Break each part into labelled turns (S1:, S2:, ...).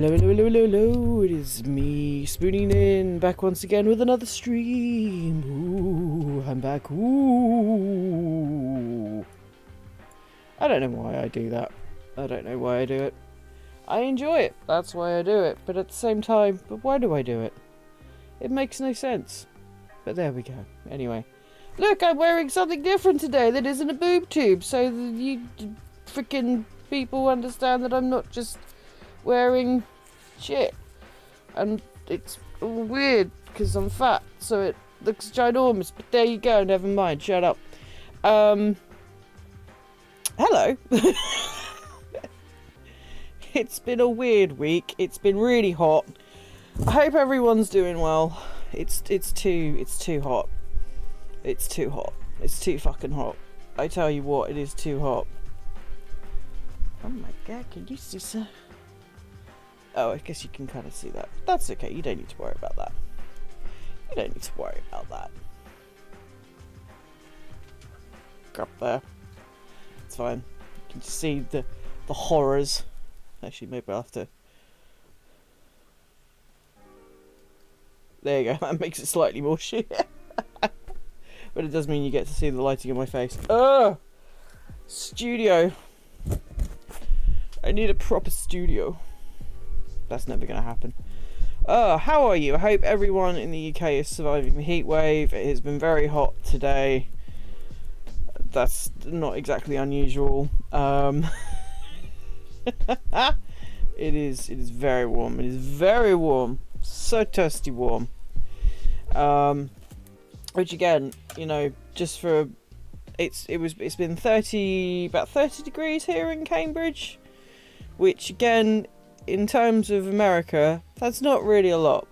S1: Hello, hello, hello, hello, hello, it is me, Spooning in, back once again with another stream. Ooh, I'm back, ooh. I don't know why I do that. I don't know why I do it. I enjoy it, that's why I do it, but at the same time, but why do I do it? It makes no sense. But there we go. Anyway. Look, I'm wearing something different today that isn't a boob tube, so that you freaking people understand that I'm not just wearing shit. And it's all weird because I'm fat, so it looks ginormous. But there you go, never mind, shut up. Hello. It's been a weird week. It's been really hot. I hope everyone's doing well. It's too hot. It's too hot. It's too fucking hot. I tell you what, it is too hot. Oh my god, can you see so? Oh, I guess you can kind of see that. That's okay, you don't need to worry about that. You don't need to worry about that. Up there. It's fine. You can just see the horrors. Actually, maybe I'll have to... There you go, that makes it slightly more shit. But it does mean you get to see the lighting on my face. Ugh! Studio. I need a proper studio. That's never going to happen. How are you? I hope everyone in the UK is surviving the heat wave. It has been very hot today. That's not exactly unusual. It is very warm. It is very warm. So toasty warm. Which again, you know, just for it's been about 30 degrees here in Cambridge, which again, in terms of America, that's not really a lot.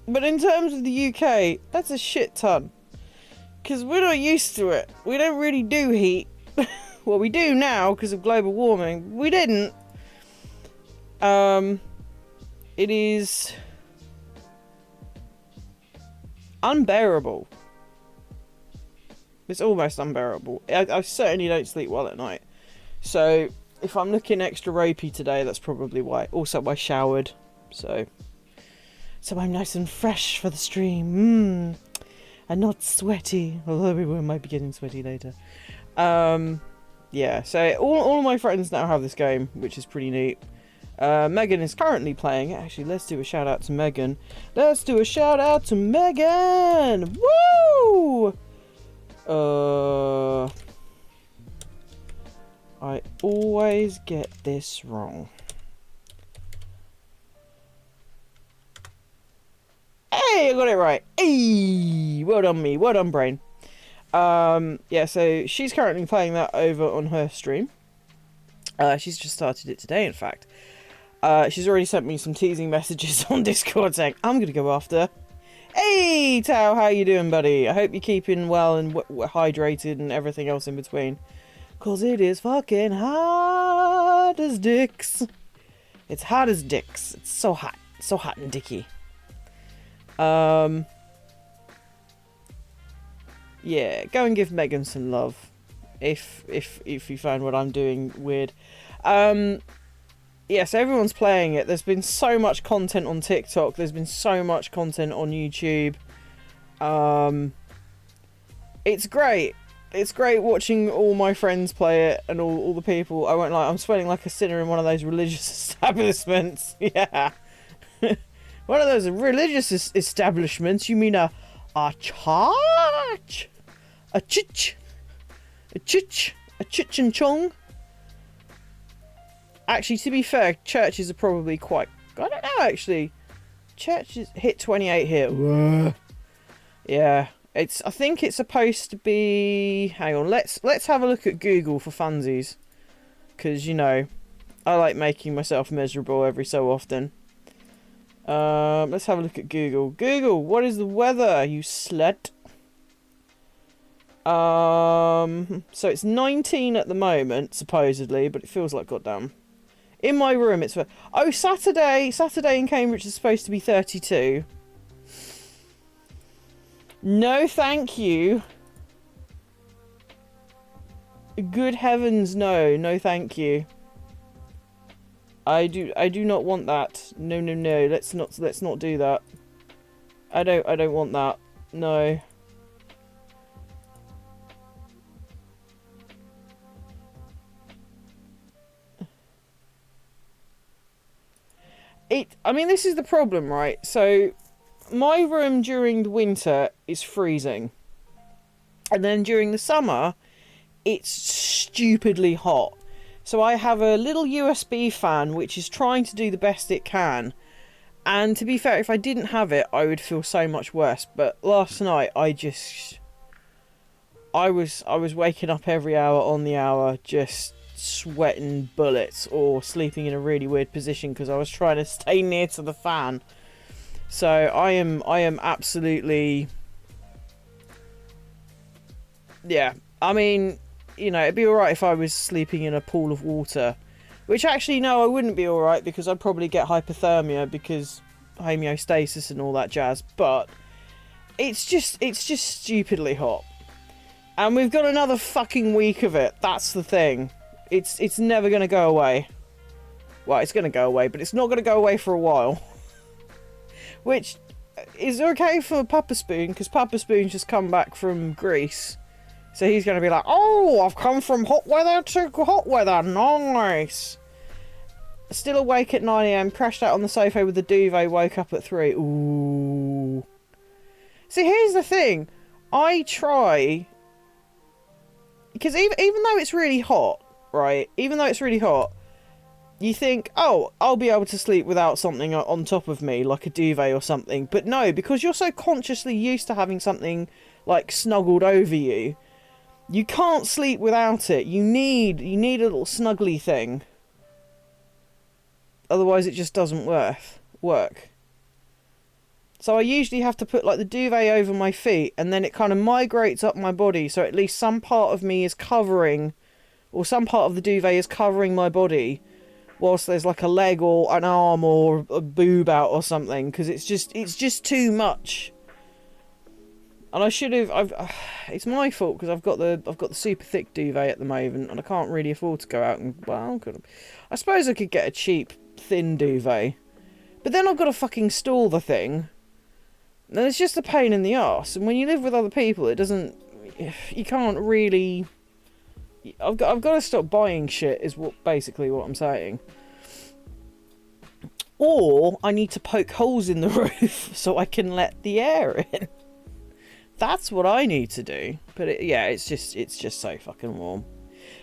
S1: But in terms of the UK, that's a shit ton. Because we're not used to it. We don't really do heat. Well, we do now because of global warming. We didn't. It is unbearable. It's almost unbearable. I certainly don't sleep well at night. So if I'm looking extra ropey today, that's probably why. Also, I showered, so I'm nice and fresh for the stream. And not sweaty, although we might be getting sweaty later. Yeah, so all of my friends now have this game, which is pretty neat. Megan is currently playing it. Actually, let's do a shout out to Megan. Let's do a shout out to Megan! Woo! I always get this wrong. Hey, I got it right. Hey, well done me. Well done, brain. Yeah, so she's currently playing that over on her stream. She's just started it today, in fact. She's already sent me some teasing messages on Discord saying, I'm going to go after. Hey, Tao, how you doing, buddy? I hope you're keeping well and hydrated and everything else in between. Because it is fucking hot as dicks. It's hot as dicks. It's so hot. So hot and dicky. Yeah, go and give Megan some love. If you find what I'm doing weird. Yes, everyone's playing it. There's been so much content on TikTok. There's been so much content on YouTube. It's great. It's great watching all my friends play it and all the people. I won't lie, I'm sweating like a sinner in one of those religious establishments. Yeah. One of those religious establishments? You mean a church? A chich? A chich? A chich and chong? Actually, to be fair, churches are probably quite... I don't know, actually. Churches hit 28 here. Whoa. Yeah. I think it's supposed to be... Hang on, let's have a look at Google for funsies. Because, you know, I like making myself miserable every so often. Let's have a look at Google. Google, what is the weather, you slut? So it's 19 at the moment, supposedly, but it feels like goddamn. In my room, it's... Oh, Saturday in Cambridge is supposed to be 32. No, thank you. Good heavens, no. No, thank you. I do not want that. No, no, no. Let's not do that. I don't want that. No. I mean, this is the problem, right? So, my room during the winter is freezing. And then during the summer, it's stupidly hot. So I have a little USB fan which is trying to do the best it can. And to be fair, if I didn't have it, I would feel so much worse. But last night, I was waking up every hour on the hour, just sweating bullets or sleeping in a really weird position because I was trying to stay near to the fan. So I am absolutely, yeah. I mean, you know, it'd be alright if I was sleeping in a pool of water. Which actually, no, I wouldn't be alright because I'd probably get hypothermia because homeostasis and all that jazz. But it's just stupidly hot. And we've got another fucking week of it. That's the thing. It's never going to go away. Well, it's going to go away, but it's not going to go away for a while. Which is okay for Papa Spoon, because Papa Spoon's just come back from Greece. So he's going to be like, oh, I've come from hot weather to hot weather. Nice. Still awake at 9 AM, crashed out on the sofa with the duvet, woke up at 3. Ooh. See, here's the thing. I try... Because even though it's really hot, right? Even though it's really hot, you think, oh, I'll be able to sleep without something on top of me, like a duvet or something. But no, because you're so consciously used to having something, like, snuggled over you, you can't sleep without it. You need a little snuggly thing. Otherwise, it just doesn't work. So I usually have to put, like, the duvet over my feet, and then it kind of migrates up my body, so at least some part of me is covering, or some part of the duvet is covering my body, whilst there's, like, a leg or an arm or a boob out or something, because it's just too much. And I should have, it's my fault, because I've got the super thick duvet at the moment, and I can't really afford to go out and, well, I suppose I could get a cheap, thin duvet. But then I've got to fucking store the thing. And it's just a pain in the arse. And when you live with other people, it doesn't... You can't really... I've got to stop buying shit, is basically what I'm saying. Or I need to poke holes in the roof so I can let the air in. That's what I need to do. But it's just so fucking warm.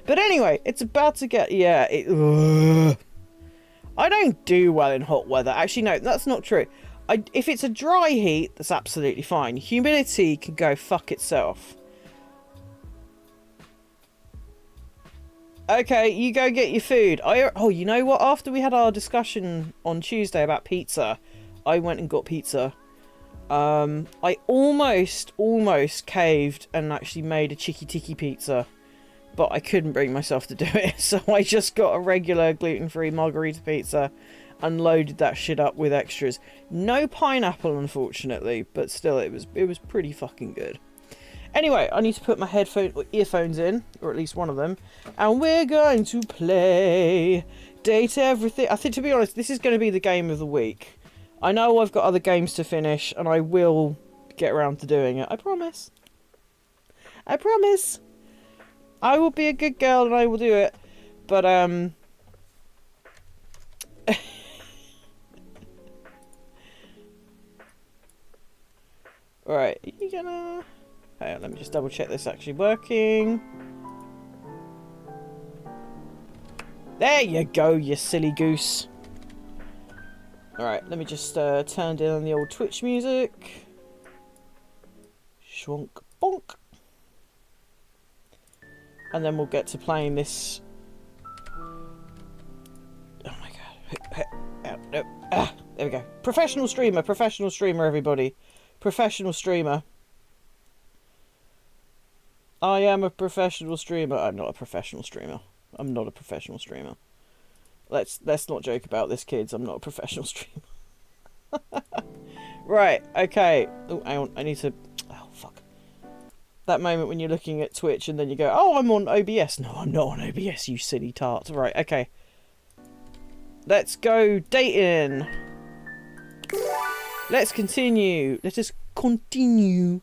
S1: But anyway, it's about to get... Yeah, I don't do well in hot weather. Actually, no, that's not true. If it's a dry heat, that's absolutely fine. Humidity can go fuck itself. Okay, you go get your food. Oh, you know what? After we had our discussion on Tuesday about pizza, I went and got pizza. I almost caved and actually made a chicky tiki pizza. But I couldn't bring myself to do it. So I just got a regular gluten-free margarita pizza and loaded that shit up with extras. No pineapple, unfortunately, but still, it was pretty fucking good. Anyway, I need to put my earphones in, or at least one of them, and we're going to play Date Everything. I think, to be honest, this is going to be the game of the week. I know I've got other games to finish, and I will get around to doing it. I promise. I promise. I will be a good girl and I will do it. But, Alright, are you gonna... Hang on, let me just double check this actually working. There you go, you silly goose. Alright, let me just turn down the old Twitch music. Shwonk bonk. And then we'll get to playing this... Oh my god. There we go. Professional streamer, everybody. Professional streamer. I am a professional streamer. I'm not a professional streamer. I'm not a professional streamer. Let's not joke about this, kids. I'm not a professional streamer. Right, okay. Oh, hang on. I need to... Oh, fuck. That moment when you're looking at Twitch and then you go, oh, I'm on OBS. No, I'm not on OBS, you silly tart. Right, okay. let's go dating. Let's continue. Let us continue.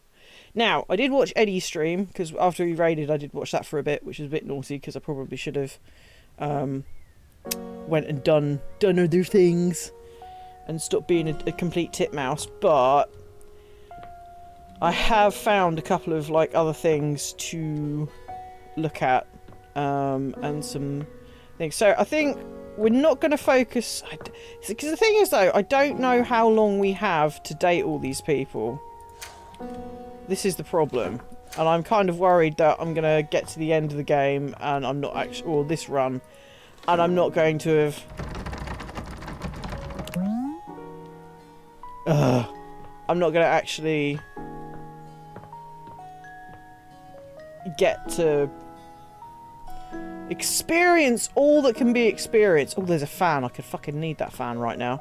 S1: Now, I did watch Eddie's stream, because after he raided, I did watch that for a bit, which is a bit naughty, because I probably should have went and done other things and stopped being a complete titmouse. But I have found a couple of like other things to look at and some things. So I think we're not going to focus, because the thing is though, I don't know how long we have to date all these people. This is the problem, and I'm kind of worried that I'm going to get to the end of the game and I'm not actually, or this run, and I'm not going to have I'm not going to actually get to experience all that can be experienced. Oh, there's a fan. I could fucking need that fan right now.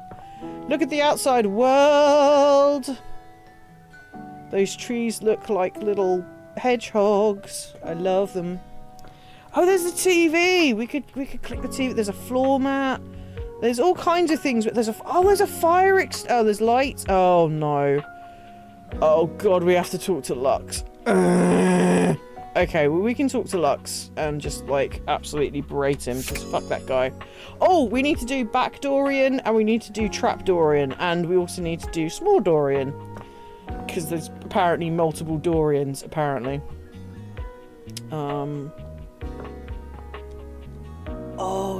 S1: Look at the outside world. Those trees look like little hedgehogs. I love them. Oh, there's a TV. We could click the TV. There's a floor mat. There's all kinds of things. But there's a fire oh, there's lights. Oh no. Oh god, we have to talk to Lux. Okay, well, we can talk to Lux and just, like, absolutely berate him, because fuck that guy. Oh, we need to do Back Dorian, and we need to do Trap Dorian, and we also need to do Small Dorian. Because there's apparently multiple Dorians, apparently. Oh,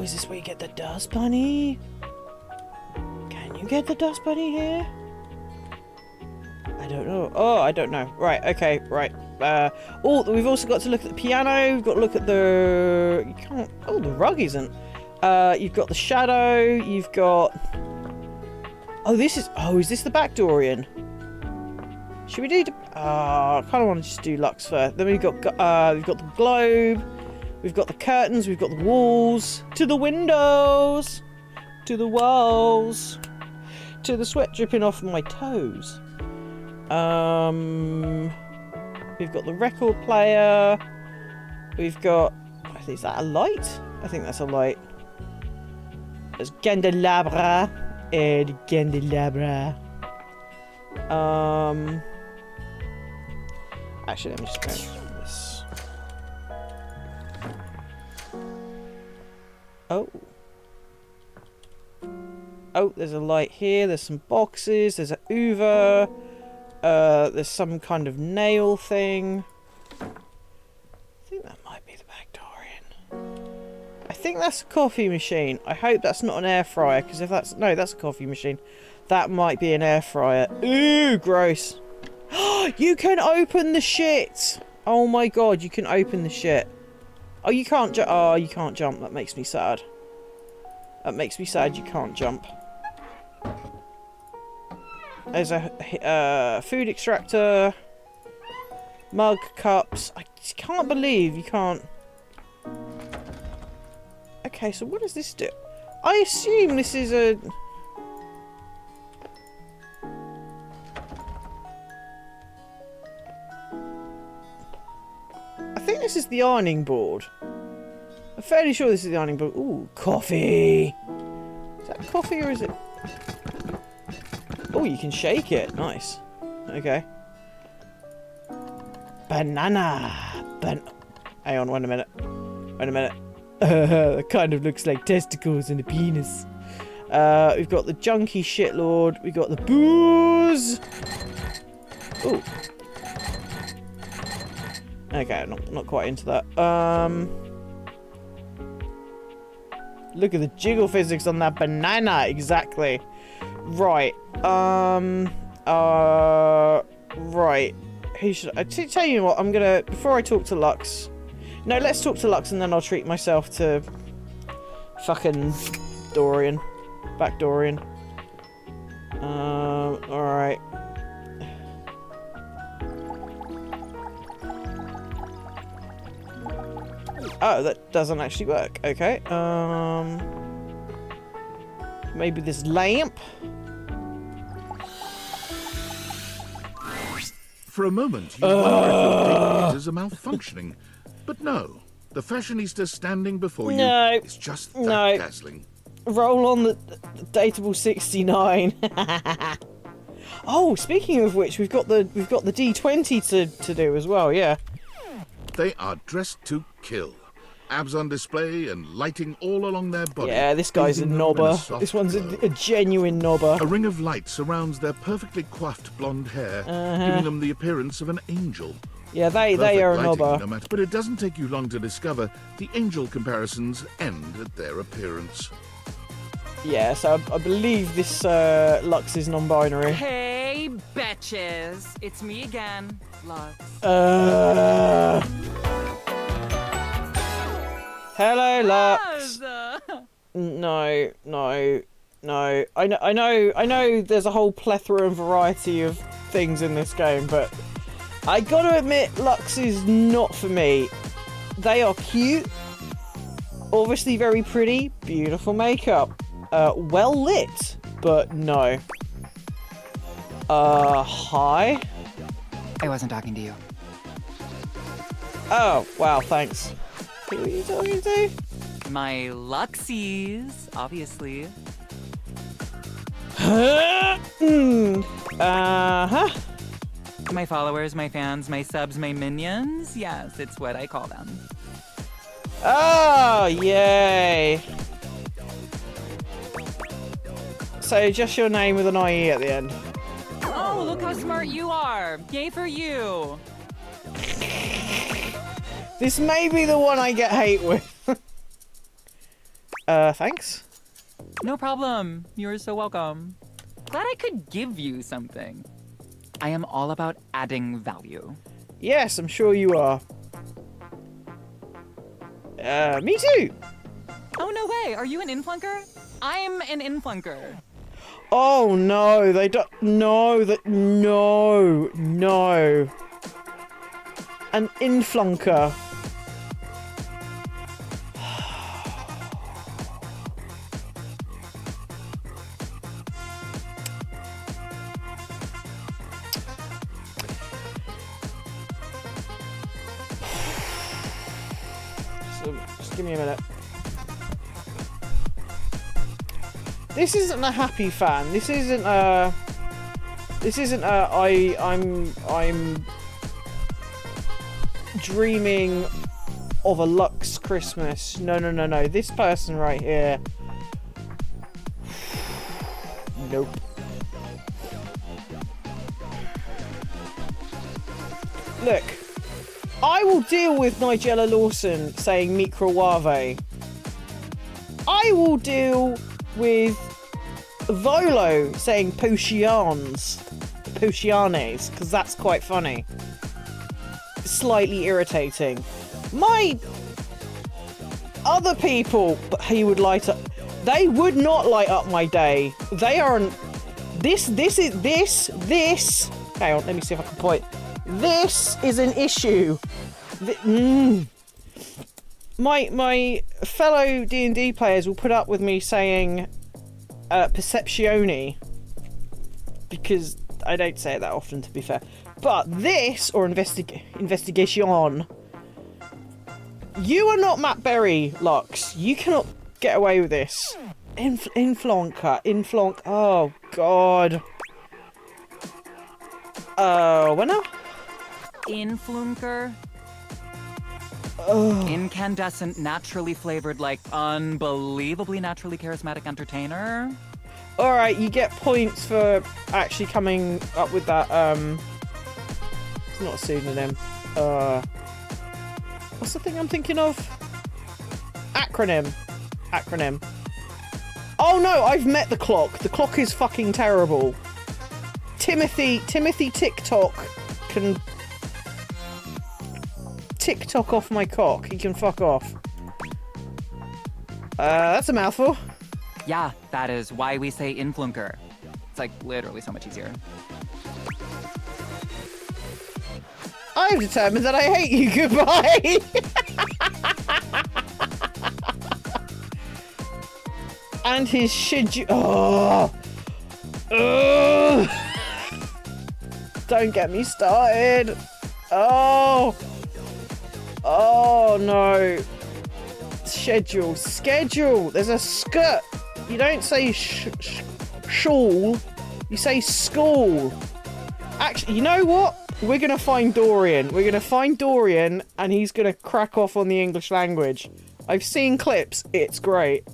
S1: is this where you get the Dust Bunny? Can you get the Dust Bunny here? I don't know. Oh, I don't know. Right, okay, right. We've also got to look at the piano. We've got to look at the... You can't... Oh, the rug isn't. You've got the shadow. You've got... Oh, this is... Oh, is this the Back Dorian? Should we do... I kind of want to just do Lux first. Then we've got the globe. We've got the curtains. We've got the walls. To the windows. To the walls. To the sweat dripping off my toes. We've got the record player. We've got... Is that a light? I think that's a light. There's candelabra. And candelabra. Actually, let me just go this. Oh. Oh, there's a light here. There's some boxes. There's a Hoover. There's some kind of nail thing. I think that might be the Back Dorian. I think that's a coffee machine. I hope that's not an air fryer, because if that's... No, that's a coffee machine. That might be an air fryer. Ooh, gross. You can open the shit! Oh my god, you can open the shit. Oh, you can't jump. Oh, you can't jump. That makes me sad. That makes me sad you can't jump. There's a food extractor, mug, cups. I just can't believe you can't. Okay, so what does this do? I assume this is a... I think this is the ironing board. I'm fairly sure this is the ironing board. Ooh, coffee. Is that coffee or is it... Oh, you can shake it. Nice. Okay. Banana. Hang on, wait a minute. Wait a minute. It kind of looks like testicles and a penis. We've got the junkie shitlord. We've got the booze. Ooh. Okay, not quite into that. Look at the jiggle physics on that banana. Exactly. Right. Right. Who should I tell you what? I'm gonna, before I talk to Lux. No, let's talk to Lux and then I'll treat myself to fucking Dorian. Back Dorian. Alright. Oh, that doesn't actually work. Okay. Maybe this lamp?
S2: For a moment, you wonder if your radiators are malfunctioning. But no, the fashionista standing before you is just that dazzling.
S1: roll on the Dateable 69. Oh, speaking of which, we've got the D20 to do as well. Yeah.
S2: They are dressed to kill. Abs on display and lighting all along their body.
S1: Yeah, this guy's a
S2: bathing them in
S1: knobber.
S2: soft
S1: This one's
S2: glow.
S1: a genuine knobber.
S2: A ring of light surrounds their perfectly coiffed blonde hair, giving them the appearance of an angel.
S1: Yeah, they
S2: Perfect
S1: are a
S2: lighting,
S1: knobber.
S2: no matter- but it doesn't take you long to discover the angel comparisons end at their appearance.
S1: Yeah, so I believe this Lux is non-binary.
S3: Hey, betches! It's me again, Lux.
S1: Hello, Lux.
S3: Yes.
S1: No. I know. There's a whole plethora and variety of things in this game, but I gotta admit, Lux is not for me. They are cute, obviously very pretty, beautiful makeup, well lit, but no. Hi.
S3: I wasn't talking to you.
S1: Oh, wow, thanks. Who are you talking to?
S3: My Luxies, obviously.
S1: Uh-huh.
S3: My followers, my fans, my subs, my minions. Yes, it's what I call them.
S1: Oh, yay. So just your name with an IE at the end.
S3: Oh, look how smart you are. Yay for you.
S1: This may be the one I get hate with. Thanks.
S3: No problem. You're so welcome. Glad I could give you something. I am all about adding value.
S1: Yes, I'm sure you are. Me too.
S3: Oh, no way. Are you an influnker? I'm an influnker.
S1: Oh no, they don't. No, no. An influnker. So, just give me a minute. This isn't a happy fan. This isn't a. I'm dreaming of a Lux Christmas. No. This person right here. Nope. Look, I will deal with Nigella Lawson saying microwave. I will deal with Volo saying Pochianes, because that's quite funny. Slightly irritating. My other people, but he would light up. They would not light up my day. They aren't. This. Hang on, let me see if I can point. This is an issue. My fellow D&D players will put up with me saying Perceptione, because I don't say it that often, to be fair. But this, or investigation, you are not Matt Berry, Lux. You cannot get away with this. Inflonk. Oh god. What now?
S3: Influnker. Incandescent, naturally flavored, like unbelievably naturally charismatic entertainer.
S1: Alright, you get points for actually coming up with that, it's not a pseudonym. What's the thing I'm thinking of? Acronym. Oh no, I've met the clock. The clock is fucking terrible. Timothy TikTok can TikTok off my cock. He can fuck off. That's a mouthful.
S3: Yeah, that is why we say influnker. It's like literally so much easier.
S1: I've determined that I hate you. Goodbye. And his schedule. Oh. Don't get me started. Oh no. Schedule. There's a skirt. You don't say shawl. You say school. Actually, you know what? We're gonna find Dorian. We're gonna find Dorian, and he's gonna crack off on the English language. I've seen clips. It's great.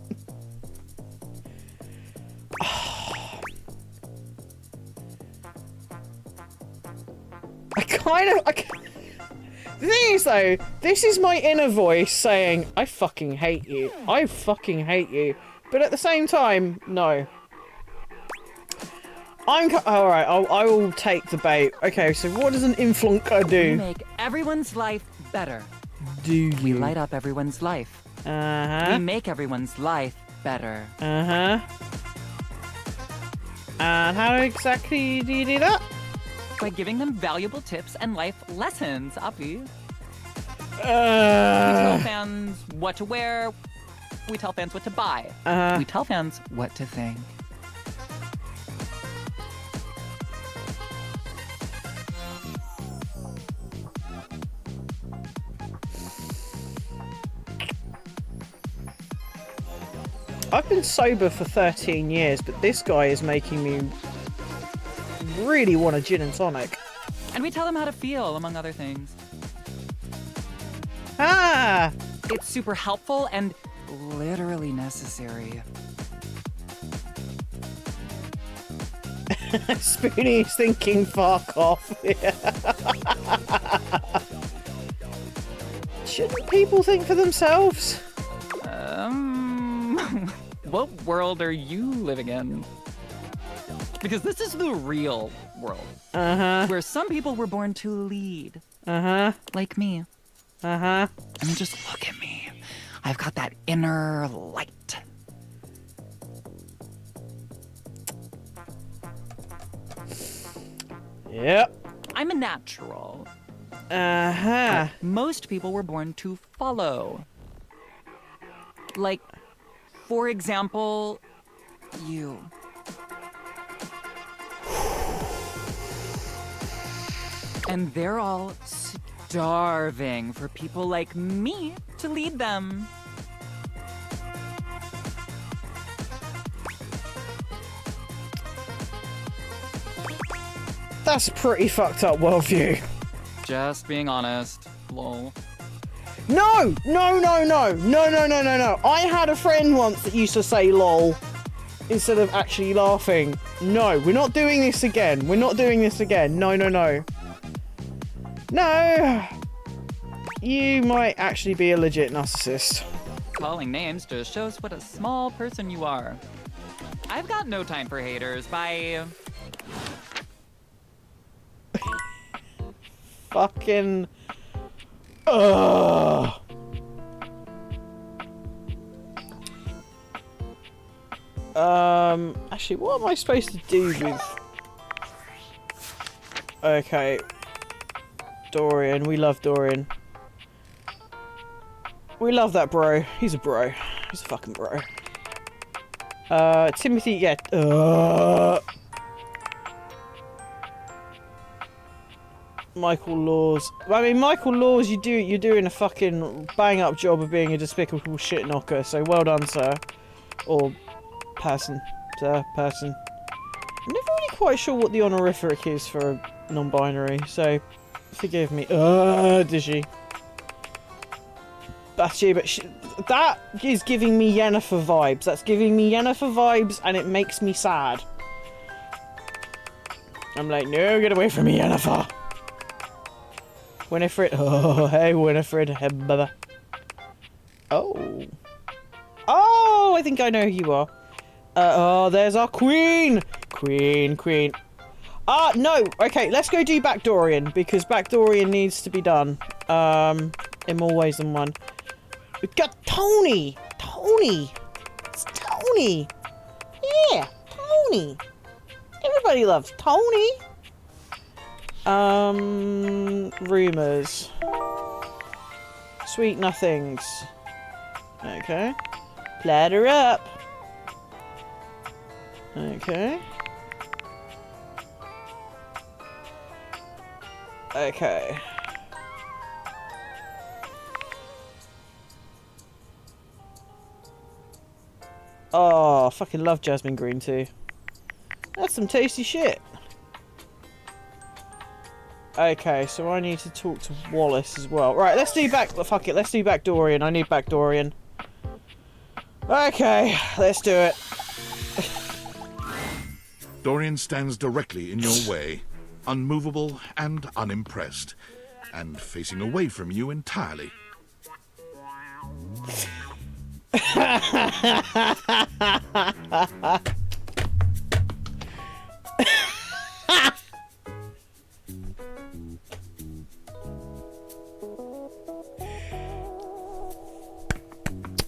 S1: The thing is, though, this is my inner voice saying, I fucking hate you. I fucking hate you. But at the same time, no. Alright, I will take the bait. Okay, so what does an influnker
S3: We
S1: do?
S3: make everyone's life better.
S1: Do
S3: We
S1: you?
S3: light up everyone's life. We
S1: Uh-huh.
S3: make everyone's life better.
S1: Uh-huh. And how exactly do you do that?
S3: By giving them valuable tips and life lessons, Avi. We tell
S1: Uh,
S3: fans what to wear. We tell fans what to buy.
S1: Uh-huh.
S3: We tell fans what to think.
S1: I've been sober for 13 years, but this guy is making me really want a gin and tonic.
S3: And we tell them how to feel, among other things.
S1: Ah!
S3: It's super helpful and literally necessary.
S1: Spoonie's thinking fuck off. Shouldn't people think for themselves?
S3: What world are you living in? Because this is the real world.
S1: Uh-huh.
S3: Where some people were born to lead.
S1: Uh-huh.
S3: Like me.
S1: Uh-huh.
S3: I mean, just look at me. I've got that inner light.
S1: Yep.
S3: I'm a natural.
S1: Uh-huh.
S3: Most people were born to follow. Like, for example, you. And they're all starving for people like me to lead them.
S1: That's a pretty fucked up worldview.
S3: Just being honest, lol.
S1: No! No, no, no! No, no, no, no, no! I had a friend once that used to say lol instead of actually laughing. No, we're not doing this again. We're not doing this again. No, no, no. No! You might actually be a legit narcissist.
S3: Calling names just shows what a small person you are. I've got no time for haters. Bye.
S1: Fucking... Ugh. Actually, what am I supposed to do with... Okay. Dorian, we love Dorian. We love that bro. He's a bro. He's a fucking bro. Timothy, yeah. Michael Laws. I mean, Michael Laws, you're doing a fucking bang up job of being a despicable shit knocker. So well done, sir, or person, sir, person. I'm never really quite sure what the honorific is for a non-binary, so forgive me. Digi. That's you, but that is giving me Yennefer vibes. That's giving me Yennefer vibes, and it makes me sad. I'm like, no, get away from me, Yennefer. Winifred. Oh, hey, Winifred. Hey, baba. Oh. Oh, I think I know who you are. Oh, there's our queen. Queen. No. Okay, let's go do Back Dorian, because Back Dorian needs to be done. In more ways than one. We've got Tony. It's Tony. Yeah, Tony. Everybody loves Tony. Rumors. Sweet nothings. Okay. Platter up. Okay. Okay. Oh, I fucking love jasmine green tea. That's some tasty shit. Okay, so I need to talk to Wallace as well. Right, let's do back... Fuck it, let's do back Dorian. I need back Dorian. Okay, let's do it.
S2: Dorian stands directly in your way, unmovable and unimpressed, and facing away from you entirely.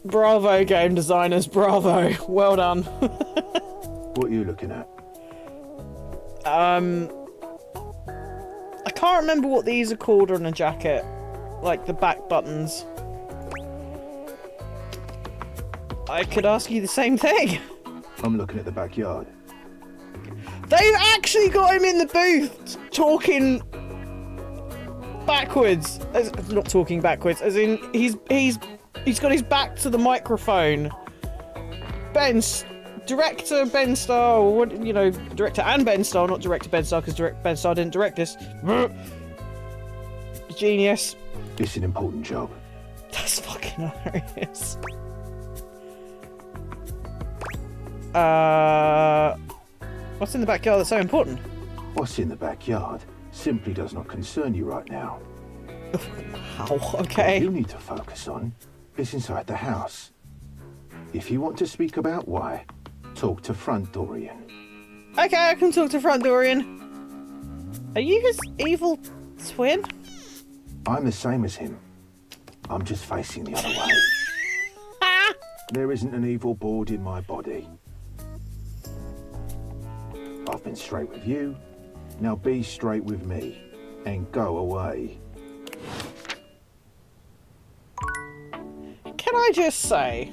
S1: Bravo, game designers, bravo. Well done.
S4: What are you looking at?
S1: I can't remember what these are called on a jacket. Like the back buttons. I could ask you the same thing.
S4: I'm looking at the backyard.
S1: They've actually got him in the booth talking backwards. Not talking backwards, as in he's got his back to the microphone. Director Ben Starr, or what, you know, director and Ben Starr, not director Ben Starr, because Ben Starr didn't direct this. Genius.
S4: It's an important job.
S1: That's fucking hilarious. What's in the backyard that's so important?
S4: What's in the backyard simply does not concern you right now.
S1: How? Okay.
S4: What you need to focus on is inside the house. If you want to speak about why, talk to Front Dorian.
S1: Okay, I can talk to Front Dorian. Are you his evil twin?
S4: I'm the same as him. I'm just facing the other way. There isn't an evil board in my body. I've been straight with you. Now be straight with me and go away.
S1: Can I just say?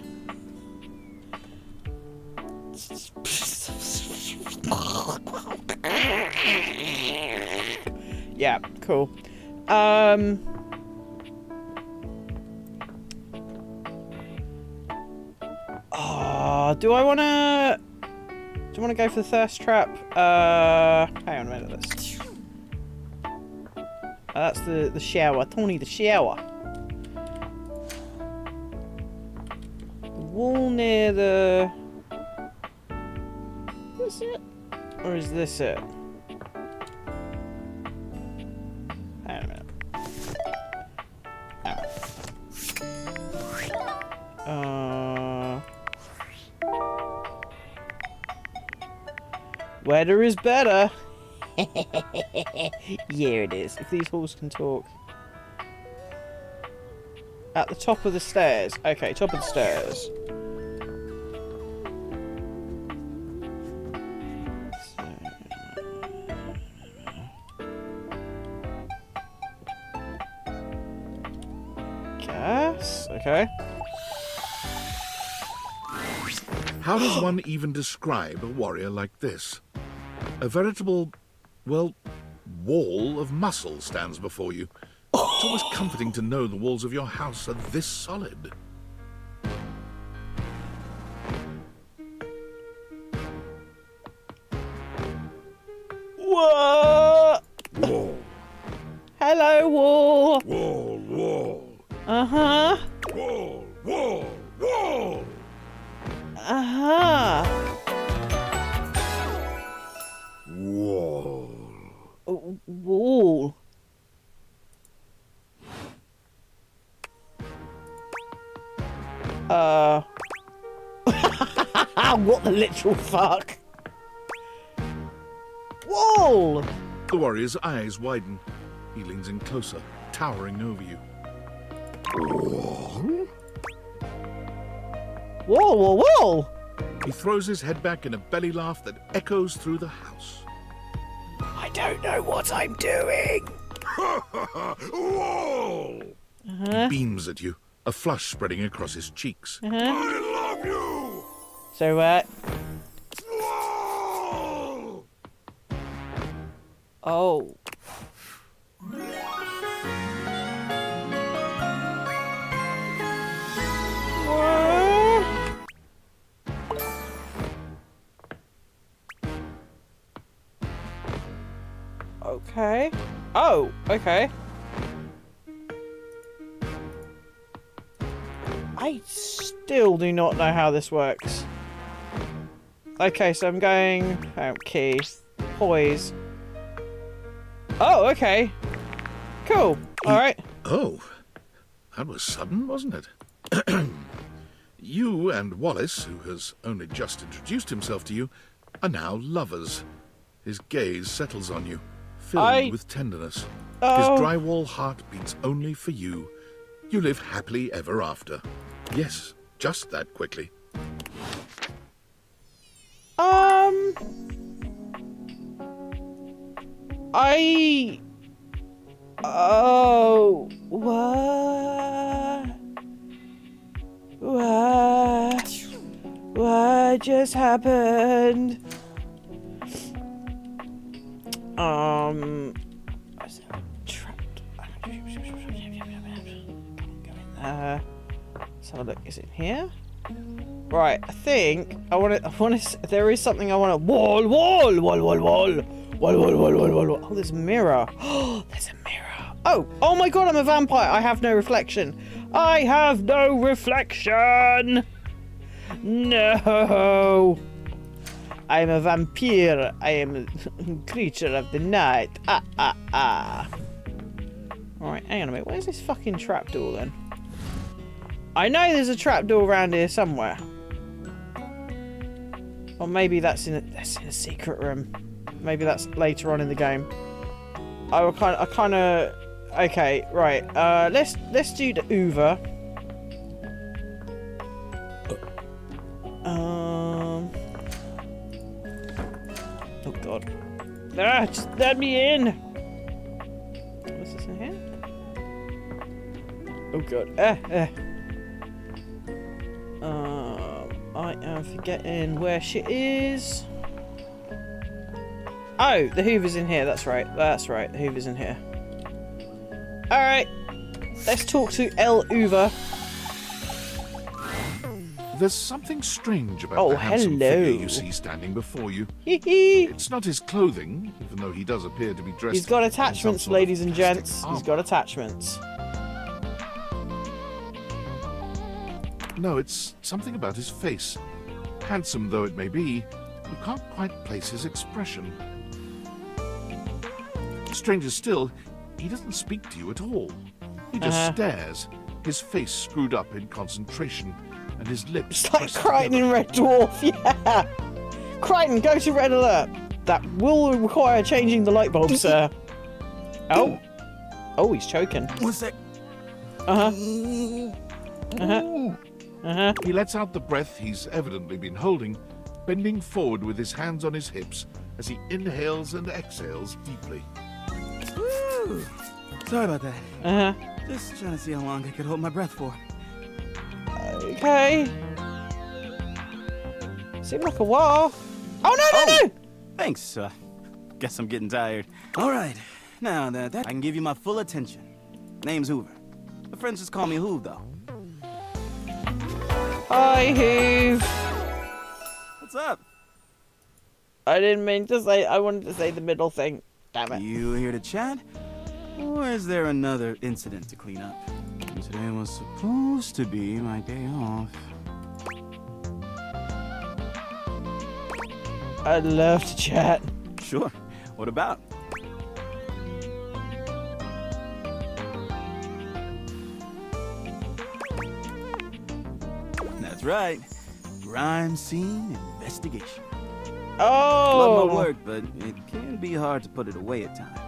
S1: Yeah, cool. Do I wanna go for the thirst trap? Hang on a minute. That's the shower. Tony, the shower. The wall near the... Is this it? Or is this it? Hang on a minute. Wetter is better. Yeah, it is. If these halls can talk. At the top of the stairs. Okay, top of the stairs. Gas. Okay.
S2: How does one even describe a warrior like this? A veritable, well, wall of muscle stands before you. It's always comforting to know the walls of your house are this solid.
S1: What?
S2: Wall,
S1: Hello, wall.
S2: wall, wall,
S1: Uh-huh.
S2: wall, wall, wall.
S1: Uh-huh.
S2: Wall.
S1: Wall. What the literal fuck? Wall!
S2: The warrior's eyes widen. He leans in closer, towering over you.
S1: Wall, wall, wall!
S2: He throws his head back in a belly laugh that echoes through the house.
S1: I don't know what I'm doing.
S2: Wall! He beams at you, a flush spreading across his cheeks. I love you!
S1: So,
S2: Wall!
S1: oh. Okay. Oh, okay. I still do not know how this works. Okay, so I'm going... key. Poise. Oh, okay. Cool. Alright.
S2: Oh, that was sudden, wasn't it? You and Wallace, who has only just introduced himself to you, are now lovers. His gaze settles on you, filled with tenderness. His drywall heart beats only for you. You live happily ever after. Yes, just that quickly.
S1: Oh, what? What just happened? Is there a trapped? Go in there. Let's have a look. Is it here? Right, I think I want to. There is something I want to. Wall. Oh, there's a mirror. Oh, there's a mirror. Oh my God! I'm a vampire. I have no reflection. I have no reflection. No. I am a vampire. I am a creature of the night. Alright, hang on a minute. Where's this fucking trapdoor then? I know there's a trapdoor around here somewhere. Or maybe that's in a secret room. Maybe that's later on in the game. I kind of. Okay, right. Let's do the Uber. Oh God. Just let me in. What's this in here? Oh God. I am forgetting where she is. Oh, the Hoover's in here. That's right. That's right. The Hoover's in here. All right. Let's talk to El Hoover.
S2: There's something strange about the handsome figure you see standing before you. It's not his clothing, even though he does appear to be dressed.
S1: He's got attachments, ladies and gents. He's got attachments.
S2: No, it's something about his face. Handsome though it may be, you can't quite place his expression. Stranger still, he doesn't speak to you at all. He just stares, his face screwed up in concentration, and his lips.
S1: It's like Crichton in Red Dwarf, yeah! Crichton, go to Red Alert! That will require changing the light bulb, sir. Oh. Oh, he's choking.
S5: One sec.
S2: He lets out the breath he's evidently been holding, bending forward with his hands on his hips as he inhales and exhales deeply.
S5: Woo. Sorry about that. Just trying to see how long I could hold my breath for.
S1: Okay. Seemed like a while. Oh, no!
S5: Thanks. Guess I'm getting tired. All right. Now that I can give you my full attention. Name's Hoover. My friends just call me Hoove, though.
S1: Hi, Hoove.
S5: What's up?
S1: I didn't mean to say. I wanted to say the middle thing. Damn it.
S5: You here to chat? Or is there another incident to clean up? Today was supposed to be my day off.
S1: I'd love to chat.
S5: Sure. What about? That's right. Crime scene investigation.
S1: Oh!
S5: Love my work, but it can be hard to put it away at times.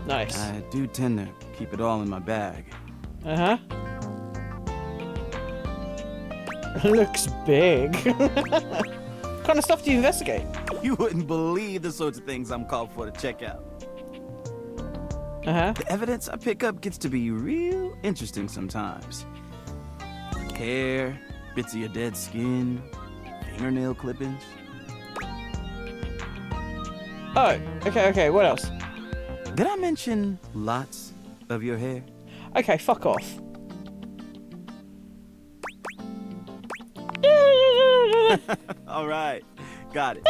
S1: Nice.
S5: I do tend to keep it all in my bag.
S1: Looks big. What kind of stuff do you investigate?
S5: You wouldn't believe the sorts of things I'm called for to check out. The evidence I pick up gets to be real interesting sometimes. Hair, bits of your dead skin, fingernail clippings.
S1: Oh, okay, what else?
S5: Did I mention lots of your hair?
S1: Okay, fuck off.
S5: All right, got it.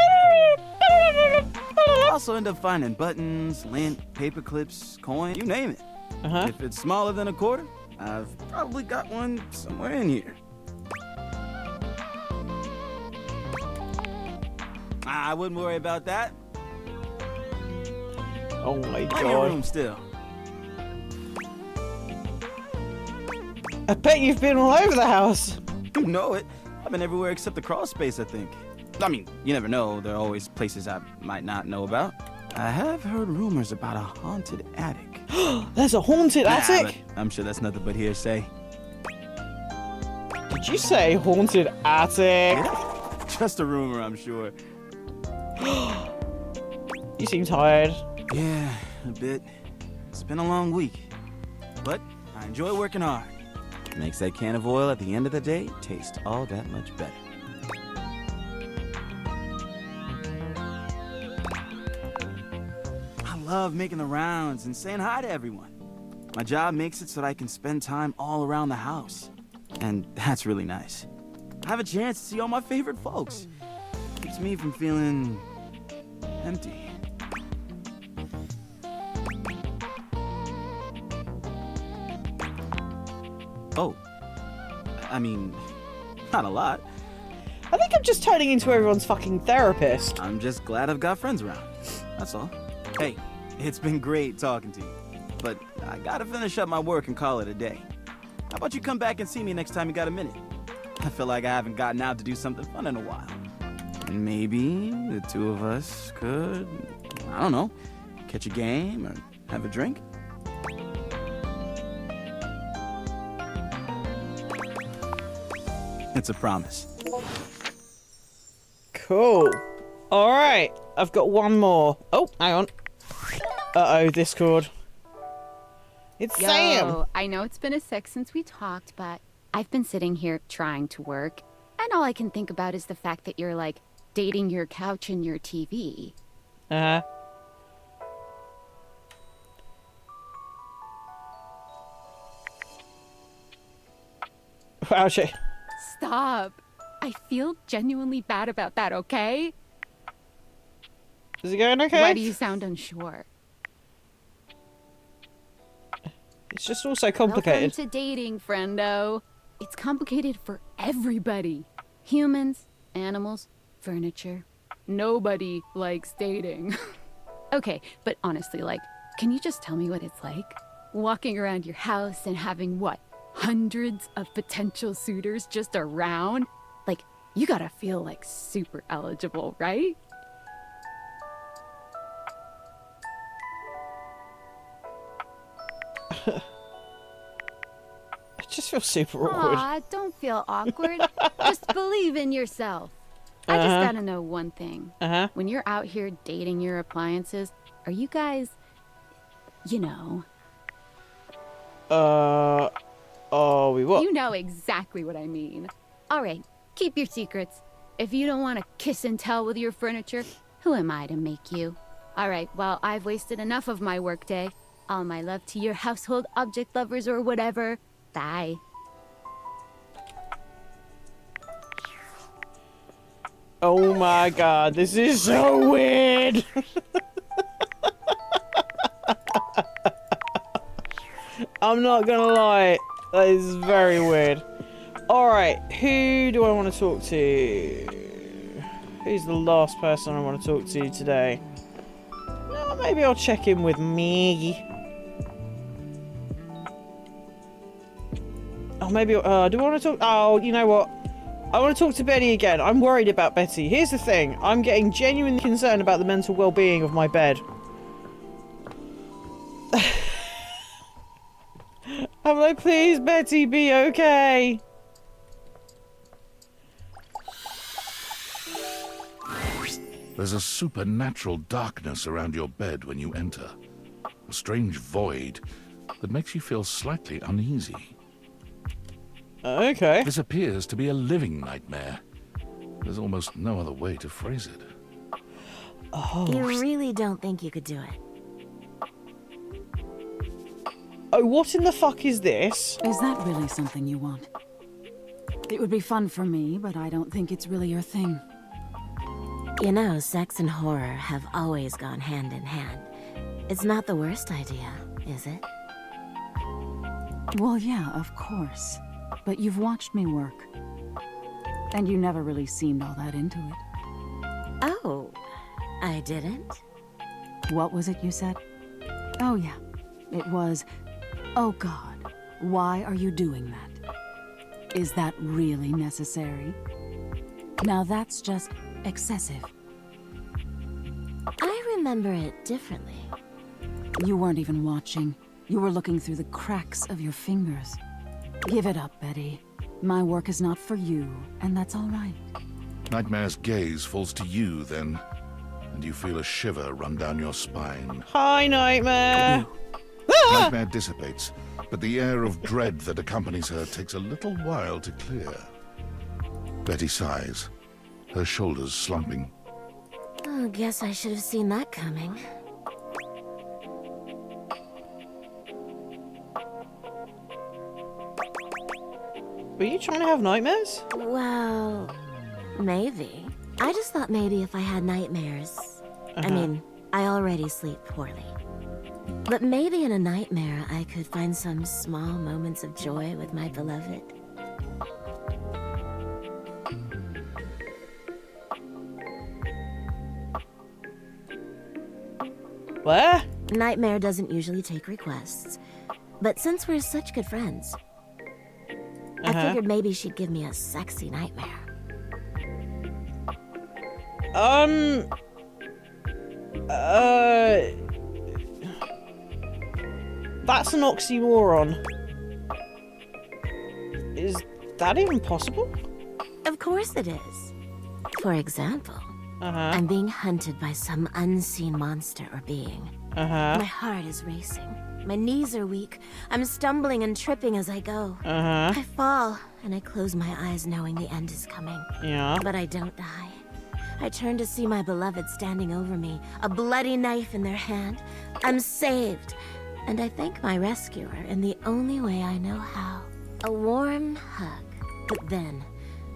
S5: also end up finding buttons, lint, paper clips, coin, you name it.
S1: Uh-huh.
S5: If it's smaller than a quarter, I've probably got one somewhere in here. I wouldn't worry about that.
S1: Oh my
S5: Plenty of room
S1: god.
S5: still.
S1: I bet you've been all over the house.
S5: You know it. I've been everywhere except the crawl space, I think. I mean, you never know. There are always places I might not know about. I have heard rumors about a haunted attic.
S1: There's a haunted attic?
S5: But I'm sure that's nothing but hearsay.
S1: Did you say haunted attic?
S5: Just a rumor, I'm sure.
S1: You seem tired.
S5: Yeah, a bit. It's been a long week. But I enjoy working hard. Makes that can of oil at the end of the day taste all that much better. I love making the rounds and saying hi to everyone. My job makes it so that I can spend time all around the house. And that's really nice. I have a chance to see all my favorite folks. Keeps me from feeling empty. Oh, I mean, not a lot.
S1: I think I'm just turning into everyone's fucking therapist.
S5: I'm just glad I've got friends around. That's all. Hey, it's been great talking to you. But I gotta finish up my work and call it a day. How about you come back and see me next time you got a minute? I feel like I haven't gotten out to do something fun in a while. And maybe the two of us could, I don't know, catch a game or have a drink? It's a promise.
S1: Cool. Alright, I've got one more. Oh, hang on. Uh-oh, Discord. It's Sam!
S6: Yo, I know it's been a sec since we talked, but I've been sitting here trying to work, and all I can think about is the fact that you're, like, dating your couch and your TV.
S1: Uh-huh. Wow, shit.
S6: Stop. I feel genuinely bad about that, okay?
S1: Is it going okay?
S6: Why do you sound unsure?
S1: It's just all so complicated.
S6: Welcome to dating, friendo. It's complicated for everybody. Humans, animals, furniture. Nobody likes dating. Okay, but honestly, like, can you just tell me what it's like? Walking around your house and having, what, hundreds of potential suitors just around? Like, you gotta feel, like, super eligible, right?
S1: I just feel super awkward.
S6: Aw, don't feel awkward. Just believe in yourself. I just gotta know one thing.
S1: Uh-huh.
S6: When you're out here dating your appliances, are you guys, you know...
S1: Oh, we what?
S6: You know exactly what I mean. All right, keep your secrets. If you don't want to kiss and tell with your furniture, who am I to make you? All right, well, I've wasted enough of my workday. All my love to your household object lovers or whatever. Bye.
S1: Oh my god, this is so weird! I'm not gonna lie, that is very weird. Alright, who do I want to talk to? Who's the last person I want to talk to today? Well, maybe I'll check in with me. Oh, maybe, do I want to talk? Oh, you know what? I want to talk to Betty again. I'm worried about Betty. Here's the thing. I'm getting genuinely concerned about the mental well-being of my bed. I'm like, please, Betty, be okay.
S2: There's a supernatural darkness around your bed when you enter. A strange void that makes you feel slightly uneasy.
S1: Okay.
S2: This appears to be a living nightmare. There's almost no other way to phrase it.
S7: You really don't think you could do it?
S1: Oh, what in the fuck is this?
S8: Is that really something you want? It would be fun for me, but I don't think it's really your thing.
S7: You know, sex and horror have always gone hand in hand. It's not the worst idea, is it?
S8: Well, yeah, of course. But you've watched me work. And you never really seemed all that into it.
S7: Oh, I didn't?
S8: What was it you said? Oh, yeah. It was, oh God, why are you doing that? Is that really necessary? Now that's just excessive.
S7: I remember it differently.
S8: You weren't even watching. You were looking through the cracks of your fingers. Give it up, Betty. My work is not for you, and that's all right.
S2: Nightmare's gaze falls to you then, and you feel a shiver run down your spine.
S1: Hi, Nightmare.
S2: Nightmare dissipates, but the air of dread that accompanies her takes a little while to clear. Betty sighs, her shoulders slumping.
S7: Oh, guess I should have seen that coming.
S1: Were you trying to have nightmares?
S7: Well, maybe. I just thought maybe if I had nightmares. I mean, I already sleep poorly. But maybe in a nightmare I could find some small moments of joy with my beloved.
S1: Where?
S7: Nightmare doesn't usually take requests. But since we're such good friends, I figured maybe she'd give me a sexy nightmare.
S1: That's an oxymoron. Is that even possible?
S7: Of course it is. For example, I'm being hunted by some unseen monster or being. My heart is racing. My knees are weak. I'm stumbling and tripping as I go. I fall, and I close my eyes knowing the end is coming.
S1: Yeah.
S7: But I don't die. I turn to see my beloved standing over me, a bloody knife in their hand. I'm saved, and I thank my rescuer in the only way I know how. A warm hug. But then,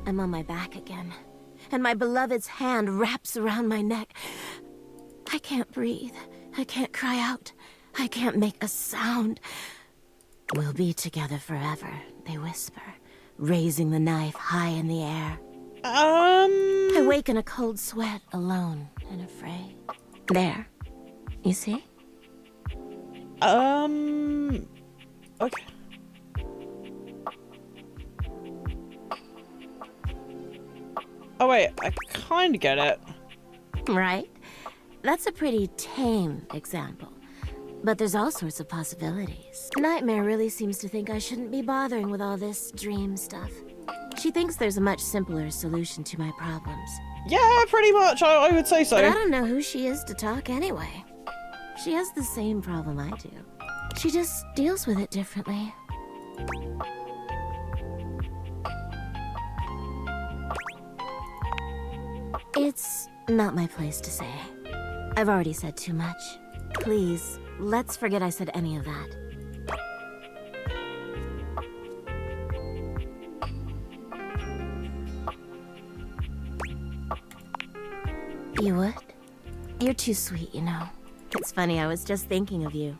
S7: I'm on my back again, and my beloved's hand wraps around my neck. I can't breathe. I can't cry out. I can't make a sound. We'll be together forever, they whisper, raising the knife high in the air. I wake in a cold sweat, alone and afraid. There. You see?
S1: Okay. Oh wait, I kinda get it.
S7: Right? That's a pretty tame example. But there's all sorts of possibilities. Nightmare really seems to think I shouldn't be bothering with all this dream stuff. She thinks there's a much simpler solution to my problems.
S1: Yeah, pretty much, I would say so.
S7: But I don't know who she is to talk anyway. She has the same problem I do. She just deals with it differently. It's not my place to say. I've already said too much. Please, let's forget I said any of that. You would? You're too sweet, you know. It's funny, I was just thinking of you.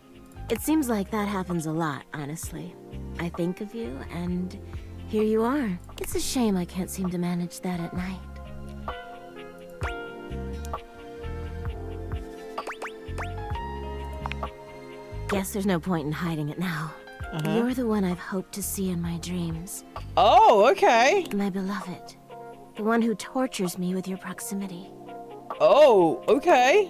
S7: It seems like that happens a lot, honestly. I think of you, and here you are. It's a shame I can't seem to manage that at night. Guess there's no point in hiding it now. You're the one I've hoped to see in my dreams.
S1: Oh, okay.
S7: My beloved. The one who tortures me with your proximity.
S1: Oh, okay.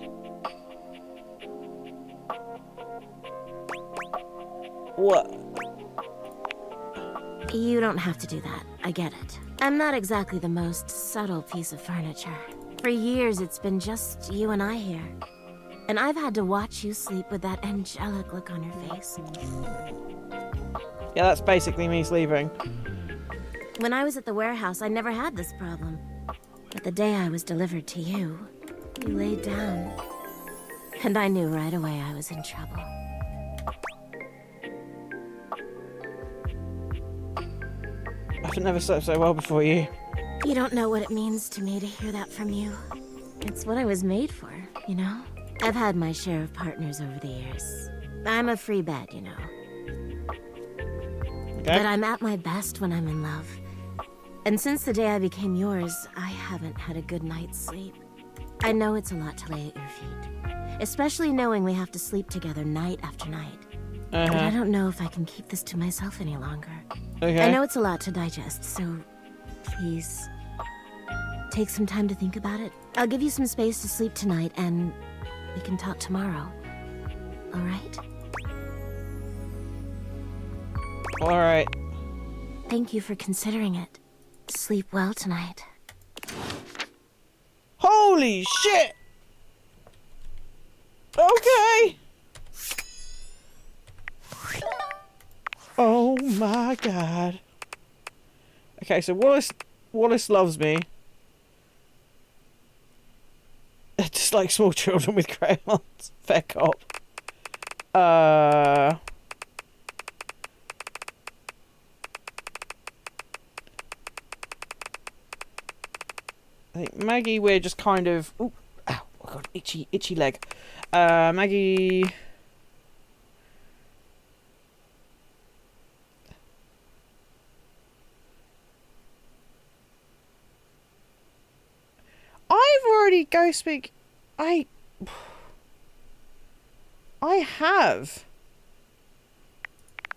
S1: What?
S7: You don't have to do that. I get it. I'm not exactly the most subtle piece of furniture. For years, it's been just you and I here. And I've had to watch you sleep with that angelic look on your face.
S1: Yeah, that's basically me sleeping.
S7: When I was at the warehouse, I never had this problem. But the day I was delivered to you, you laid down. And I knew right away I was in trouble.
S1: I've never slept so well before you.
S7: You don't know what it means to me to hear that from you. It's what I was made for, you know? I've had my share of partners over the years. I'm a free bed, you know.
S1: Okay.
S7: But I'm at my best when I'm in love. And since the day I became yours, I haven't had a good night's sleep. I know it's a lot to lay at your feet. Especially knowing we have to sleep together night after night. But I don't know if I can keep this to myself any longer.
S1: Okay.
S7: I know it's a lot to digest, so please take some time to think about it. I'll give you some space to sleep tonight, and we can talk tomorrow. All right?
S1: All right.
S7: Thank you for considering it. Sleep well tonight.
S1: Holy shit! Okay. Oh my god. Okay, so Wallace loves me. Just like small children with crayons. Fair cop. I think Maggie, we're just kind of... Ooh, ow, oh god, itchy leg. Maggie... I've already ghost speak. I have.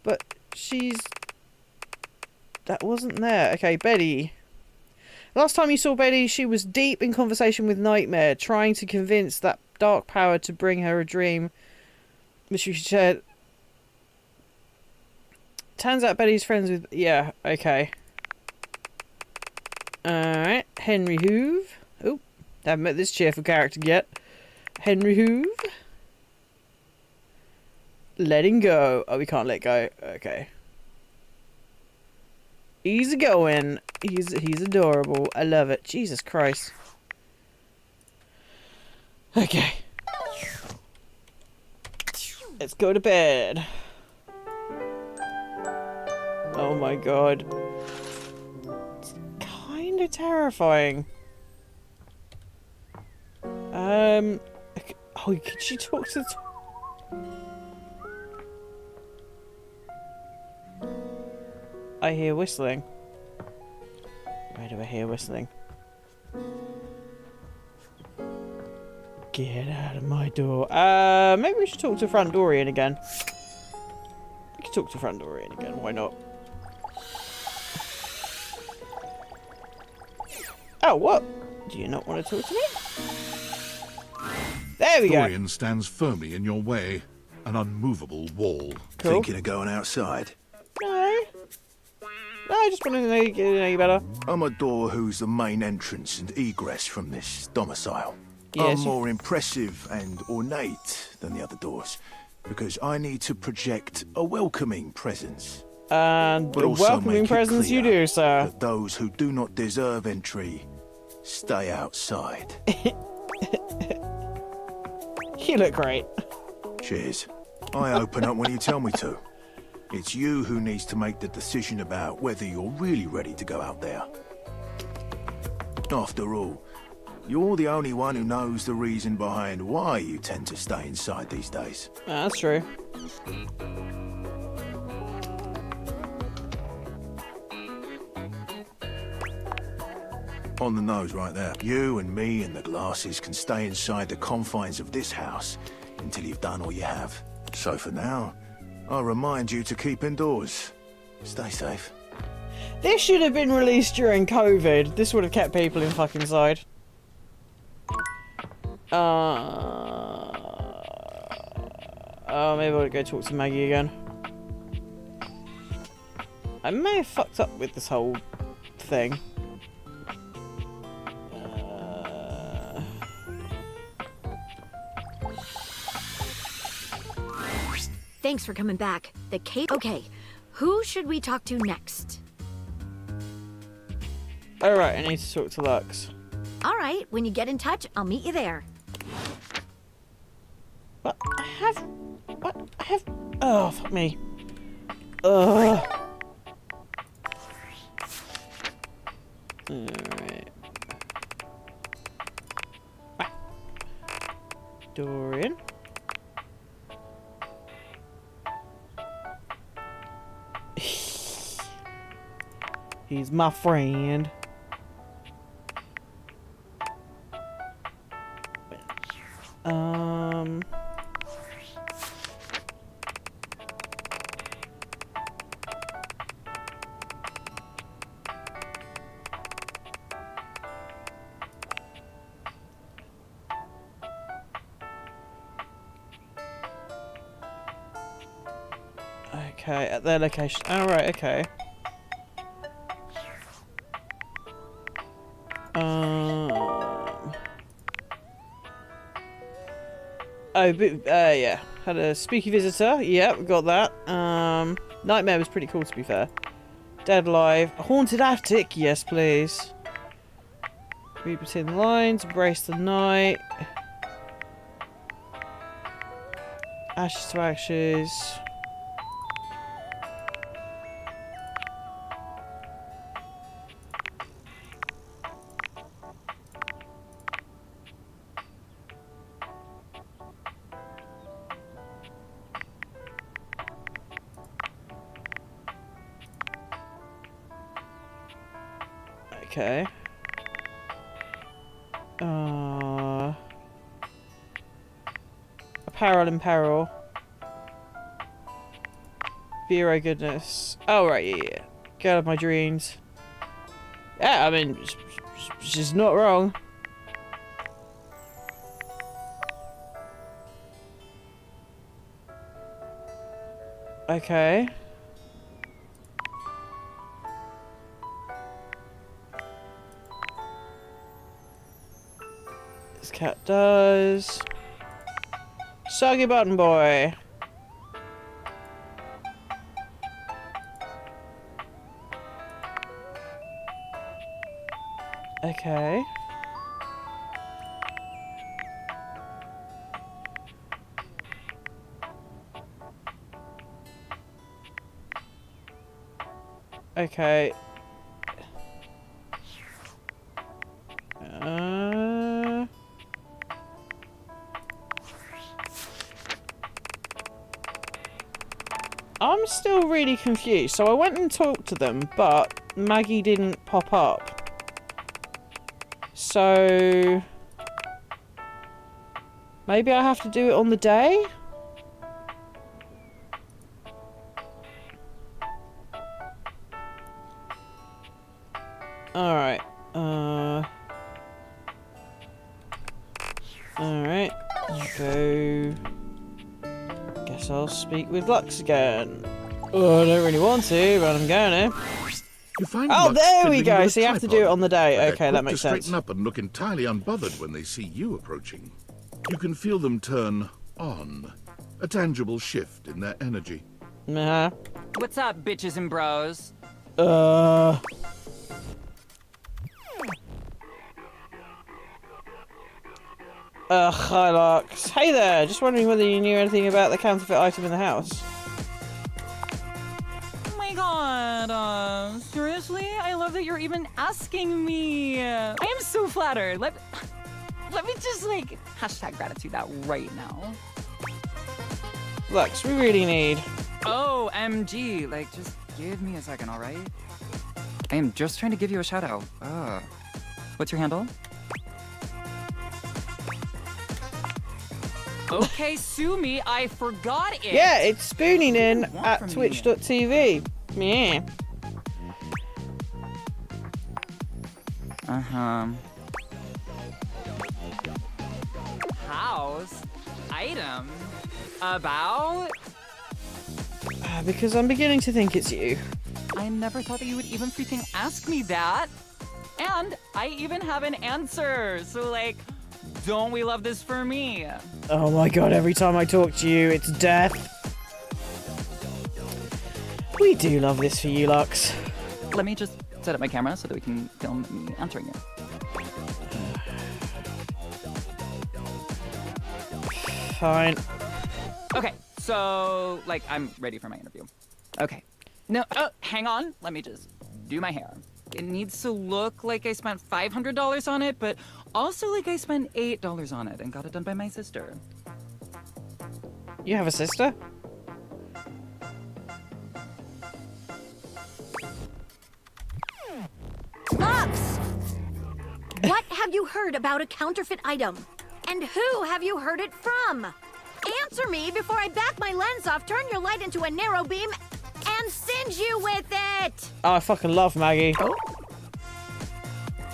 S1: But she's... That wasn't there. Okay, Betty. Last time you saw Betty, she was deep in conversation with Nightmare, trying to convince that dark power to bring her a dream which she shared. Turns out Betty's friends with... Yeah, okay. Alright, Henry Hoove. Oh, haven't met this cheerful character yet. Henry Hoove. Letting go. Oh, we can't let go. Okay. Easy going. He's adorable. I love it. Jesus Christ. Okay. Let's go to bed. Oh my god. It's kind of terrifying. Oh, could she talk to... I hear whistling. Where do I hear whistling? Get out of my door. Maybe we should talk to Front Dorian again. We can talk to Front Dorian again, why not? Oh, what? Do you not want to talk to me? There we go.
S2: Dorian stands firmly in your way, an unmovable wall.
S1: Cool.
S4: Thinking of going outside?
S1: No. No, I just wanted to know you better.
S4: I'm a door who's the main entrance and egress from this domicile.
S1: Yes,
S4: I'm more impressive and ornate than the other doors, because I need to project a welcoming presence.
S1: And
S4: But
S1: the
S4: also
S1: welcoming
S4: make it
S1: presence you
S4: clear
S1: do, sir.
S4: that those who do not deserve entry stay outside.
S1: You look great.
S4: Cheers. I open up when you tell me to. It's you who needs to make the decision about whether you're really ready to go out there. After all, you're the only one who knows the reason behind why you tend to stay inside these days.
S1: That's true.
S4: On the nose right there. You and me and the glasses can stay inside the confines of this house until you've done all you have. So for now, I'll remind you to keep indoors. Stay safe.
S1: This should have been released during COVID. This would have kept people in fucking side. Oh, maybe I'll go talk to Maggie again. I may have fucked up with this whole thing.
S9: Thanks for coming back. The cape. Okay, who should we talk to next?
S1: Alright, I need to talk to Lux.
S9: All right, when you get in touch, I'll meet you there.
S1: But I have... What? I have... Oh, fuck me. Ugh. Alright. I He's my friend. Okay, at their location. Oh, right, okay. Oh, but, yeah. Had a spooky visitor. Yep, got that. Nightmare was pretty cool, to be fair. Dead alive. A haunted attic. Yes, please. Read between the lines. Embrace the night. Ashes to ashes. Okay. Apparel in peril. Bureau goodness. Oh, right, yeah. Girl of my dreams. Yeah, I mean, she's not wrong. Okay. This cat does. Soggy button boy. Okay. Okay. I'm still really confused. So I went and talked to them, but Maggie didn't pop up. So maybe I have to do it on the day? Alright. Alright. So guess I'll speak with Lux again. Oh, I don't really want to, but I'm going to.
S2: You find
S1: Oh,
S2: Lux
S1: there we
S2: fiddling
S1: go.
S2: with a
S1: So you have to do
S2: tripod,
S1: it on the day.
S2: but they're
S1: Okay, that
S2: quick
S1: makes
S2: to
S1: sense.
S2: straighten up and look entirely unbothered when they see you approaching. You can feel them turn on, a tangible shift in their energy.
S1: Uh-huh.
S3: What's up, bitches and bros?
S1: Hi Lux. Hey there, just wondering whether you knew anything about the counterfeit item in the house.
S3: Oh my god, seriously? I love that you're even asking me. I am so flattered. Let me just, like, hashtag gratitude that right now.
S1: Lux, we really need...
S3: Oh, MG, like, just give me a second, alright? I am just trying to give you a shout out. What's your handle? Okay, sue me, I forgot it.
S1: Yeah, it's spooning in
S3: What do you want
S1: at
S3: from me?
S1: twitch.tv. Yeah.
S3: Uh-huh. House? Item? About?
S1: Because I'm beginning to think it's you.
S3: I never thought that you would even freaking ask me that. And I even have an answer. So, like, don't we love this for me?
S1: Oh my god, every time I talk to you, it's death. We do love this for you, Lux.
S3: Let me just set up my camera so that we can film me answering it.
S1: Fine.
S3: Okay, so, like, I'm ready for my interview. Okay. No, hang on. Let me just do my hair. It needs to look like I spent $500 on it, but also like I spent $8 on it and got it done by my sister.
S1: You have a sister?
S9: have you heard about a counterfeit item? And who have you heard it from? Answer me before I back my lens off, turn your light into a narrow beam, and singe you with it!
S1: Oh, I fucking love Maggie.
S9: Oh?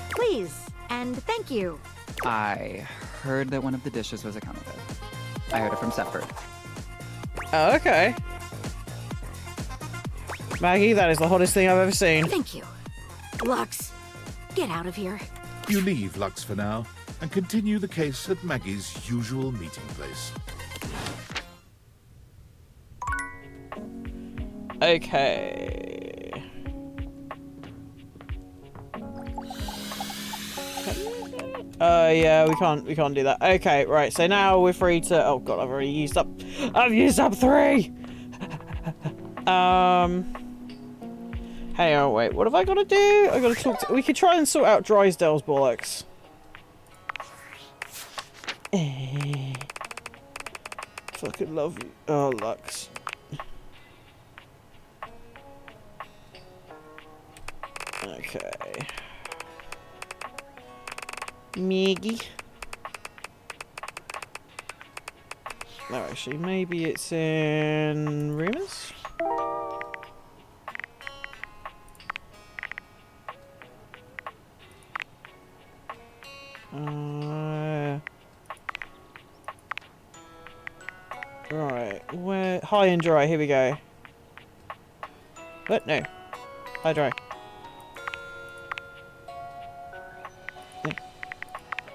S9: Please, and thank you.
S3: I heard that one of the dishes was a counterfeit. I heard it from Sepford.
S1: Oh, okay. Maggie, that is the hottest thing I've ever seen.
S9: Thank you. Lux, get out of here.
S2: You leave Lux for now and continue the case at Maggie's usual meeting place.
S1: Okay. Yeah, we can't do that. Okay, right, so now we're free to... Oh god, I've used up 3! Hang on, wait, what have I got to do? I got to talk to... We could try and sort out Drysdale's bollocks. Fucking love you. Oh, Lux. Okay. Maggie. No, actually, maybe it's in Rumors? Right, where... High and dry, here we go. What? No. High dry.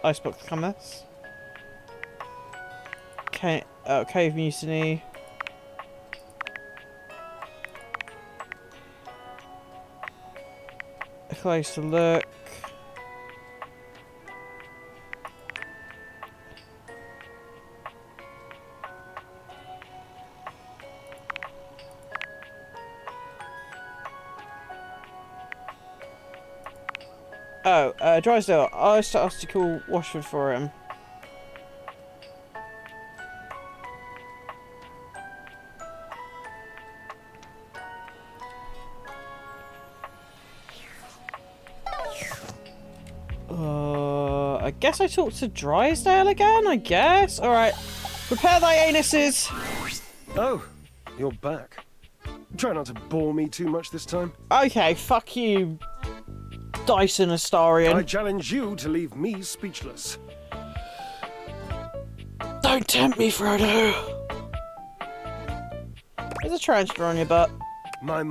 S1: Icebox Commerce. Cave Mutiny. A closer look. Oh, Drysdale, I was asked to call Washford for him. I guess I talked to Drysdale again, I guess? Alright, prepare thy anuses!
S10: Oh, you're back. Try not to bore me too much this time.
S1: Okay, fuck you, Dyson Astarion.
S10: I challenge you to leave me speechless.
S1: Don't tempt me, Frodo! There's a tarantula on your butt.
S10: My.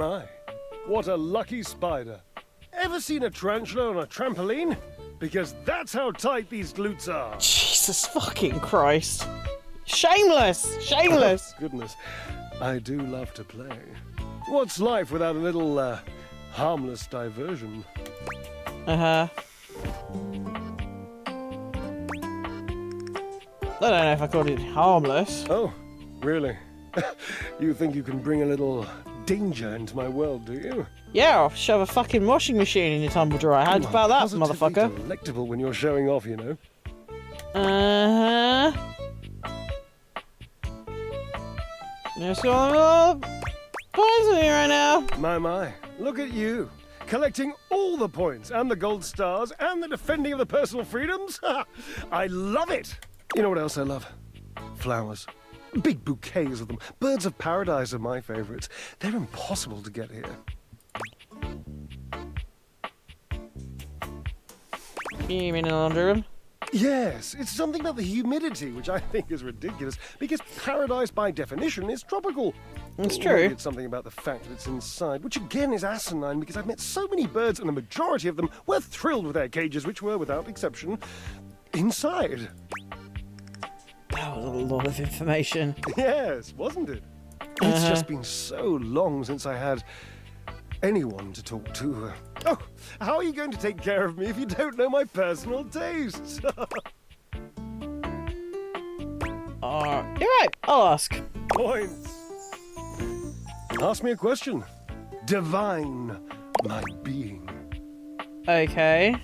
S10: What a lucky spider. Ever seen a tarantula on a trampoline? Because that's how tight these glutes are.
S1: Jesus fucking Christ. Shameless! Shameless!
S10: Oh, goodness, I do love to play. What's life without a little, harmless diversion?
S1: Uh-huh. I don't know if I called it harmless.
S10: Oh, really? You think you can bring a little danger into my world, do you?
S1: Yeah, I'll shove a fucking washing machine in your tumble dryer. How about that, motherfucker?
S10: Delectable when you're showing off, you know.
S1: Uh-huh. There's all points on me right now.
S10: My. Look at you. Collecting all the points and the gold stars and the defending of the personal freedoms. I love it. You know what else I love? Flowers. Big bouquets of them. Birds of paradise are my favorites. They're impossible to get here.
S1: You mean in the laundry room?
S10: Yes, it's something about the humidity, which I think is ridiculous, because paradise by definition is tropical.
S1: It's
S10: Or
S1: true.
S10: maybe it's something about the fact that it's inside, which again is asinine, because I've met so many birds and the majority of them were thrilled with their cages, which were, without exception, inside.
S1: That was a lot of information.
S10: Yes, wasn't it? It's just been so long since I had anyone to talk to. Oh, how are you going to take care of me if you don't know my personal tastes?
S1: You're right, I'll ask.
S10: Points. Ask me a question. Divine my being.
S1: Okay.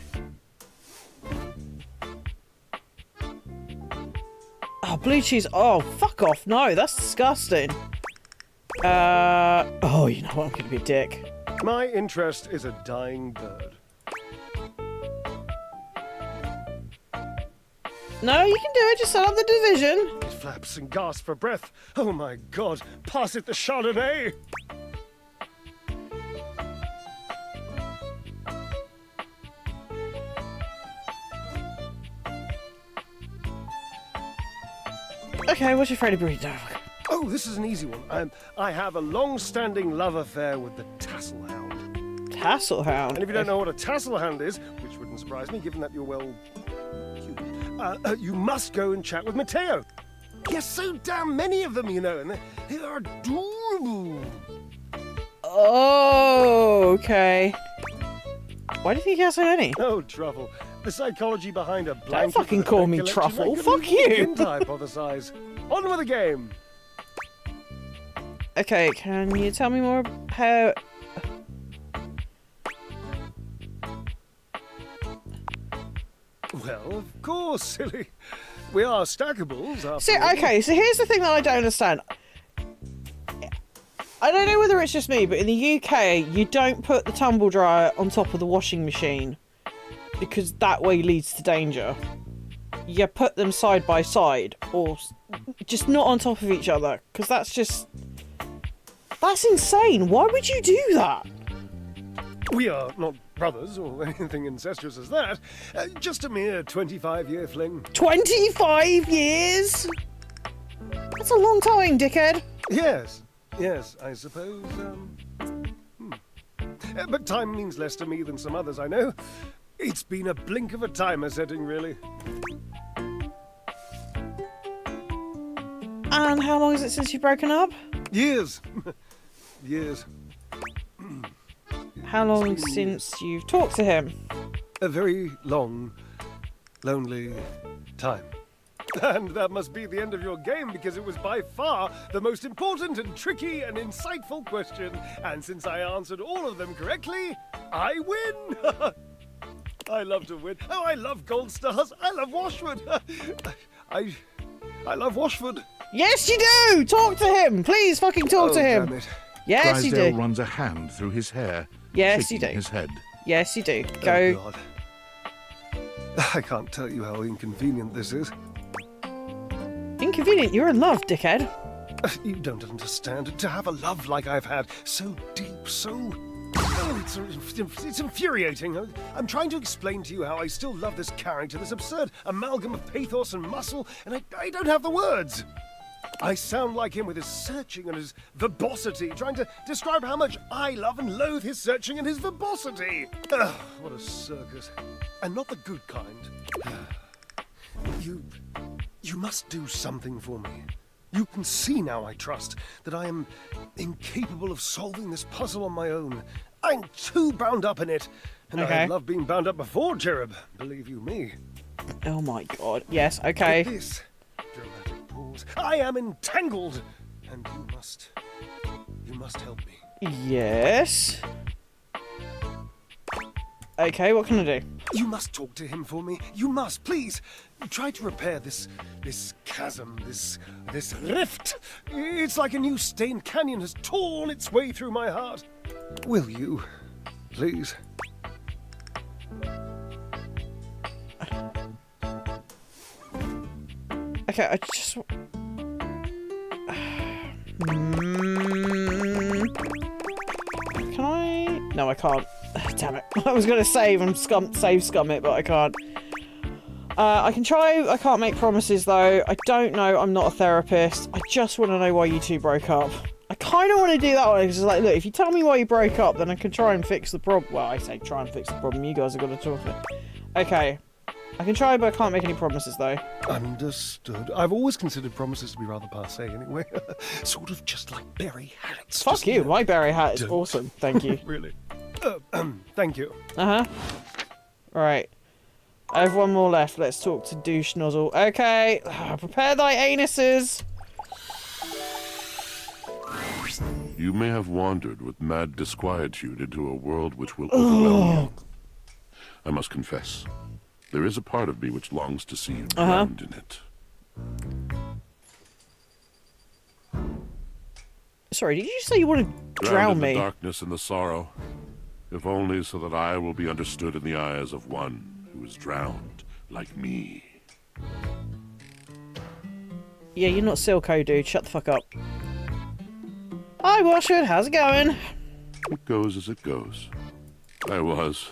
S1: Oh, blue cheese. Oh, fuck off. No, that's disgusting. Oh, you know what? I'm gonna be a dick.
S10: My interest is a dying bird.
S1: No, you can do it. Just set up the division.
S10: It flaps and gasps for breath. Oh my god, pass it the Chardonnay!
S1: Okay, what's your Freddy burrito?
S10: Oh, this is an easy one. I have a long-standing love affair with the Tassel Hound.
S1: Tassel Hound.
S10: And if you don't know what a Tassel Hound is, which wouldn't surprise me given that you're, well, cute, you must go and chat with Mateo. There's so damn many of them, you know, and they are adorable.
S1: Oh, okay. Why do you think he has so many?
S10: Oh, Truffle. The psychology behind a blanket.
S1: Don't fucking call me Truffle. Fuck you.
S10: I hypothesize. On with the game.
S1: Okay, can you tell me more how...
S10: Well, of course, silly. We are stackables, after
S1: See,
S10: all.
S1: okay, so here's the thing that I don't understand. I don't know whether it's just me, but in the UK, you don't put the tumble dryer on top of the washing machine because that way leads to danger. You put them side by side, or just not on top of each other, because that's insane. Why would you do that?
S10: We are not brothers or anything incestuous as that. Just a mere 25-year fling.
S1: 25 years? That's a long time, dickhead.
S10: Yes, I suppose, But time means less to me than some others I know. It's been a blink of a timer setting, really.
S1: And how long is it since you've broken up?
S10: Years. Years.
S1: How long since you've talked to him?
S10: A very long, lonely time. And that must be the end of your game, because it was by far the most important and tricky and insightful question. And since I answered all of them correctly, I win! I love to win. Oh, I love gold stars. I love Washwood. I love Washwood.
S1: Yes, you do! Talk to him! Please fucking talk to him!
S10: Damn it.
S1: Yes, you
S2: Drysdale
S1: do.
S2: runs a hand through his hair,
S1: Yes, you
S2: shaking
S1: do.
S2: his head.
S1: Yes, you do.
S10: Oh,
S1: Go.
S10: God. I can't tell you how inconvenient this is.
S1: Inconvenient. You're in love, dickhead.
S10: You don't understand. To have a love like I've had, so deep, so... Oh, it's infuriating. I'm trying to explain to you how I still love this character, this absurd amalgam of pathos and muscle, and I don't have the words. I sound like him with his searching and his verbosity, trying to describe how much I love and loathe his searching and his verbosity. Ugh, what a circus. And not the good kind. You must do something for me. You can see now, I trust, that I am incapable of solving this puzzle on my own. I'm too bound up in it. And
S1: Okay.
S10: I love being bound up before, Cherub. Believe you me.
S1: Oh my god. Yes, okay.
S10: With this dramatic pause, I am entangled. And you must help me.
S1: Yes. Okay, what can I do?
S10: You must talk to him for me. You must, please. Try to repair this chasm, this rift. It's like a new stained canyon has torn its way through my heart. Will you, please?
S1: Okay, I just... Can I... No, I can't. Damn it. I was going to save and save scum it, but I can't. I can try. I can't make promises, though. I don't know. I'm not a therapist. I just want to know why you two broke up. I kind of want to do that one, because it's like, look, if you tell me why you broke up, then I can try and fix the problem. Well, I say try and fix the problem. You guys are going to talk to it. Okay. I can try, but I can't make any promises, though.
S10: Understood. I've always considered promises to be rather passé, anyway. Sort of just like berry hats.
S1: Fuck
S10: just,
S1: you. My berry hat is
S10: don't.
S1: awesome. Thank you.
S10: Really? Thank you.
S1: Uh-huh. Right. I have one more left. Let's talk to Douche Nozzle. Okay. Prepare thy anuses.
S11: You may have wandered with mad disquietude into a world which will overwhelm you. I must confess, there is a part of me which longs to see you drowned in it.
S1: Sorry, did you say you want to
S11: Drowned
S1: drown
S11: in
S1: me?
S11: the darkness and the sorrow, if only so that I will be understood in the eyes of one who is drowned like me.
S1: Yeah, you're not Silco, dude. Shut the fuck up. Hi, Washwood. How's it going?
S11: It goes as it goes. I was.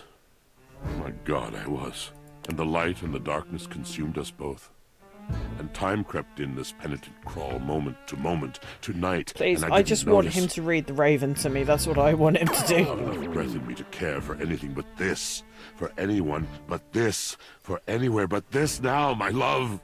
S11: My God, I was. And the light and the darkness consumed us both. And time crept in this penitent crawl moment to moment, to night.
S1: Please,
S11: and
S1: I
S11: didn't
S1: just want
S11: notice.
S1: him to read The Raven to me. That's what I want him to do.
S11: Not enough breath in me to care for anything but this. For anyone but this. For anywhere but this now, my love.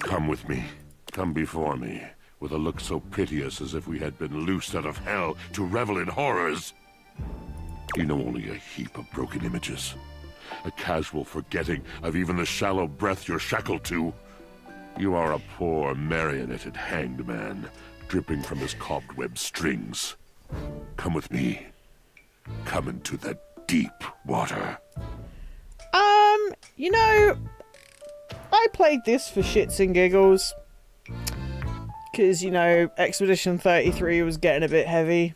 S11: Come with me. Come before me, with a look so piteous as if we had been loosed out of hell to revel in horrors. You know only a heap of broken images. A casual forgetting of even the shallow breath you're shackled to. You are a poor, marionetted hanged man, dripping from his cobweb strings. Come with me. Come into the deep water.
S1: You know, I played this for shits and giggles. Because, you know, Expedition 33 was getting a bit heavy.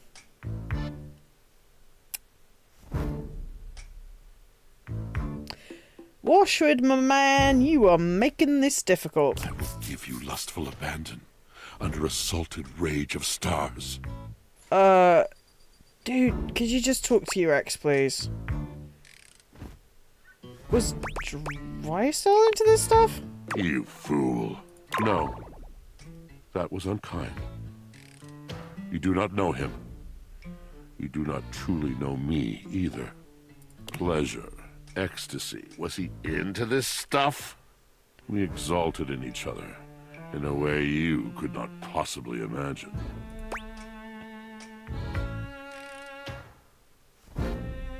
S1: Washwood, my man, you are making this difficult.
S11: I will give you lustful abandon under a salted rage of stars.
S1: Dude, could you just talk to your ex, please? Was Drysdale into this stuff?
S11: You fool. No. That was unkind. You do not know him. You do not truly know me either. Pleasure, ecstasy. Was he into this stuff? We exalted in each other in a way you could not possibly imagine.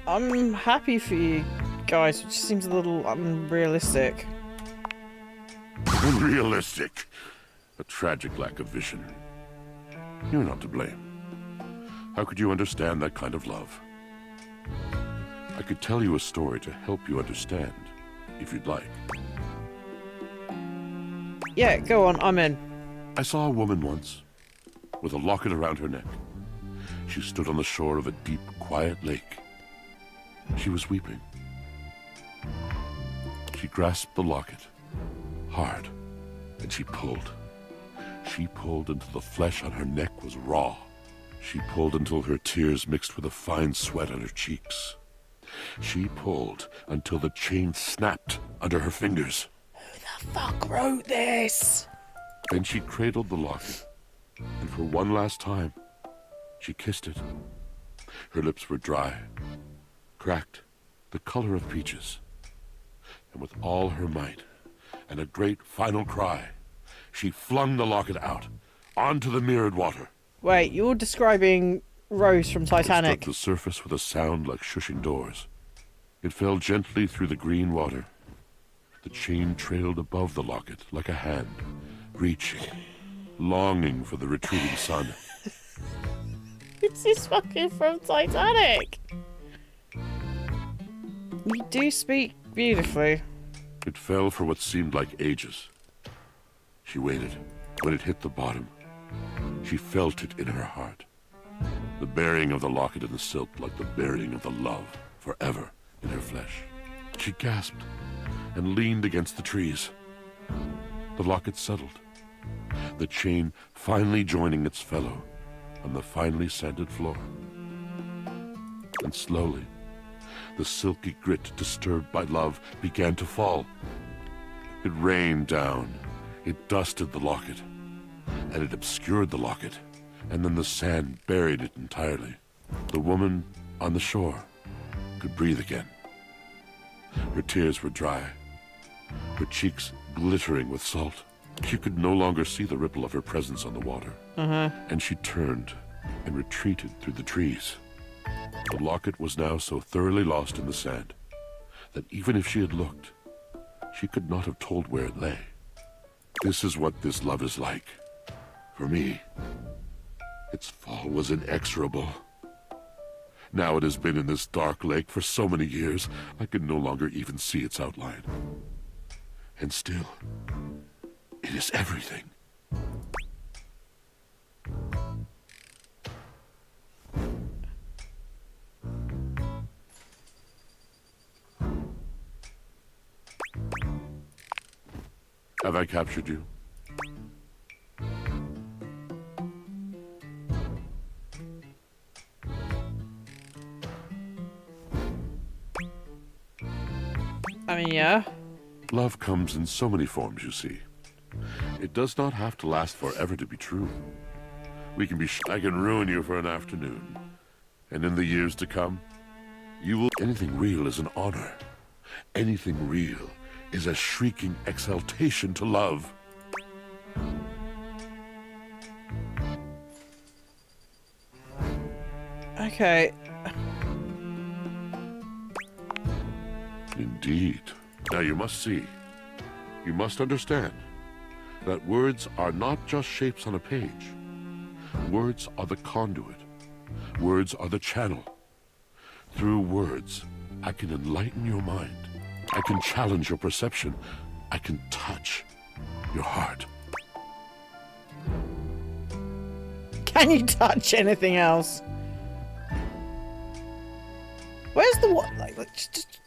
S1: I'm happy for you guys, which seems a little unrealistic.
S11: Unrealistic. A tragic lack of vision. You're not to blame. How could you understand that kind of love? I could tell you a story to help you understand, if you'd like.
S1: Yeah, go on, I'm in.
S11: I saw a woman once, with a locket around her neck. She stood on the shore of a deep, quiet lake. She was weeping. She grasped the locket, hard, and she pulled. She pulled until the flesh on her neck was raw. She pulled until her tears mixed with a fine sweat on her cheeks. She pulled until the chain snapped under her fingers.
S1: Who the fuck wrote this?
S11: Then she cradled the locket, and for one last time, she kissed it. Her lips were dry, cracked, the color of peaches. And with all her might, and a great final cry, she flung the locket out, onto the mirrored water.
S1: Wait, you're describing Rose from
S11: It struck
S1: Titanic.
S11: the surface with a sound like shushing doors. It fell gently through the green water. The chain trailed above the locket like a hand, reaching, longing for the retreating sun.
S1: This is fucking from Titanic. You do speak beautifully.
S11: It fell for what seemed like ages. She waited. When it hit the bottom, she felt it in her heart. The burying of the locket in the silk like the burying of the love forever in her flesh. She gasped and leaned against the trees. The locket settled, the chain finally joining its fellow on the finely sanded floor. And slowly, the silky grit disturbed by love began to fall. It rained down, it dusted the locket, and it obscured the locket, and then the sand buried it entirely. The woman on the shore could breathe again. Her tears were dry, her cheeks glittering with salt. She could no longer see the ripple of her presence on the water. And she turned and retreated through the trees. The locket was now so thoroughly lost in the sand that even if she had looked, she could not have told where it lay. This is what this love is like. For me, its fall was inexorable. Now it has been in this dark lake for so many years, I can no longer even see its outline. And still, it is everything. Have I captured you?
S1: I mean, yeah.
S11: Love comes in so many forms, you see. It does not have to last forever to be true. We can be I can ruin you for an afternoon. And in the years to come, you will... Anything real is an honor. Anything real is a shrieking exaltation to love.
S1: Okay.
S11: Indeed. Now you must see. You must understand that words are not just shapes on a page. Words are the conduit. Words are the channel. Through words, I can enlighten your mind. I can challenge your perception. I can touch your heart.
S1: Can you touch anything else? Where's the what? Like just...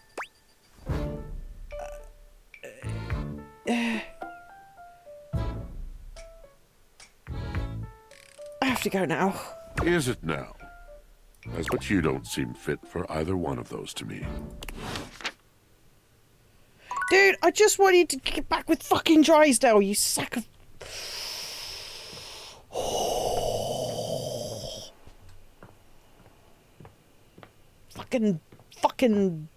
S1: I have to go now.
S11: Is it now? But you don't seem fit for either one of those to me.
S1: Dude, I just want you to get back with fucking Drysdale, you sack of... Fucking...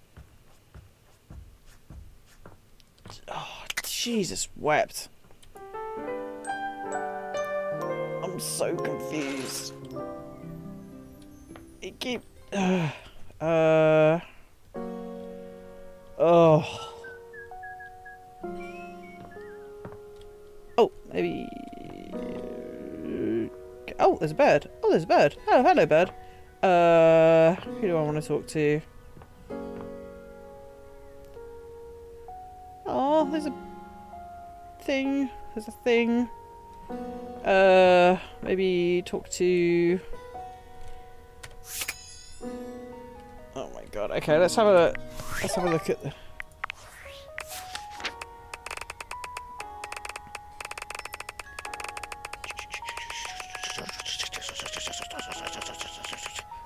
S1: Oh, Jesus wept. I'm so confused. It keep... Oh. Oh, maybe... Oh, there's a bird. Oh, there's a bird. Oh, hello, bird. Who do I want to talk to? Oh, there's a thing. There's a thing. Maybe talk to... Oh my god. Okay, let's have a look at the...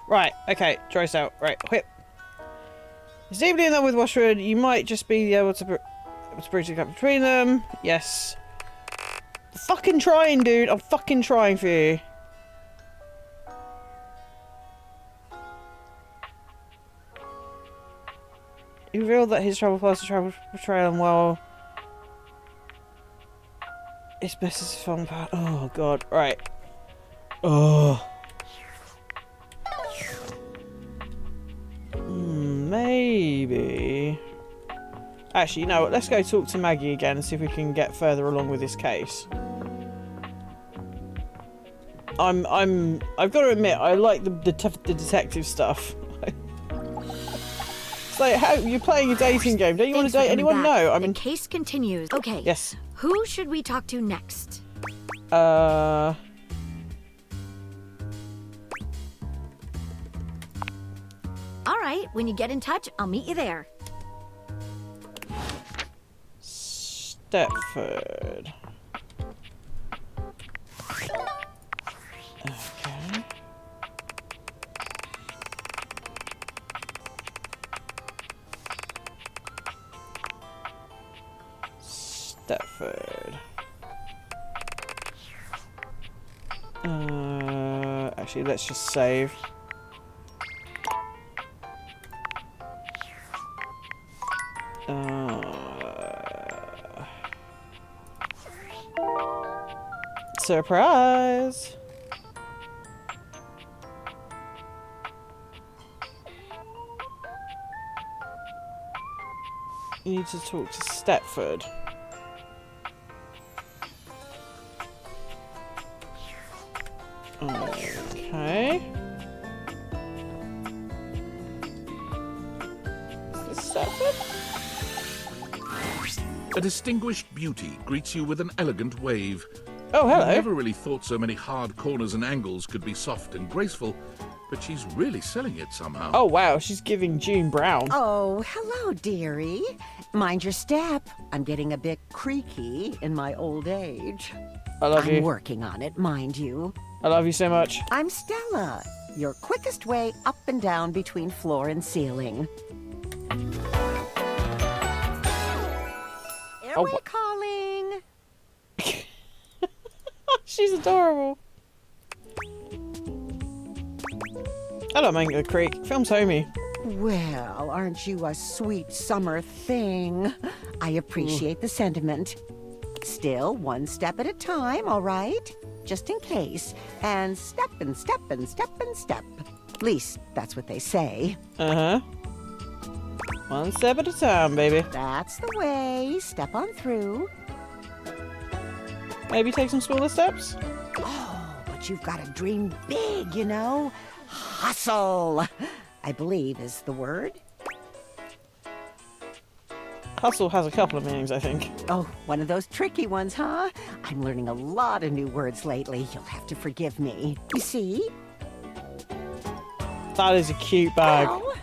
S1: Right, okay, Drysdale. Right, whip. He's deeply in love with Washwood. You might just be able to bridge the gap between them. Yes. I'm fucking trying, dude. I'm fucking trying for you. He revealed that his travel past the travel betrayal and well... It's best as a fun part. Oh, God. Right. Oh. Maybe. Actually, you know what? Let's go talk to Maggie again and see if we can get further along with this case. I've got to admit, I like the detective stuff. It's like, how you're playing a dating game. Don't you want to date anyone? No. I mean,
S9: the case continues. Okay.
S1: Yes.
S9: Who should we talk to next? All right. When you get in touch, I'll meet you there.
S1: Stepford. Okay. Stepford. Actually, let's just save. Surprise! You need to talk to Stepford. Okay. Is this Stepford?
S2: A distinguished beauty greets you with an elegant wave.
S1: Oh, hello.
S2: I never really thought so many hard corners and angles could be soft and graceful, but she's really selling it somehow.
S1: Oh, wow, she's giving June Brown.
S12: Oh, hello, dearie. Mind your step. I'm getting a bit creaky in my old age.
S1: I love you.
S12: I'm working on it, mind you.
S1: I love you so much.
S12: I'm Stella, your quickest way up and down between floor and ceiling. Airway calling.
S1: She's adorable. Hello, Mango Creek. Film's homey.
S12: Well, aren't you a sweet summer thing? I appreciate the sentiment. Still, one step at a time, all right? Just in case. And step and step and step and step. At least, that's what they say.
S1: Uh-huh. One step at a time, baby.
S12: That's the way. Step on through.
S1: Maybe take some smaller steps?
S12: Oh, but you've got to dream big, you know? Hustle, I believe is the word.
S1: Hustle has a couple of meanings, I think.
S12: Oh, one of those tricky ones, huh? I'm learning a lot of new words lately. You'll have to forgive me. You see?
S1: That is a cute bag.
S12: Well,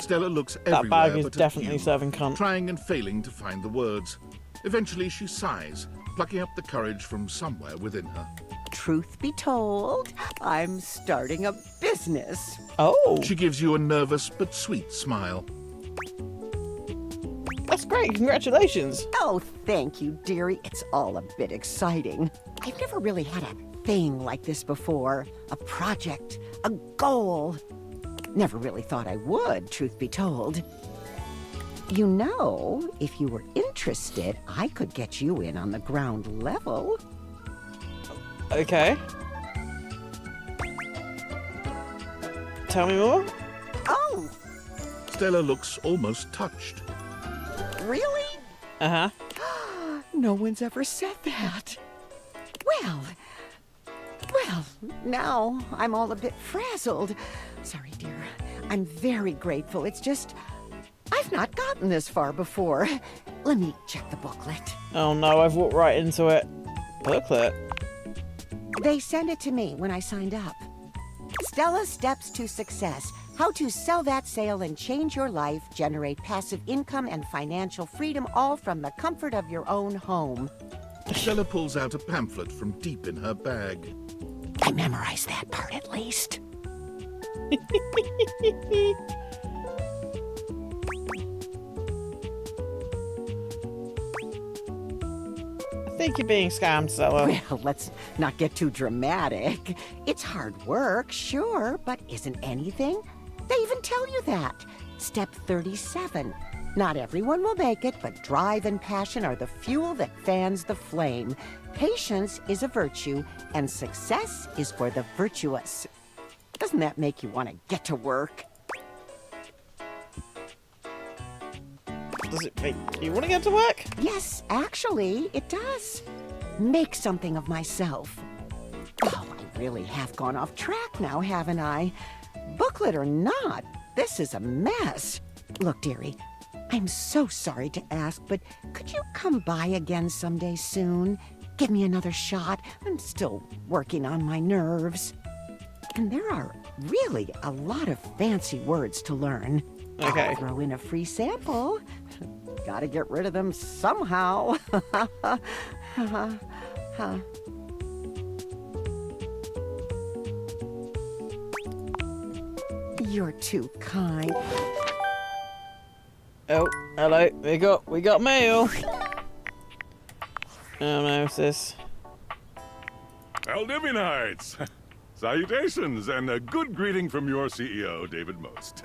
S2: Stella looks
S1: That
S2: everywhere
S1: bag is
S2: but at
S1: definitely
S2: you,
S1: serving cunt.
S2: trying and failing to find the words. Eventually she sighs, plucking up the courage from somewhere within her.
S12: truth be told, I'm starting a business.
S1: Oh,
S2: She gives you a nervous but sweet smile.
S1: that's great. Congratulations.
S12: Oh, thank you, dearie. It's all a bit exciting. I've never really had a thing like this before. A project, a goal. Never really thought I would, truth be told. You know, if you were interested, I could get you in on the ground level.
S1: Okay. Tell me more?
S12: Oh,
S2: Stella looks almost touched.
S12: really?
S1: Uh-huh.
S12: No one's ever said that. Well, now I'm all a bit frazzled. Sorry, dear. I'm very grateful. It's just, I've not gotten this far before. Let me check the booklet.
S1: Oh no, I've walked right into it. Booklet?
S12: They sent it to me when I signed up. Stella's Steps to Success. How to sell that sale and change your life, generate passive income and financial freedom, all from the comfort of your own home.
S2: Stella pulls out a pamphlet from deep in her bag.
S12: I memorized that part at least.
S1: I think you're being scammed, Stella.
S12: Well, let's not get too dramatic. It's hard work, sure, but isn't anything? They even tell you that. Step 37. Not everyone will make it, but drive and passion are the fuel that fans the flame. Patience is a virtue, and success is for the virtuous. Doesn't that make you want to get to work?
S1: Does it make you want to get to work?
S12: Yes, actually, it does. Make something of myself. Oh, I really have gone off track now, haven't I? Booklet or not, this is a mess. Look, dearie, I'm so sorry to ask, but could you come by again someday soon? Give me another shot. I'm still working on my nerves. And there are really a lot of fancy words to learn.
S1: Okay.
S12: I'll throw in a free sample. Gotta get rid of them somehow. You're too kind.
S1: Oh, hello. We got mail. Oh no, what's this?
S13: Aldivinites! Salutations, and a good greeting from your CEO, David Most.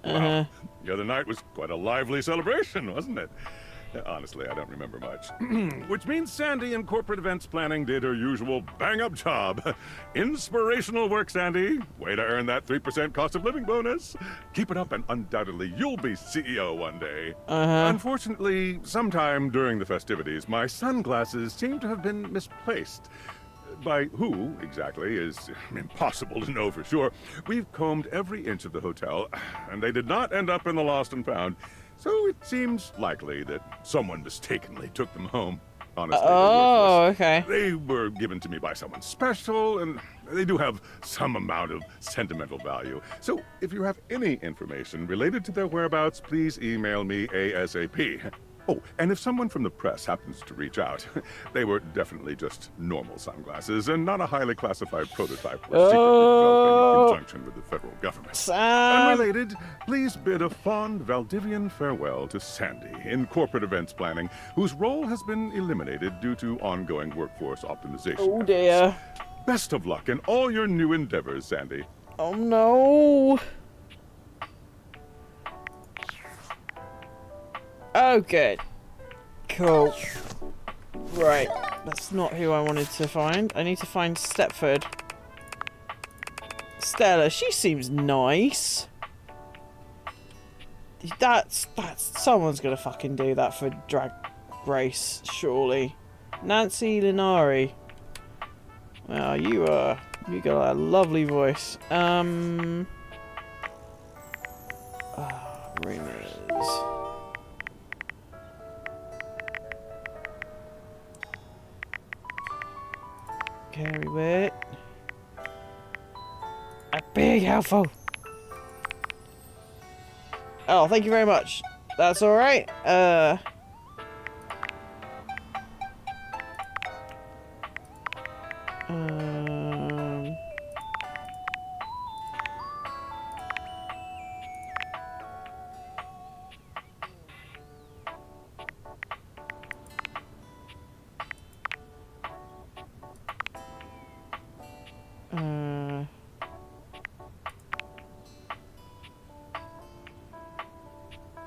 S13: Wow, the other night was quite a lively celebration, wasn't it? Honestly, I don't remember much. Which means Sandy in corporate events planning did her usual bang-up job. Inspirational work, Sandy. Way to earn that 3% cost of living bonus. Keep it up and undoubtedly you'll be CEO one day. Unfortunately, sometime during the festivities, my sunglasses seem to have been misplaced. By who, exactly, is impossible to know for sure. We've combed every inch of the hotel, and they did not end up in the lost and found. So it seems likely that someone mistakenly took them home. Honestly,
S1: Oh, okay.
S13: they were given to me by someone special, and they do have some amount of sentimental value. So if you have any information related to their whereabouts, please email me ASAP. Oh, and if someone from the press happens to reach out, they were definitely just normal sunglasses and not a highly classified prototype we're secretly developing in conjunction with the federal government.
S1: Sam.
S13: Unrelated, please bid a fond Valdivian farewell to Sandy in corporate events planning, whose role has been eliminated due to ongoing workforce optimization.
S1: Oh dear.
S13: Best of luck in all your new endeavors, Sandy.
S1: Oh no. Oh, good. Cool. Right. That's not who I wanted to find. I need to find Stepford. Stella, she seems nice. That's someone's gonna fucking do that for Drag Race, surely. Nancy Linari. Well, you got a lovely voice. Rumors. Carry weight. A big helpful. Oh, thank you very much. That's alright.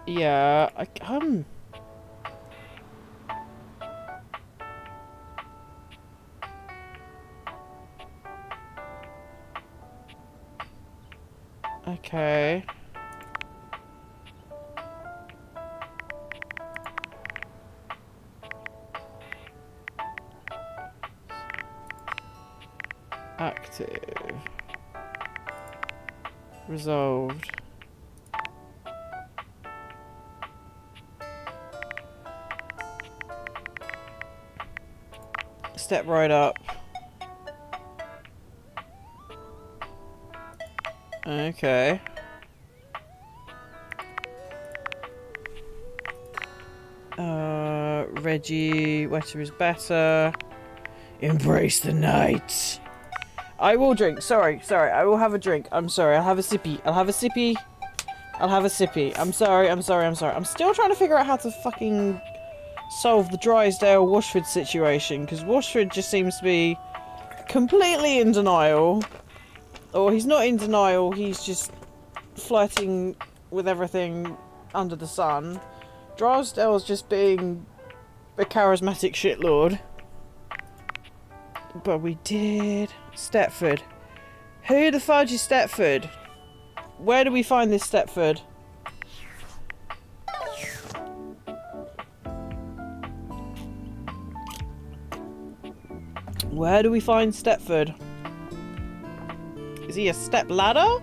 S1: Yeah, I come. Okay. Active. Resolved. Step right up. Okay. Reggie, wetter is better. Embrace the night. I will drink. Sorry. I will have a drink. I'm sorry. I'll have a sippy. I'm sorry. I'm still trying to figure out how to fucking solve the Drysdale Washford situation, because Washford just seems to be completely in denial. Or he's not in denial, he's just flirting with everything under the sun. Drysdale's just being a charismatic shitlord. But we did... Stepford. Who the fudge is Stepford? Where do we find this Stepford? Where do we find Stepford? Is he a step ladder?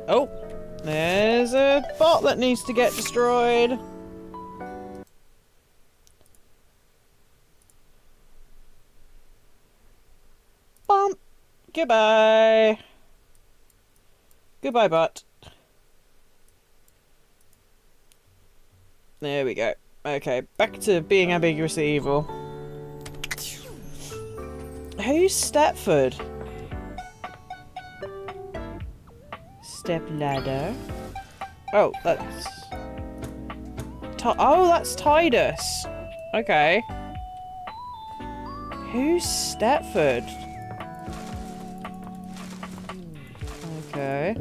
S1: Oh, there's a bot that needs to get destroyed. Bump. Goodbye. Goodbye, bot. There we go. Okay, back to being ambiguously evil. Who's Stepford? Step ladder. Oh, that's... oh, that's Titus. Okay. Who's Stepford? Okay.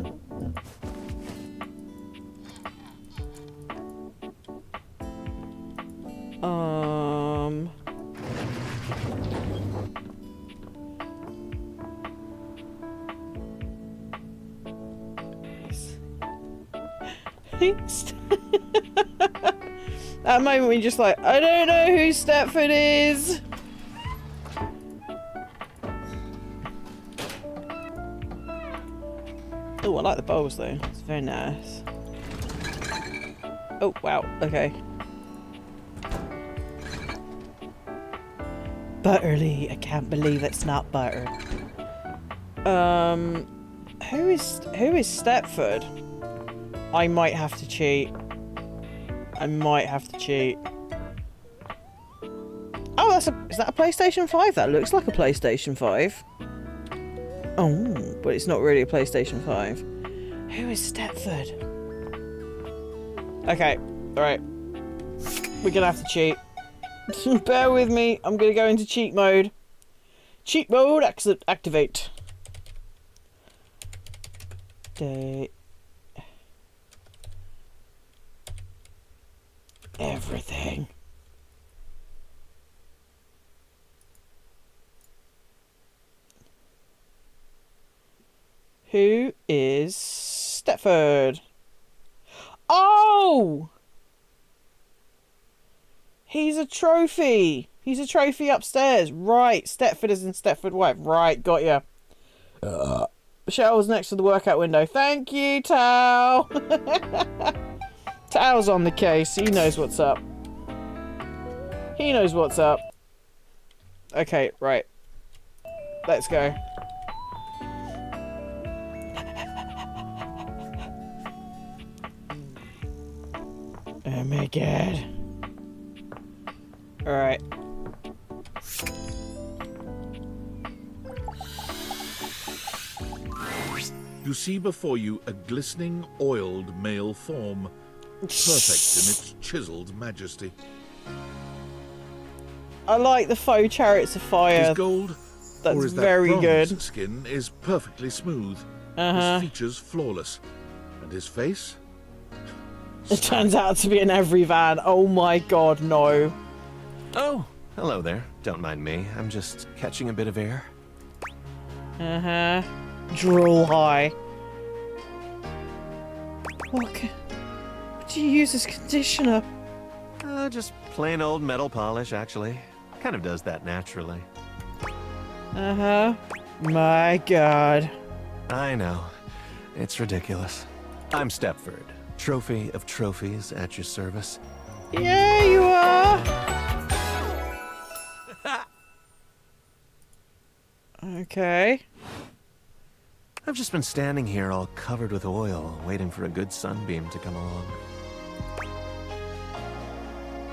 S1: That moment when you're just like, I don't know who Stepford is. Oh, I like the bowls though. It's very nice. Oh, wow. Okay. Butterly. I can't believe it's not butter. Who is Stepford? I might have to cheat. I might have to cheat. Oh, is that a PlayStation 5? That looks like a PlayStation 5. Oh, but it's not really a PlayStation 5. Who is Stepford? Okay, alright. We're gonna have to cheat. Bear with me. I'm gonna go into cheat mode. Cheat mode, activate. Everything. Who is Stepford? Oh! He's a trophy. He's a trophy upstairs. Right. Stepford is in Stepford wife. Right. Got ya. Michelle's next to the workout window. Thank you, Tao. Tao's on the case. He knows what's up. He knows what's up. Okay, right. Let's go. Oh my god. Alright.
S2: You see before you a glistening, oiled male form, perfect in its chiseled majesty.
S1: I like the faux chariots of fire.
S2: His gold,
S1: That's
S2: or is that
S1: very
S2: bronze
S1: good.
S2: skin is perfectly smooth.
S1: Uh-huh.
S2: His features flawless. And his face?
S1: It turns out to be an every van. Oh my god, no.
S14: Oh, hello there. Don't mind me. I'm just catching a bit of air.
S1: Uh-huh. Drool high. What do you use as conditioner?
S14: Just plain old metal polish, actually. Kind of does that naturally.
S1: Uh-huh. My god.
S14: I know. It's ridiculous. I'm Stepford, trophy of trophies at your service.
S1: Yeah, you are. Okay.
S14: I've just been standing here all covered with oil, waiting for a good sunbeam to come along.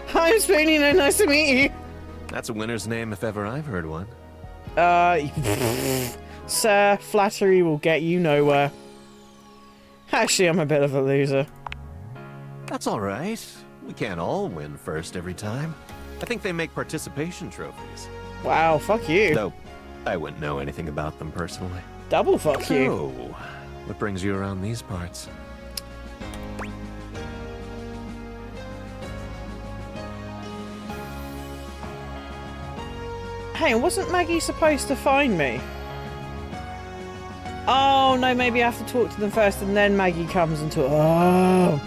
S1: Hi, Spoony. Nice to meet you.
S14: That's a winner's name if ever I've heard one.
S1: Sir, flattery will get you nowhere. Actually, I'm a bit of a loser.
S14: That's all right. We can't all win first every time. I think they make participation trophies.
S1: Wow, fuck you.
S14: Though, I wouldn't know anything about them personally.
S1: Double fuck you.
S14: So, what brings you around these parts?
S1: Hey, wasn't Maggie supposed to find me? Oh, no, maybe I have to talk to them first and then Maggie comes into it. Oh.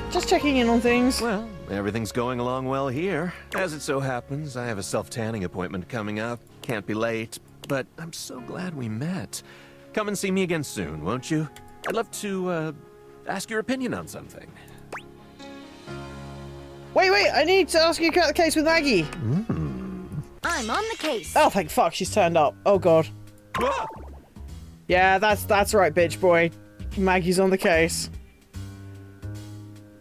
S1: Just checking in on things.
S14: Well, everything's going along well here. As it so happens, I have a self-tanning appointment coming up. Can't be late, but I'm so glad we met. Come and see me again soon, won't you? I'd love to, ask your opinion on something.
S1: Wait, I need to ask you about the case with Maggie.
S9: I'm on the case.
S1: Oh, thank fuck, she's turned up. Oh, God. Yeah, that's right, bitch boy. Maggie's on the case.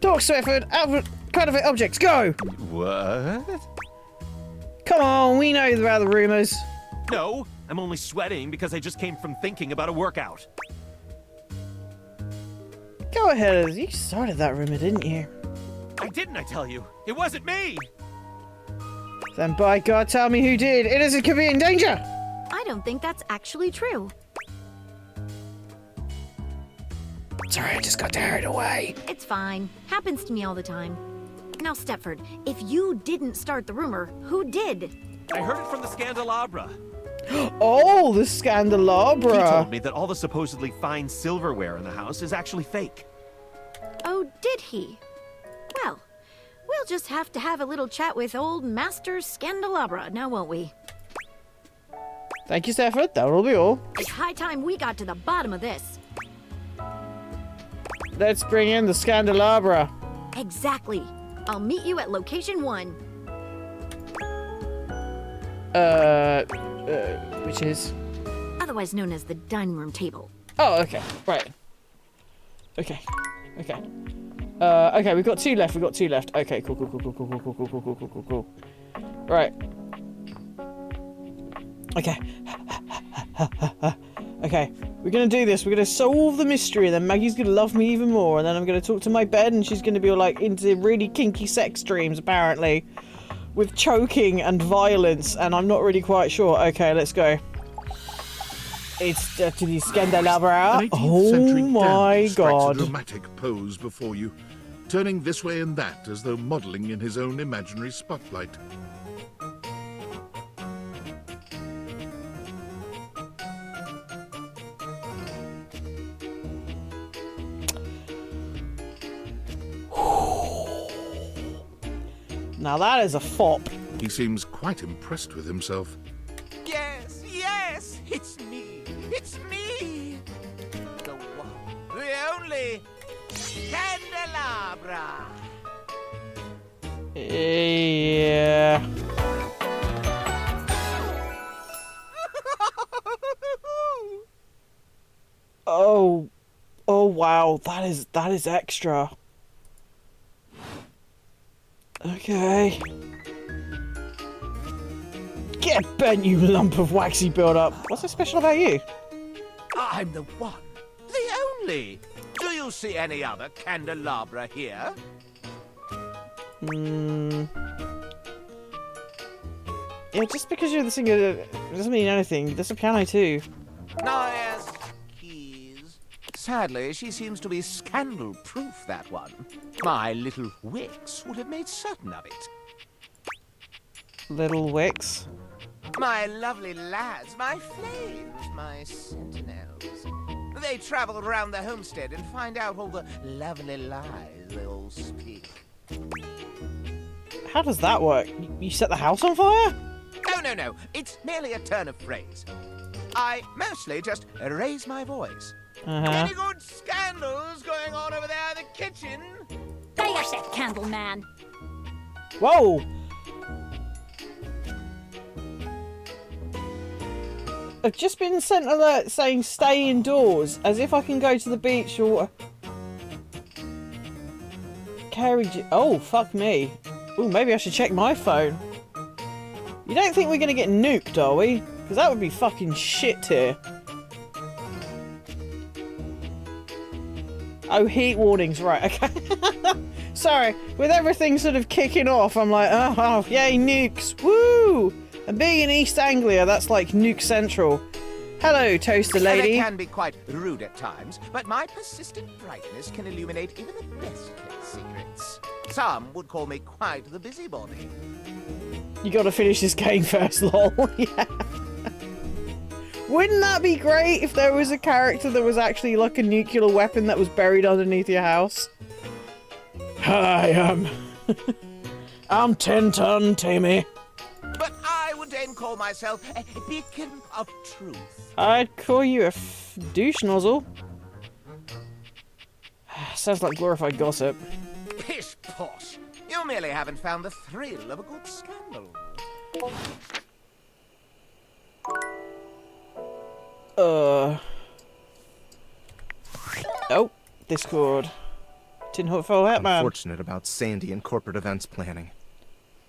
S1: Talk, Stepford. Out of it, objects, go!
S14: What?
S1: Come on, we know about the rumors.
S14: No, I'm only sweating because I just came from thinking about a workout.
S1: Go ahead, you started that rumor, didn't you?
S14: I didn't, I tell you. It wasn't me!
S1: Then by God, tell me who did. Innocent could be in danger!
S9: I don't think that's actually true.
S1: Sorry, I just got carried away.
S9: It's fine. Happens to me all the time. Now, Stepford, if you didn't start the rumor, who did?
S14: I heard it from the Scandelabra.
S1: Oh, the Scandelabra!
S14: He told me that all the supposedly fine silverware in the house is actually fake.
S9: Oh, did he? Well, we'll just have to have a little chat with old Master Scandelabra, now won't we?
S1: Thank you, Stafford. That'll be all.
S9: It's high time we got to the bottom of this.
S1: Let's bring in the Scandelabra.
S9: Exactly. I'll meet you at location 1.
S1: Which is?
S9: Otherwise known as the dining room table.
S1: Oh, okay. Right. Okay. Okay. Okay, we've got 2 left. Okay, cool. Right. Okay. Okay, we're gonna do this. We're gonna solve the mystery, and then Maggie's gonna love me even more, and then I'm gonna talk to my bed, and she's gonna be like into really kinky sex dreams, apparently, with choking and violence, and I'm not really quite sure. Okay, let's go. It's to the Scandelabra.
S2: An 18th
S1: Oh
S2: century
S1: my
S2: dandy strikes
S1: god.
S2: a dramatic pose before you, turning this way and that as though modelling in his own imaginary spotlight.
S1: Now that is a fop.
S2: He seems quite impressed with himself.
S15: Yes, it's me. It's me. The one, the only Candelabra.
S1: Yeah. Oh wow, that is extra. Okay. Get bent, you lump of waxy build-up. What's so special about you?
S15: I'm the one, the only. Do you see any other candelabra here?
S1: Yeah, just because you're the singer doesn't mean anything. There's a piano too.
S15: Ah, yes, keys. Sadly, she seems to be scandal-proof, that one. My little Wicks would have made certain of it.
S1: Little Wicks?
S15: My lovely lads, my flames, my sentinels. They travel around the homestead and find out all the lovely lies they all speak.
S1: How does that work? You set the house on fire?
S15: No. It's merely a turn of phrase. I mostly just raise my voice. Any good scandals going on over there in the kitchen?
S9: Stay yourself, candle man.
S1: Whoa! I've just been sent an alert saying stay indoors, as if I can go to the beach or... Oh, fuck me. Ooh, maybe I should check my phone. You don't think we're gonna get nuked, are we? Because that would be fucking shit here. Oh, heat warnings, right, okay. Sorry, with everything sort of kicking off, I'm like, oh, yay, nukes, woo! And being in East Anglia, that's like nuke central. Hello, toaster lady.
S15: They can be quite rude at times, but my persistent brightness can illuminate even the best kept secrets. Some would call me quite the busybody.
S1: You gotta finish this game first, lol. Yeah. Wouldn't that be great if there was a character that was actually like a nuclear weapon that was buried underneath your house? Hi, I'm 10-ton Tammy.
S15: But I would then call myself a beacon of truth.
S1: I'd call you a douche nozzle. Sounds like glorified gossip.
S15: Pish posh. You merely haven't found the thrill of a good scandal.
S1: Oh, Discord. Tin Hut Fell Hatman.
S16: Unfortunate about Sandy and corporate events planning.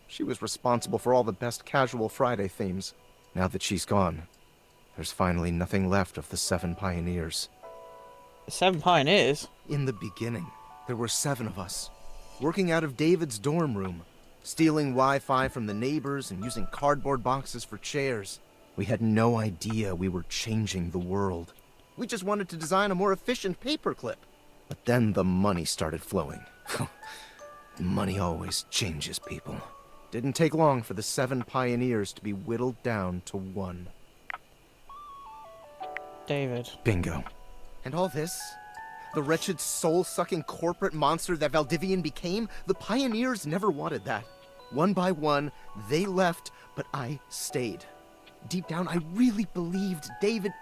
S16: She was responsible for all the best casual Friday themes. Now that she's gone, there's finally nothing left of the 7 pioneers.
S1: 7 pioneers?
S16: In the beginning, there were 7 of us, working out of David's dorm room, stealing Wi-Fi from the neighbors and using cardboard boxes for chairs. We had no idea we were changing the world. We just wanted to design a more efficient paperclip. But then the money started flowing. Money always changes people. Didn't take long for the 7 pioneers to be whittled down to 1.
S1: David.
S16: Bingo. And all this? The wretched soul-sucking corporate monster that Valdivian became? The pioneers never wanted that. One by one, they left, but I stayed. deep down, I really believed David,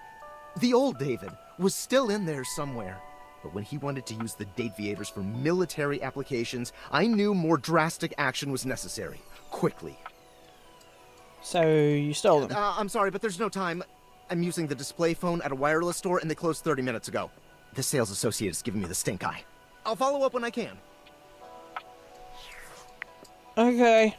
S16: the old David, was still in there somewhere. But when he wanted to use the Dateviators for military applications, I knew more drastic action was necessary. Quickly.
S1: So, you stole them?
S16: I'm sorry, but there's no time. I'm using the display phone at a wireless store, and they closed 30 minutes ago. The sales associate is giving me the stink eye. I'll follow up when I can.
S1: Okay.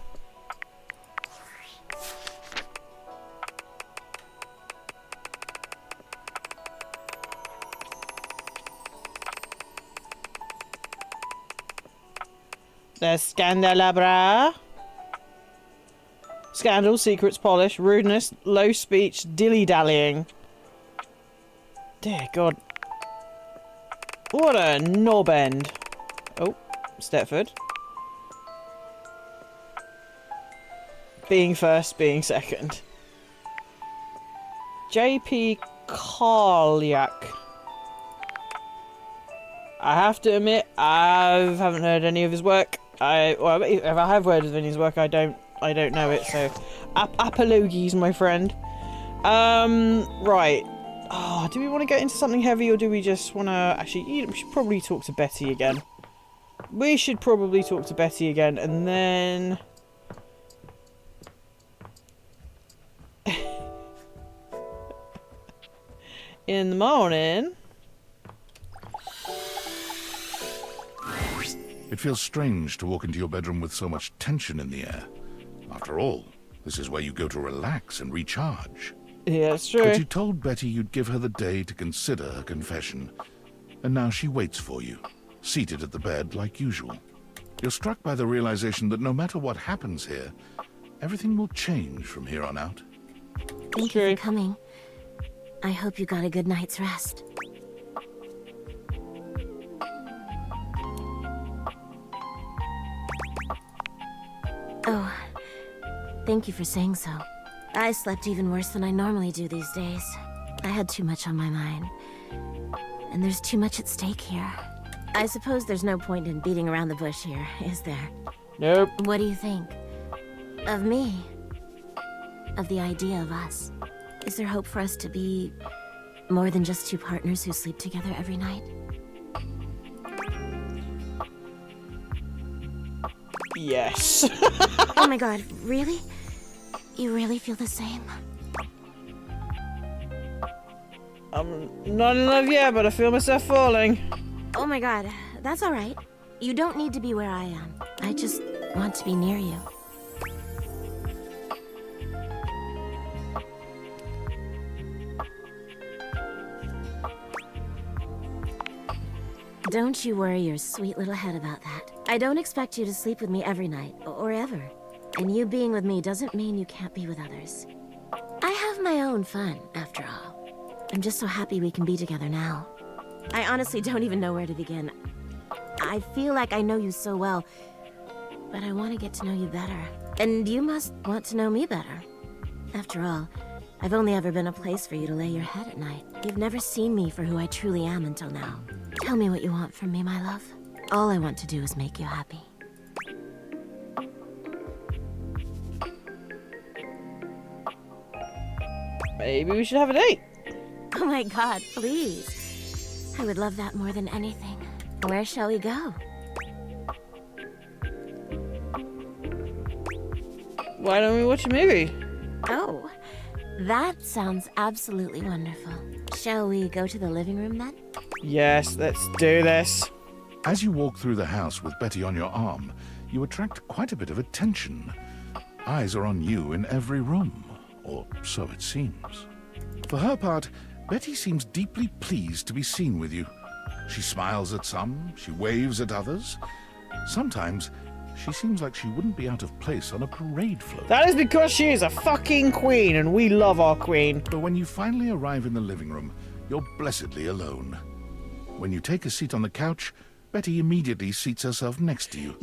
S1: There's Scandalabra. Scandal, secrets, polish, rudeness, low speech, dilly-dallying. Dear God. What a knob end. Oh, Stepford. Being first, being second. JP Karliak. I have to admit, I haven't heard any of his work. Well, if I have heard of any of his work, I don't know it. So, apologies, my friend. Right. Oh, do we want to get into something heavy, or do we just want to actually? We should probably talk to Betty again. We should probably talk to Betty again, and then. In the morning.
S2: It feels strange to walk into your bedroom with so much tension in the air. After all, this is where you go to relax and recharge.
S1: Yeah, it's true.
S2: But you told Betty you'd give her the day to consider her confession. And now she waits for you, seated at the bed like usual. You're struck by the realization that no matter what happens here, everything will change from here on out.
S7: Thank you for coming. I hope you got a good night's rest. Oh, thank you for saying so. I slept even worse than I normally do these days. I had too much on my mind. And there's too much at stake here. I suppose there's no point in beating around the bush here, is there?
S1: Nope.
S7: What do you think? Of me? Of the idea of us? Is there hope for us to be more than just two partners who sleep together every night?
S1: Yes.
S7: Oh my god, really? You really feel the same?
S1: I'm not in love yet, but I feel myself falling.
S7: Oh my god, that's alright. You don't need to be where I am. I just want to be near you. Don't you worry your sweet little head about that. I don't expect you to sleep with me every night, or ever. And you being with me doesn't mean you can't be with others. I have my own fun, after all. I'm just so happy we can be together now. I honestly don't even know where to begin. I feel like I know you so well, but I want to get to know you better. And you must want to know me better. After all, I've only ever been a place for you to lay your head at night. You've never seen me for who I truly am until now. Tell me what you want from me, my love. All I want to do is make you happy.
S1: Maybe we should have a date.
S7: Oh my god, please. I would love that more than anything. Where shall we go?
S1: Why don't we watch a movie?
S7: Oh, that sounds absolutely wonderful. Shall we go to the living room then?
S1: Yes, let's do this.
S2: As you walk through the house with Betty on your arm, you attract quite a bit of attention. Eyes are on you in every room, or so it seems. For her part, Betty seems deeply pleased to be seen with you. She smiles at some, she waves at others. Sometimes, she seems like she wouldn't be out of place on a parade float.
S1: That is because she is a fucking queen, and we love our queen.
S2: But when you finally arrive in the living room, you're blessedly alone. When you take a seat on the couch, Betty immediately seats herself next to you,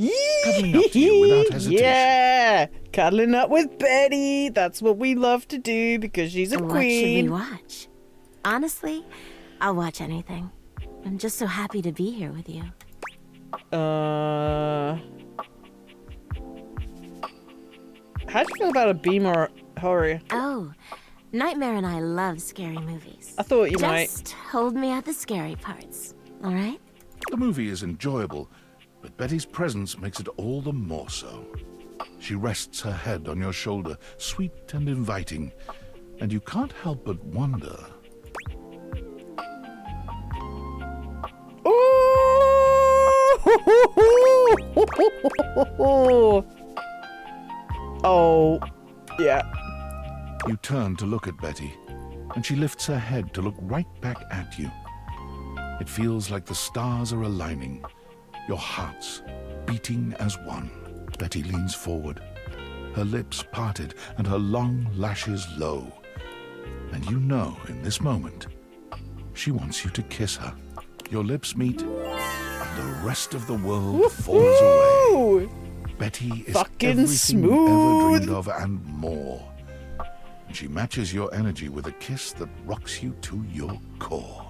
S2: cuddling up to you without hesitation.
S1: Yeah! Cuddling up with Betty. That's what we love to do because she's a
S7: What
S1: queen.
S7: should we watch? Honestly, I'll watch anything. I'm just so happy to be here with you.
S1: How do you feel about a beam or horror?
S7: Oh, Nightmare and I love scary movies.
S1: I thought you might.
S7: Just hold me at the scary parts, all right?
S2: The movie is enjoyable, but Betty's presence makes it all the more so. She rests her head on your shoulder, sweet and inviting, and you can't help but wonder.
S1: Oh, yeah.
S2: You turn to look at Betty, and she lifts her head to look right back at you. It feels like the stars are aligning, your hearts beating as one. Betty leans forward, her lips parted and her long lashes low. And you know in this moment, she wants you to kiss her. Your lips meet, and the rest of the world falls away. Betty is
S1: fucking
S2: everything you
S1: smooth.
S2: ever dreamed of and more. And she matches your energy with a kiss that rocks you to your core.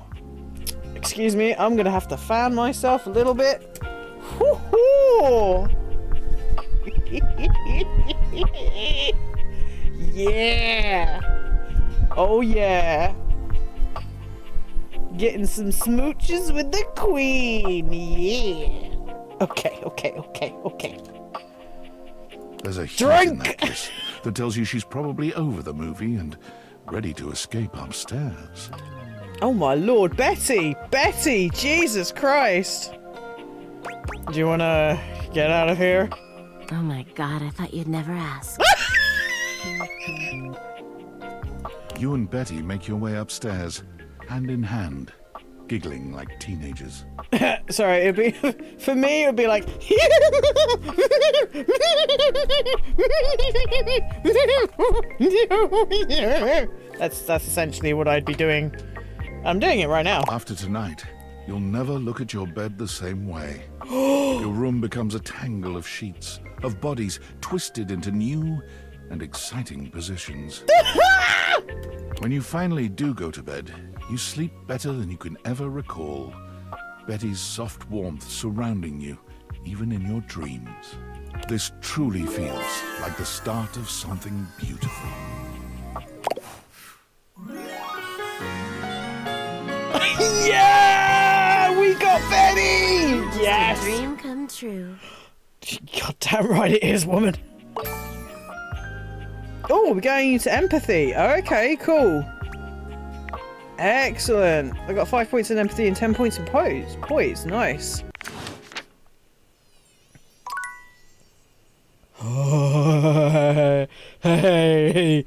S1: Excuse me, I'm gonna have to fan myself a little bit. Woo-hoo! Yeah! Oh yeah! Getting some smooches with the queen, yeah! Okay.
S2: There's a hint
S1: Drink!
S2: in that kiss that tells you she's probably over the movie and ready to escape upstairs.
S1: Oh my lord, Betty! Betty! Jesus Christ! Do you wanna get out of here?
S7: Oh my god, I thought you'd never ask.
S2: You and Betty make your way upstairs, hand in hand, giggling like teenagers.
S1: Sorry, it'd be for me. It'd be like. That's essentially what I'd be doing. I'm doing it right now.
S2: After tonight, you'll never look at your bed the same way. Your room becomes a tangle of sheets, of bodies twisted into new and exciting positions. When you finally do go to bed, you sleep better than you can ever recall. Betty's soft warmth surrounding you, even in your dreams. This truly feels like the start of something beautiful.
S1: Yeah! We got Betty! Yes!
S7: It's a dream come true.
S1: God damn right it is, woman. Oh, we're going into empathy. Okay, cool. Excellent. I got 5 points in empathy and 10 points in poise. Nice. Oh, hey,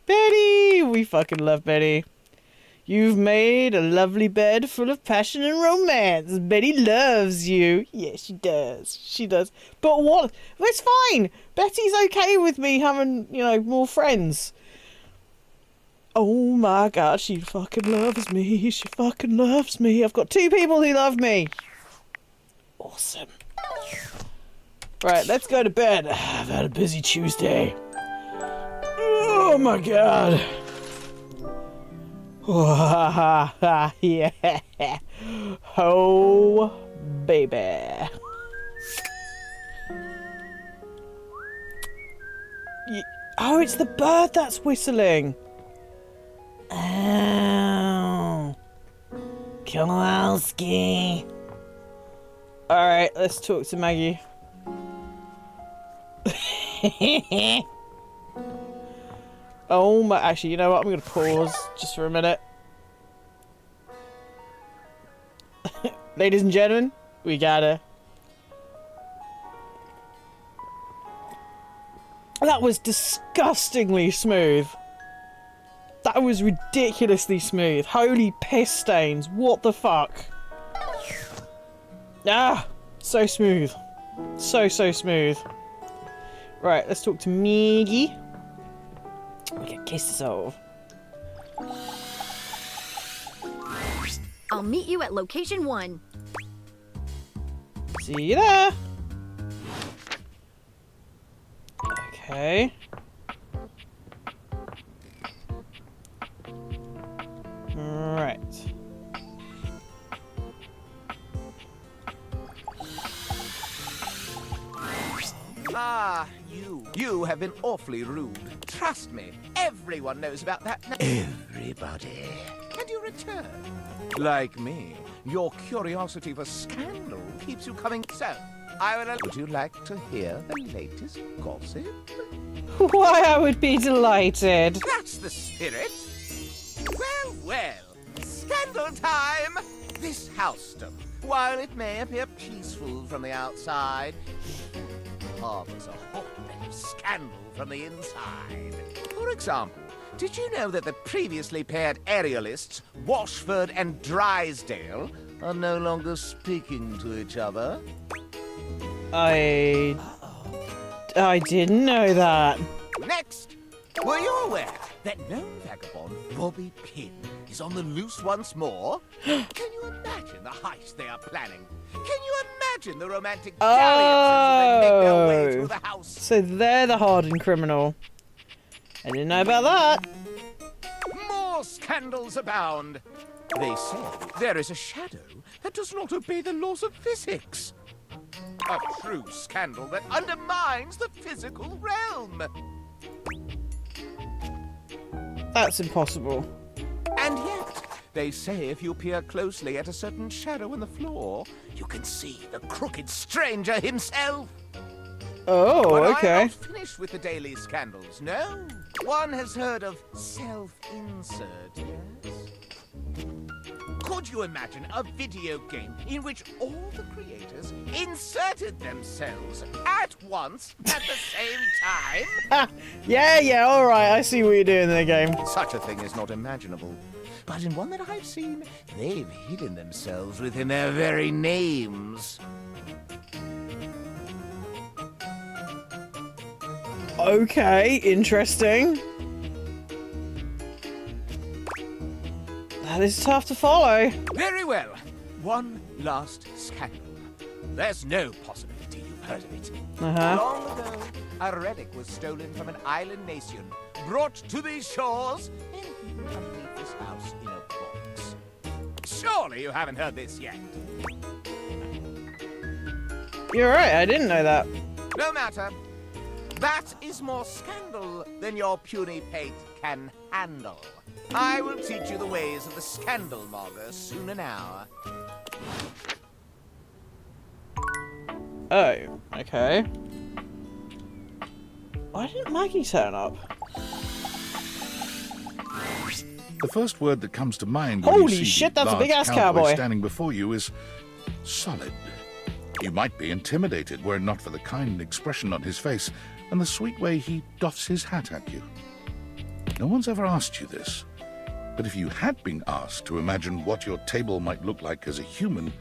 S1: Betty! We fucking love Betty. You've made a lovely bed full of passion and romance. Betty loves you. Yes, she does. She does. But what? It's fine. Betty's okay with me having, more friends. Oh my god, she fucking loves me. She fucking loves me. I've got 2 people who love me. Awesome. Right, let's go to bed. I've had a busy Tuesday. Oh my god. Yeah. Oh, baby. Oh, it's the bird that's whistling. Oh. Kowalski. Alright, let's talk to Maggie. Oh my, actually, you know what? I'm gonna pause just for a minute. Ladies and gentlemen, we got her. That was disgustingly smooth. That was ridiculously smooth. Holy piss stains. What the fuck? Ah, so smooth. So smooth. Right, let's talk to Maggie. We can kiss this off.
S9: I'll meet you at location 1.
S1: See you there. Okay.
S15: Ah, you have been awfully rude. Trust me, everyone knows about that now. Everybody. And you return. Like me, your curiosity for scandal keeps you coming. So, would you like to hear the latest gossip?
S1: Why, I would be delighted.
S15: That's the spirit. Well, well, scandal time. This housedom, while it may appear peaceful from the outside, harbors a hotbed of scandal from the inside. For example, did you know that the previously paired aerialists, Washford and Drysdale, are no longer speaking to each other?
S1: I didn't know that.
S15: Next, were you aware that known vagabond Bobby Pin is on the loose once more? Can you imagine the heist they are planning? Can you imagine the romantic dalliances that make their way through the house?
S1: So they're the hardened criminal. I didn't know about that.
S15: More scandals abound. They say there is a shadow that does not obey the laws of physics. A true scandal that undermines the physical realm.
S1: That's impossible.
S15: And yet, they say if you peer closely at a certain shadow in the floor, you can see the crooked stranger himself.
S1: Oh,
S15: but
S1: okay.
S15: I'm not finished with the daily scandals, no. One has heard of self-insert, yes? Could you imagine a video game in which all the creators inserted themselves at once at the same time?
S1: Yeah, alright, I see what you're doing in the game.
S15: Such a thing is not imaginable. But in one that I've seen, they've hidden themselves within their very names.
S1: Okay, interesting. That is tough to follow.
S15: Very well. One last scandal. There's no possibility you've heard of it. Long ago, a relic was stolen from an island nation, brought to these shores, and hidden underneath this house in a box. Surely you haven't heard this yet.
S1: You're right, I didn't know that.
S15: No matter. That is more scandal than your puny pate can handle. I will teach you the ways of the scandal monger soon now.
S1: Oh, okay. Why didn't Maggie turn up?
S2: The first word that comes to mind when
S1: Holy
S2: you see
S1: shit,
S2: the
S1: that's a
S2: large
S1: big-ass cowboy.
S2: standing before you is solid. You might be intimidated were it not for the kind expression on his face and the sweet way he doffs his hat at you. No one's ever asked you this, but if you had been asked to imagine what your table might look like as a human,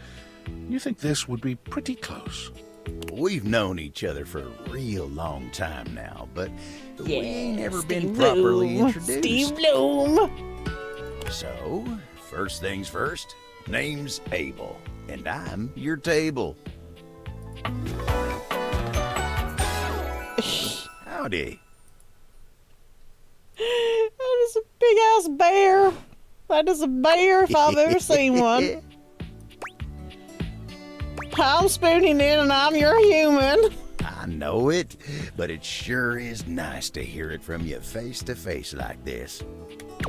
S2: you think this would be pretty close.
S17: We've known each other for a real long time now, but we ain't ever been
S1: Steve
S17: properly
S1: Bloom.
S17: introduced.
S1: Steve Bloom.
S17: So, first things first, name's Abel, and I'm your table. Howdy.
S1: That is a big ass bear. That is a bear if I've ever seen one. I'm spooning in and I'm your human.
S17: I know it, but it sure is nice to hear it from you face to face like this.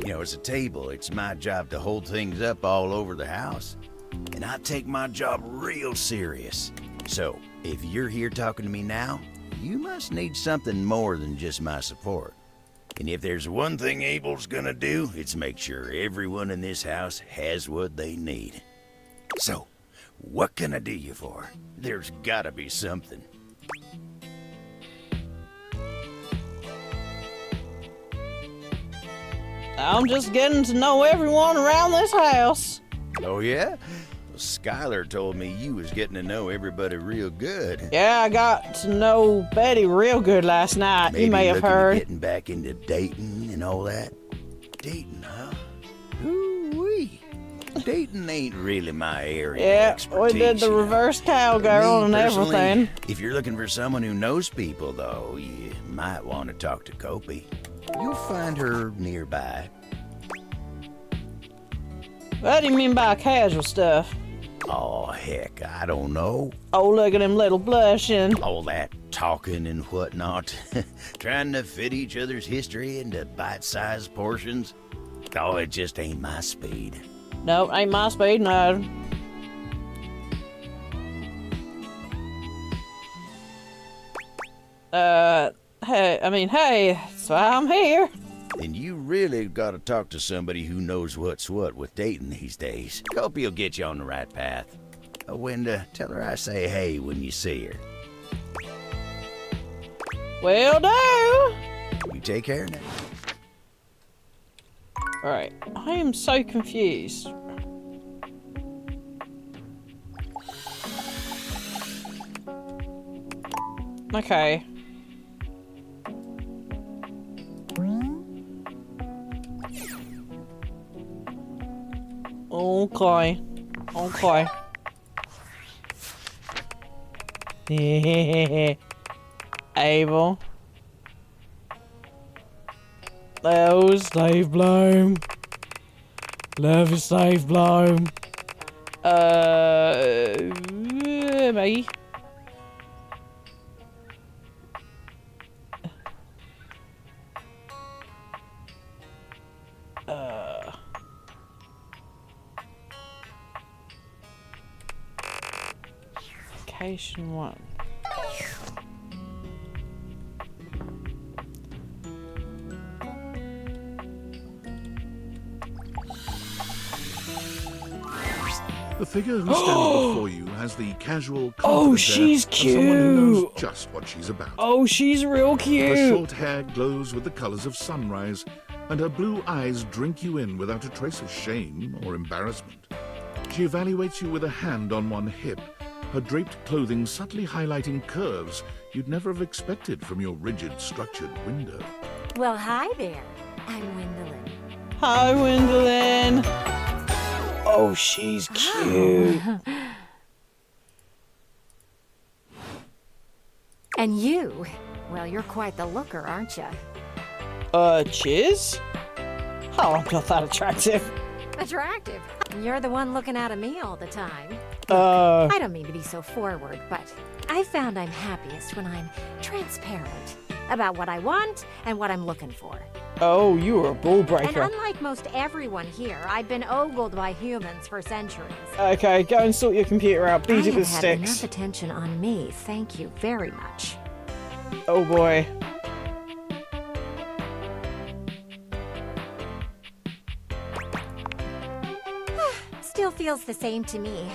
S17: You know, as a table, it's my job to hold things up all over the house, and I take my job real serious. So, if you're here talking to me now, you must need something more than just my support. And if there's one thing Abel's gonna do, it's make sure everyone in this house has what they need. So, what can I do you for? There's gotta be something.
S1: I'm just getting to know everyone around this house.
S17: Oh, yeah? Well, Skylar told me you was getting to know everybody real good.
S1: Yeah, I got to know Betty real good last night.
S17: Maybe
S1: You may have
S17: looking
S1: heard.
S17: at getting back into dating and all that. Dating, huh? Ooh-wee. Dating ain't really my area.
S1: Yeah,
S17: of
S1: we did
S17: expertise,
S1: the
S17: you know.
S1: reverse cowgirl
S17: Me,
S1: and
S17: personally,
S1: everything.
S17: If you're looking for someone who knows people, though, you might want to talk to Kopi. You'll find her nearby.
S1: What do you mean by casual stuff?
S17: Oh, heck, I don't know.
S1: Oh, look at him little blushing.
S17: All that talking and whatnot. Trying to fit each other's history into bite-sized portions. Oh, it just ain't my speed.
S1: No, ain't my speed, no. Hey, so I'm here.
S17: Then you really gotta talk to somebody who knows what's what with dating these days. Hope he'll get you on the right path. Wenda, tell her I say hey when you see her.
S1: Will do.
S17: You take care now.
S1: Alright, I am so confused. Okay. Okay. Abel. Oh, Stave Bloom. Love is Stave Bloom. Me. Location 1.
S2: The figure who stands before you has the casual
S1: Oh,
S2: confident
S1: she's
S2: air of someone who knows
S1: cute.
S2: just what she's about.
S1: Oh, she's real
S2: Her
S1: cute.
S2: short hair glows with the colors of sunrise, and her blue eyes drink you in without a trace of shame or embarrassment. She evaluates you with a hand on one hip, her draped clothing subtly highlighting curves you'd never have expected from your rigid, structured window.
S9: Well, hi there. I'm Gwendolyn.
S1: Hi, Gwendolyn. Oh, she's cute.
S9: And you? Well, you're quite the looker, aren't you?
S1: Chiz? Oh, I'm not that attractive.
S9: Attractive. You're the one looking out at me all the time.
S1: I
S9: don't mean to be so forward, but I found I'm happiest when I'm transparent about what I want and what I'm looking for.
S1: Oh, you were a ball
S9: And
S1: breaker.
S9: unlike most everyone here, I've been ogled by humans for centuries.
S1: Okay, go and sort your computer out. Beat
S9: I
S1: it with
S9: have had enough
S1: sticks.
S9: attention on me. Thank you very much.
S1: Oh boy.
S9: Still feels the same to me.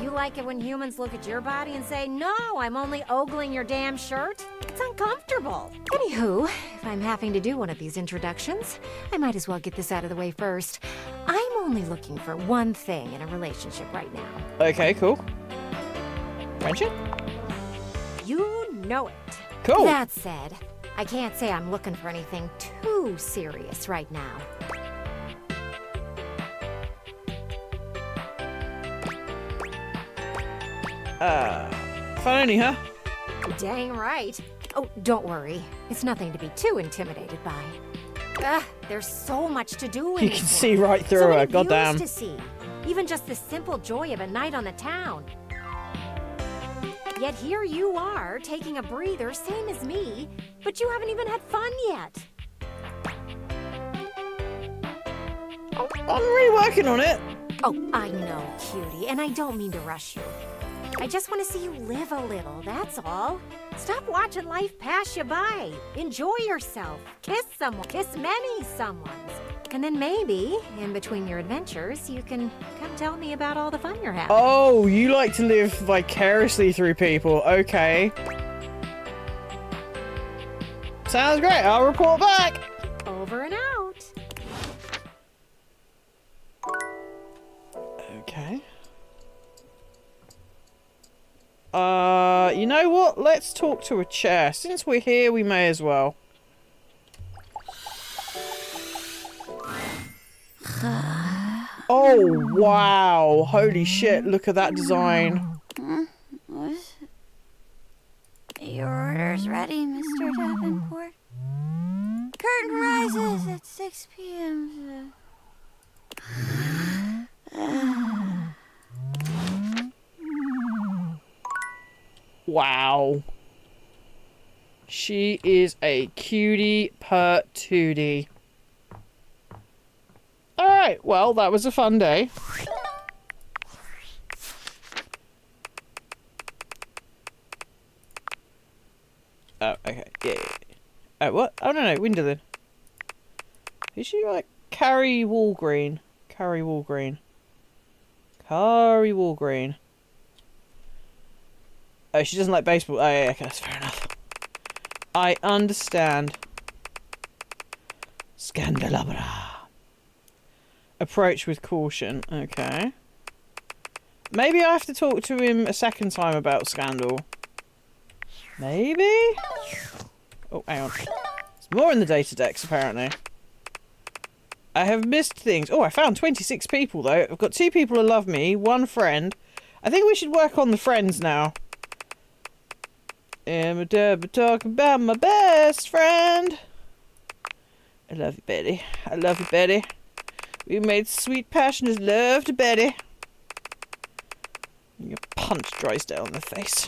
S9: You like it when humans look at your body and say, no, I'm only ogling your damn shirt? It's uncomfortable. Anywho, if I'm having to do one of these introductions, I might as well get this out of the way first. I'm only looking for one thing in a relationship right now.
S1: Okay, cool. Friendship?
S9: You know it.
S1: Cool.
S9: That said, I can't say I'm looking for anything too serious right now.
S1: Fun only, huh?
S9: Dang right. Oh, don't worry. It's nothing to be too intimidated by. There's so much to do in
S1: You
S9: this
S1: can
S9: world.
S1: see right through
S9: so
S1: her,
S9: many views
S1: goddamn.
S9: to see. Even just the simple joy of a night on the town. Yet here you are, taking a breather, same as me, but you haven't even had fun yet.
S1: I'm really working on it.
S9: Oh, I know, cutie, and I don't mean to rush you. I just want to see you live a little, that's all. Stop watching life pass you by. Enjoy yourself. Kiss someone. Kiss many someones. And then maybe, in between your adventures, you can come tell me about all the fun you're having.
S1: Oh, you like to live vicariously through people. Okay. Sounds great. I'll report back.
S9: Over and out.
S1: Okay. You know what? Let's talk to a chair. Since we're here, we may as well. Oh, wow. Holy shit. Look at that design.
S18: What? Your order's ready, Mr. Davenport. Curtain rises at 6 p.m.
S1: Wow. She is a cutie patootie. Alright, well, that was a fun day. Oh, okay. Yeah. Oh, what? Oh, no, Winderlin. Is she like Carrie Walgreen? Carrie Walgreen. Carrie Walgreen. Oh, she doesn't like baseball. Oh, yeah, okay, that's fair enough. I understand. Scandelabra. Approach with caution. Okay. Maybe I have to talk to him a second time about Scandal. Maybe? Oh, hang on. There's more in the data decks, apparently. I have missed things. Oh, I found 26 people, though. I've got 2 people who love me, 1 friend. I think we should work on the friends now. I'm talking about my best friend. I love you, Betty. I love you, Betty. We made sweet, passionate love to Betty. Your punch dries down the face.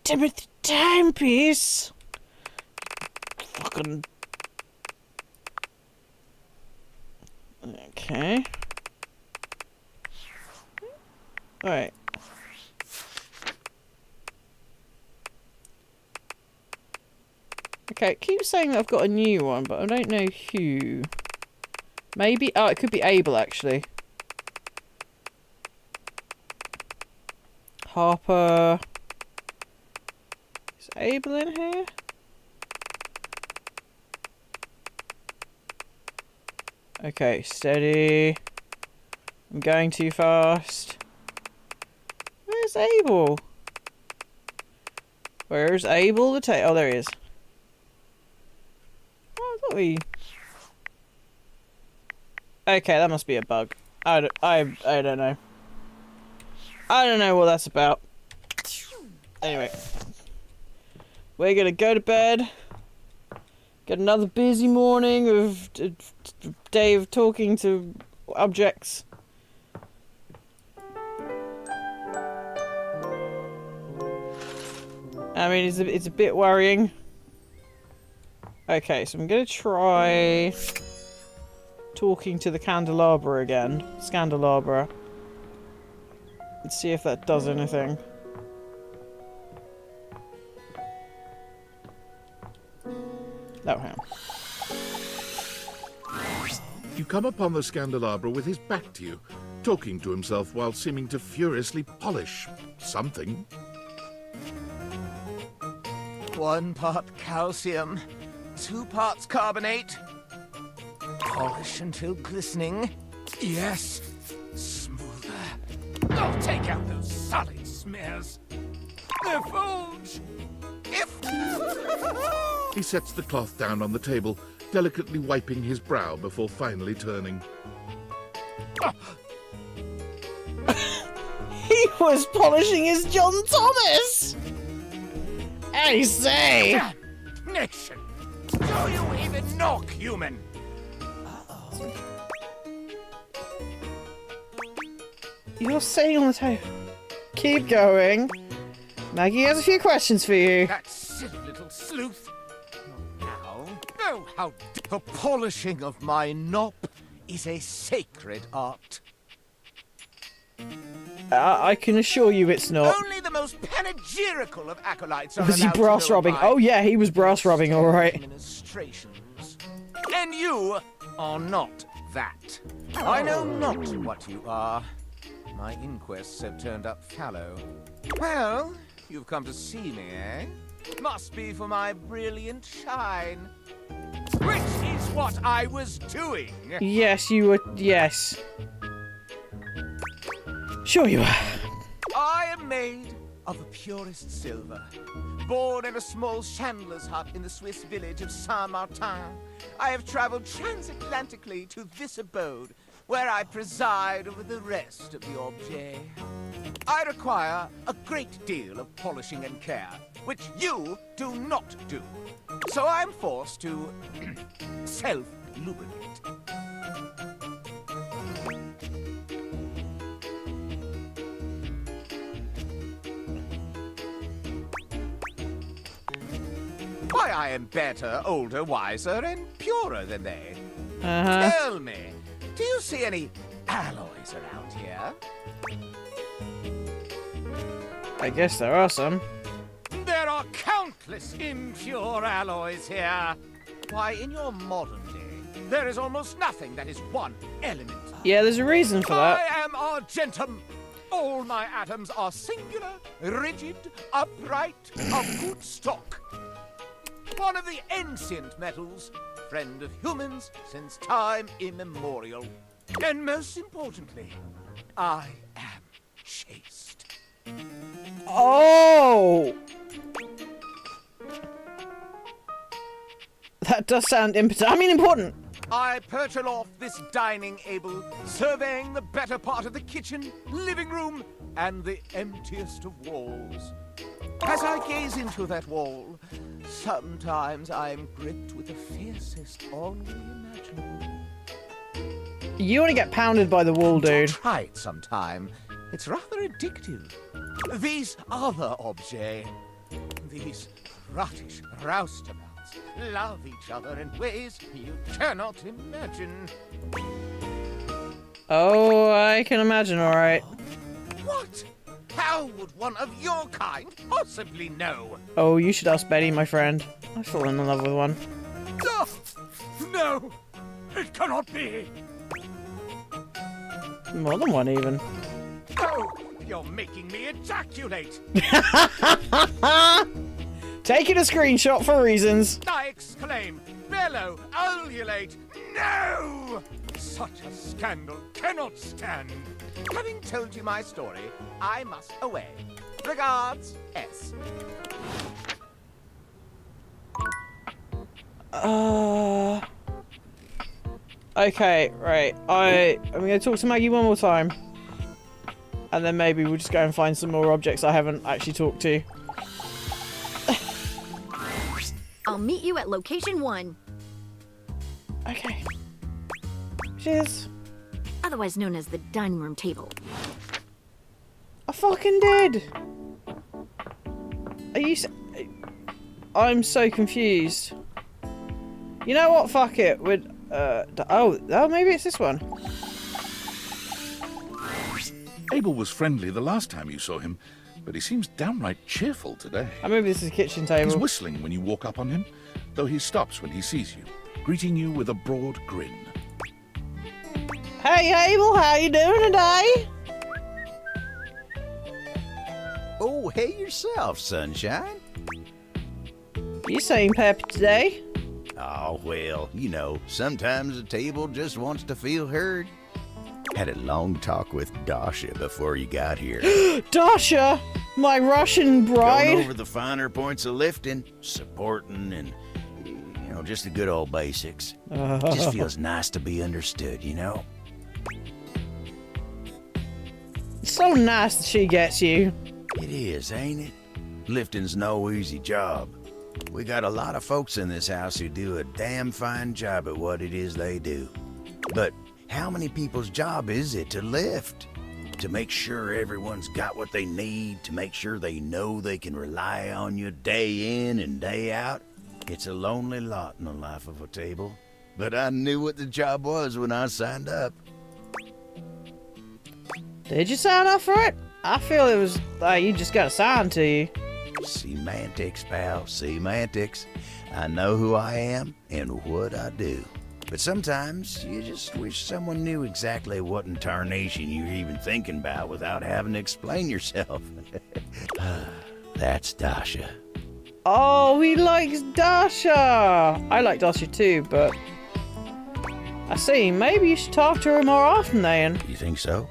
S1: Timothy Timepiece. Fucking. Okay. Alright. Okay, it keeps saying that I've got a new one, but I don't know who. Maybe. Oh, it could be Abel, actually. Harper. Is Abel in here? Okay, steady. I'm going too fast. Where's Abel? Where's Abel the Oh, there he is. Oh, I thought we... Okay, that must be a bug. I don't know. I don't know what that's about. Anyway. We're gonna go to bed. Get another busy morning of a day of talking to objects. I mean, it's a bit worrying. Okay, so I'm gonna try talking to the candelabra again. Scandelabra. Let's see if that does anything. Oh, hang on.
S2: You come upon the Scandelabra with his back to you, talking to himself while seeming to furiously polish something.
S15: 1 part calcium, 2 parts carbonate. Polish until glistening. Yes, smoother. I'll take out those solid smears. They're folds.
S2: He sets the cloth down on the table, delicately wiping his brow before finally turning.
S1: He was polishing his John Thomas! I say!
S15: Damnation! Do you even knock, human?
S1: You're sitting on the table. Keep going. Maggie has a few questions for you.
S15: That silly little sleuth. Now, oh, how the polishing of my nop is a sacred art.
S1: I can assure you it's not.
S15: Only the most panegyrical of acolytes are
S1: Was he
S15: allowed to
S1: brass
S15: know
S1: rubbing?
S15: my
S1: Oh yeah, he was brass rubbing, alright.
S15: administrations. And you are not that. I know not what you are. My inquests have turned up fallow. Well, you've come to see me, eh? Must be for my brilliant shine. Which is what I was doing.
S1: Yes, you were. Yes. Sure you were.
S15: I am made of the purest silver. Born in a small chandler's hut in the Swiss village of Saint-Martin, I have traveled transatlantically to this abode, where I preside over the rest of the objet. I require a great deal of polishing and care, which you do not do. So I'm forced to self-lubricate. Why, I am better, older, wiser, and purer than they. Tell me, do you see any alloys around here?
S1: I guess there are some.
S15: There are countless impure alloys here. Why, in your modern day, there is almost nothing that is one element.
S1: Yeah, there's a reason for that.
S15: I am Argentum. All my atoms are singular, rigid, upright, of good stock. One of the ancient metals, friend of humans since time immemorial. And most importantly, I am chaste.
S1: Oh! That does sound important.
S15: I perch aloft this dining able, surveying the better part of the kitchen, living room, and the emptiest of walls. As I gaze into that wall, sometimes I am gripped with the fiercest ennui imaginable.
S1: You want to get pounded by the wall, dude.
S15: Try it sometime. It's rather addictive. These other objets, these rottish roustabouts, love each other in ways you cannot imagine.
S1: Oh, I can imagine, alright.
S15: What? How would one of your kind possibly know?
S1: Oh, you should ask Betty, my friend. I've fallen in love with one.
S15: Oh, no! It cannot be!
S1: More than one, even.
S15: Oh, you're making me ejaculate!
S1: Taking a screenshot for reasons.
S15: I exclaim, bellow, ululate, no! Such a scandal cannot stand. Having told you my story, I must away. Regards, S.
S1: Okay, right. I'm gonna talk to Maggie one more time. And then maybe we'll just go and find some more objects I haven't actually talked to.
S19: I'll meet you at location 1.
S1: Okay. Cheers.
S19: Otherwise known as the dining room table.
S1: I fucking did! Are you I'm so confused. You know what? Fuck it. Oh, maybe it's this one.
S2: Abel was friendly the last time you saw him, but he seems downright cheerful today.
S1: Maybe this is a kitchen table.
S2: He's whistling when you walk up on him, though he stops when he sees you, greeting you with a broad grin.
S1: Hey Abel, how you doing today?
S17: Oh, hey yourself, sunshine.
S1: You seem happy today.
S17: Oh, well, you know, sometimes a table just wants to feel heard. Had a long talk with Dasha before you got here.
S1: Dasha, my Russian bride.
S17: Going over the finer points of lifting, supporting, and, you know, just the good old basics. Just feels nice to be understood, you know?
S1: So nice that she gets you.
S17: It is, ain't it? Lifting's no easy job. We got a lot of folks in this house who do a damn fine job at what it is they do. But how many people's job is it to lift? To make sure everyone's got what they need, to make sure they know they can rely on you day in and day out? It's a lonely lot in the life of a table. But I knew what the job was when I signed up.
S1: Did you sign up for it? I feel it was like you just got assigned to you.
S17: Semantics, pal, semantics. I know who I am and what I do. But sometimes you just wish someone knew exactly what in tarnation you're even thinking about without having to explain yourself. That's Dasha.
S1: Oh, he likes Dasha. I like Dasha too, but I see. Maybe you should talk to her more often then.
S17: You think so?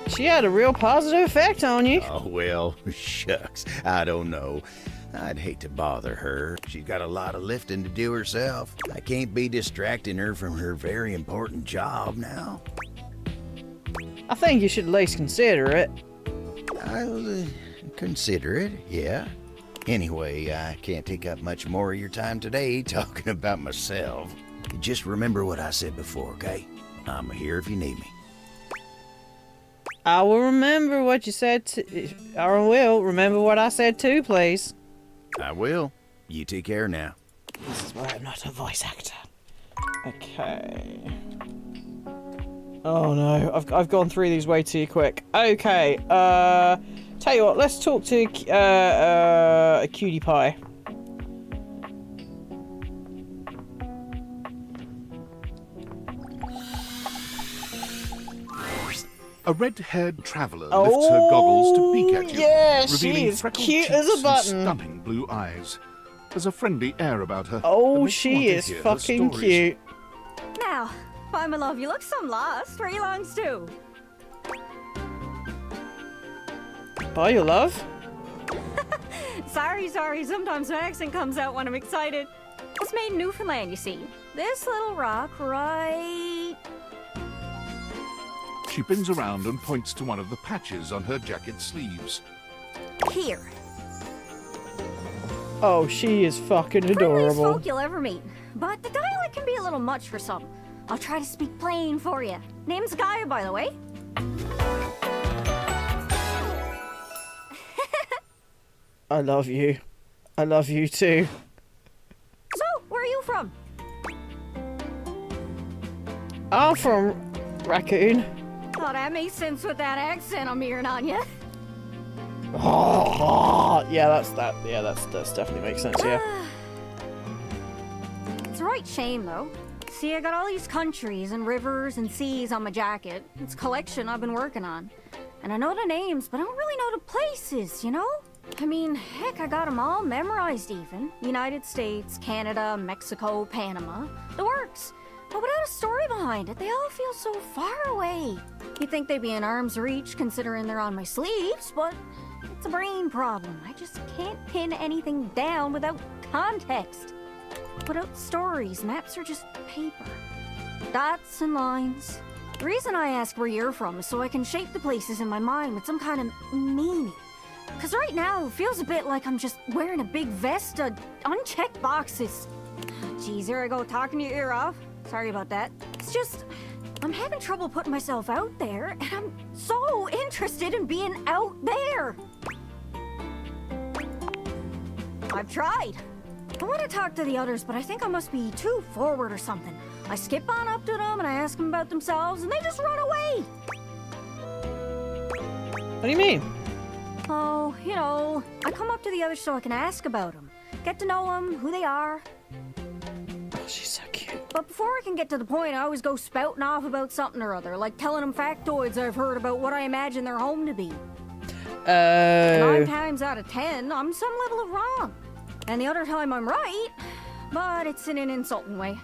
S1: She had a real positive effect on you.
S17: Oh, well, shucks. I don't know. I'd hate to bother her. She's got a lot of lifting to do herself. I can't be distracting her from her very important job now.
S1: I think you should at least consider it.
S17: I'll consider it, yeah. Anyway, I can't take up much more of your time today talking about myself. Just remember what I said before, okay? I'm here if you need me.
S1: I will remember what you said. I will remember what I said too, please.
S17: I will. You take care now.
S1: This is why I'm not a voice actor. Okay. Oh no, I've gone through these way too quick. Okay, tell you what, let's talk to a cutie pie.
S2: A red-haired traveller lifts her goggles to peek at you,
S1: yeah, she
S2: revealing
S1: is
S2: freckled
S1: cute
S2: cheeks
S1: as a
S2: and
S1: button.
S2: stunning blue eyes. There's a friendly air about her.
S1: Oh,
S2: that makes you want
S1: she
S2: to
S1: is
S2: hear her
S1: fucking
S2: stories.
S1: cute.
S9: Now, why, my love, you look some lost. Where you longs to?
S1: Bye, your love.
S9: Sorry. Sometimes my accent comes out when I'm excited. It's made in Newfoundland, you see. This little rock right...
S2: She bends around and points to one of the patches on her jacket sleeves.
S9: here.
S1: Oh, she is fucking
S9: Friendliest
S1: adorable.
S9: folk you'll ever meet. But the dialect can be a little much for some. I'll try to speak plain for you. Name's Gaia, by the way.
S1: I love you. I love you too.
S9: So, where are you from?
S1: I'm from Raccoon.
S9: Oh, that makes sense with that accent I'm hearing on you.
S1: Oh, yeah, that's definitely makes sense. Yeah.
S9: It's a right shame, though. See, I got all these countries and rivers and seas on my jacket. It's a collection I've been working on. And I know the names, but I don't really know the places, you know? I mean, heck, I got them all memorized even. United States, Canada, Mexico, Panama. The works. But without a story behind it, they all feel so far away. You'd think they'd be in arm's reach considering they're on my sleeves, but it's a brain problem. I just can't pin anything down without context. Without stories, maps are just paper. Dots and lines. The reason I ask where you're from is so I can shape the places in my mind with some kind of meaning. Because right now, it feels a bit like I'm just wearing a big vest of unchecked boxes. Geez, here I go talking your ear off. Sorry about that. It's just, I'm having trouble putting myself out there, and I'm so interested in being out there. I've tried. I want to talk to the others, but I think I must be too forward or something. I skip on up to them and I ask them about themselves, and they just run away.
S1: What do you mean?
S9: Oh, you know, I come up to the others so I can ask about them. Get to know them, who they are.
S1: Oh, she's so cute.
S9: But before I can get to the point, I always go spouting off about something or other, like telling them factoids I've heard about what I imagine their home to be. 9 times out of 10, I'm some level of wrong. And the other time I'm right, but it's in an insulting way.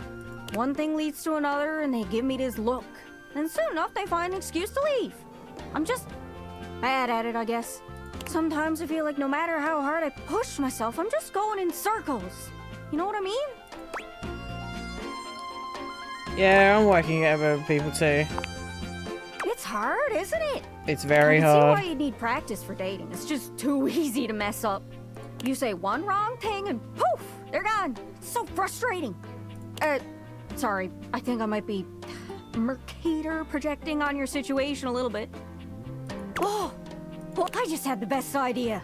S9: One thing leads to another, and they give me this look. And soon enough, they find an excuse to leave. I'm just bad at it, I guess. Sometimes I feel like no matter how hard I push myself, I'm just going in circles. You know what I mean?
S1: Yeah, I'm working at other people too.
S9: It's hard, isn't it?
S1: It's very
S9: I can
S1: hard.
S9: see why you need practice for dating. It's just too easy to mess up. You say one wrong thing and poof, they're gone. It's so frustrating. Sorry, I think I might be Mercator projecting on your situation a little bit. Oh, well, I just had the best idea.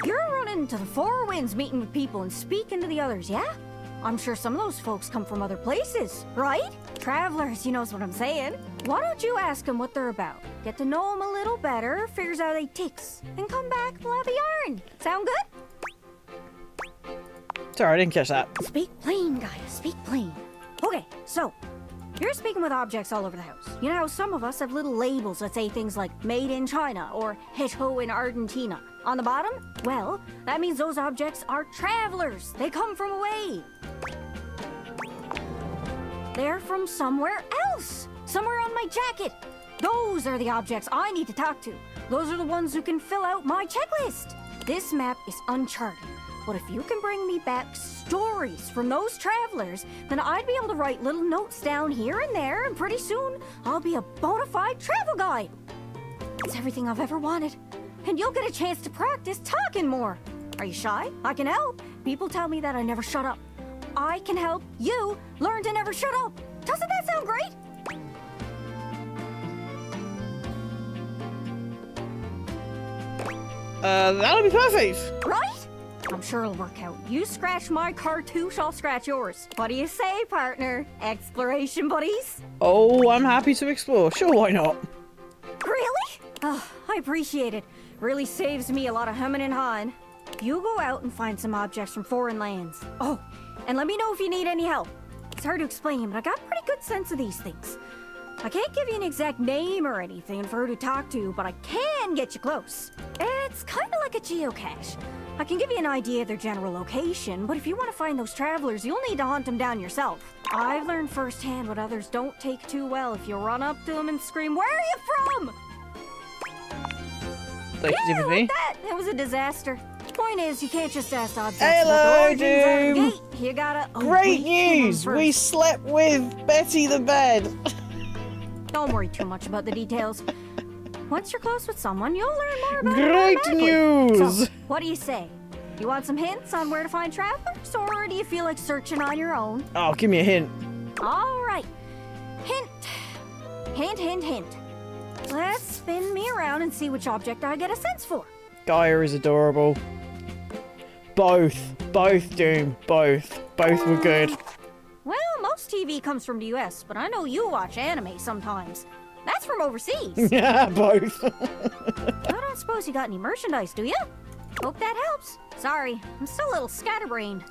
S9: You're running to the Four Winds meeting with people and speaking to the others, yeah? I'm sure some of those folks come from other places, right? Travelers, you knows what I'm saying. Why don't you ask them what they're about? Get to know them a little better, figures out they ticks, and come back, we'll have a yarn. Sound good?
S1: Sorry, I didn't catch that.
S9: Speak plain, Gaia, speak plain. Okay, so, you're speaking with objects all over the house. You know how some of us have little labels that say things like made in China or Hecho in Argentina. On the bottom, well, that means those objects are travelers. They come from away. They're from somewhere else. Somewhere on my jacket. Those are the objects I need to talk to. Those are the ones who can fill out my checklist. This map is uncharted. But if you can bring me back stories from those travelers, then I'd be able to write little notes down here and there, and pretty soon I'll be a bona fide travel guide. It's everything I've ever wanted. And you'll get a chance to practice talking more. Are you shy? I can help. People tell me that I never shut up. I can help you learn to never shut up. Doesn't that sound great?
S1: That'll be perfect.
S9: Right? I'm sure it'll work out. You scratch my cartouche, I'll scratch yours. What do you say, partner? Exploration buddies?
S1: Oh, I'm happy to explore. Sure, why not?
S9: Really? Oh, I appreciate it. Really saves me a lot of humming and hawing. You go out and find some objects from foreign lands. Oh, and let me know if you need any help. It's hard to explain, but I got a pretty good sense of these things. I can't give you an exact name or anything for who to talk to, but I can get you close. It's kind of like a geocache. I can give you an idea of their general location, but if you want to find those travelers, you'll need to hunt them down yourself. I've learned firsthand what others don't take too well if you run up to them and scream, "Where are you from?"
S1: Like
S9: yeah, like that. It was a disaster. Point is, you can't just ask objects.
S1: Hello,
S9: about the origins
S1: Doom.
S9: out the gate. You gotta. Oh,
S1: Great
S9: wait, hang on
S1: news!
S9: first.
S1: We slept with Betty the bed.
S9: Don't worry too much about the details. Once you're close with someone, you'll learn more about it
S1: Great
S9: automatically.
S1: news!
S9: So, what do you say? You want some hints on where to find travelers, or do you feel like searching on your own?
S1: Oh, give me a hint.
S9: All right. Hint. Hint, hint, hint. Let's spin me around and see which object I get a sense for.
S1: Gaia is adorable. Both, Doom, both were good.
S9: Well, most TV comes from the US, but I know you watch anime sometimes. That's from overseas.
S1: Yeah, both.
S9: I don't suppose you got any merchandise, do you? Hope that helps. Sorry, I'm still a little scatterbrained.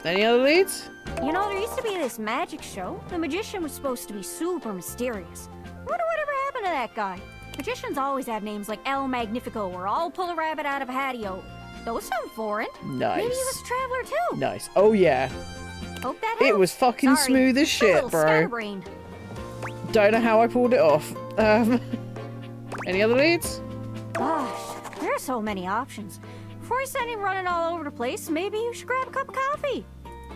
S1: Any other leads?
S9: You know, there used to be this magic show. The magician was supposed to be super mysterious. Wonder whatever happened to that guy. Magicians always have names like El Magnifico or I'll pull a rabbit out of a hatio. Those sound foreign.
S1: Nice.
S9: Maybe he was a traveler too.
S1: Nice. Oh yeah.
S9: Hope that
S1: It
S9: helps.
S1: was fucking
S9: Sorry,
S1: smooth as
S9: still a
S1: shit,
S9: little
S1: bro.
S9: scatterbrained.
S1: Don't know how I pulled it off. Any other leads?
S9: Gosh, there are so many options. Before you send him running all over the place, maybe you should grab a cup of coffee.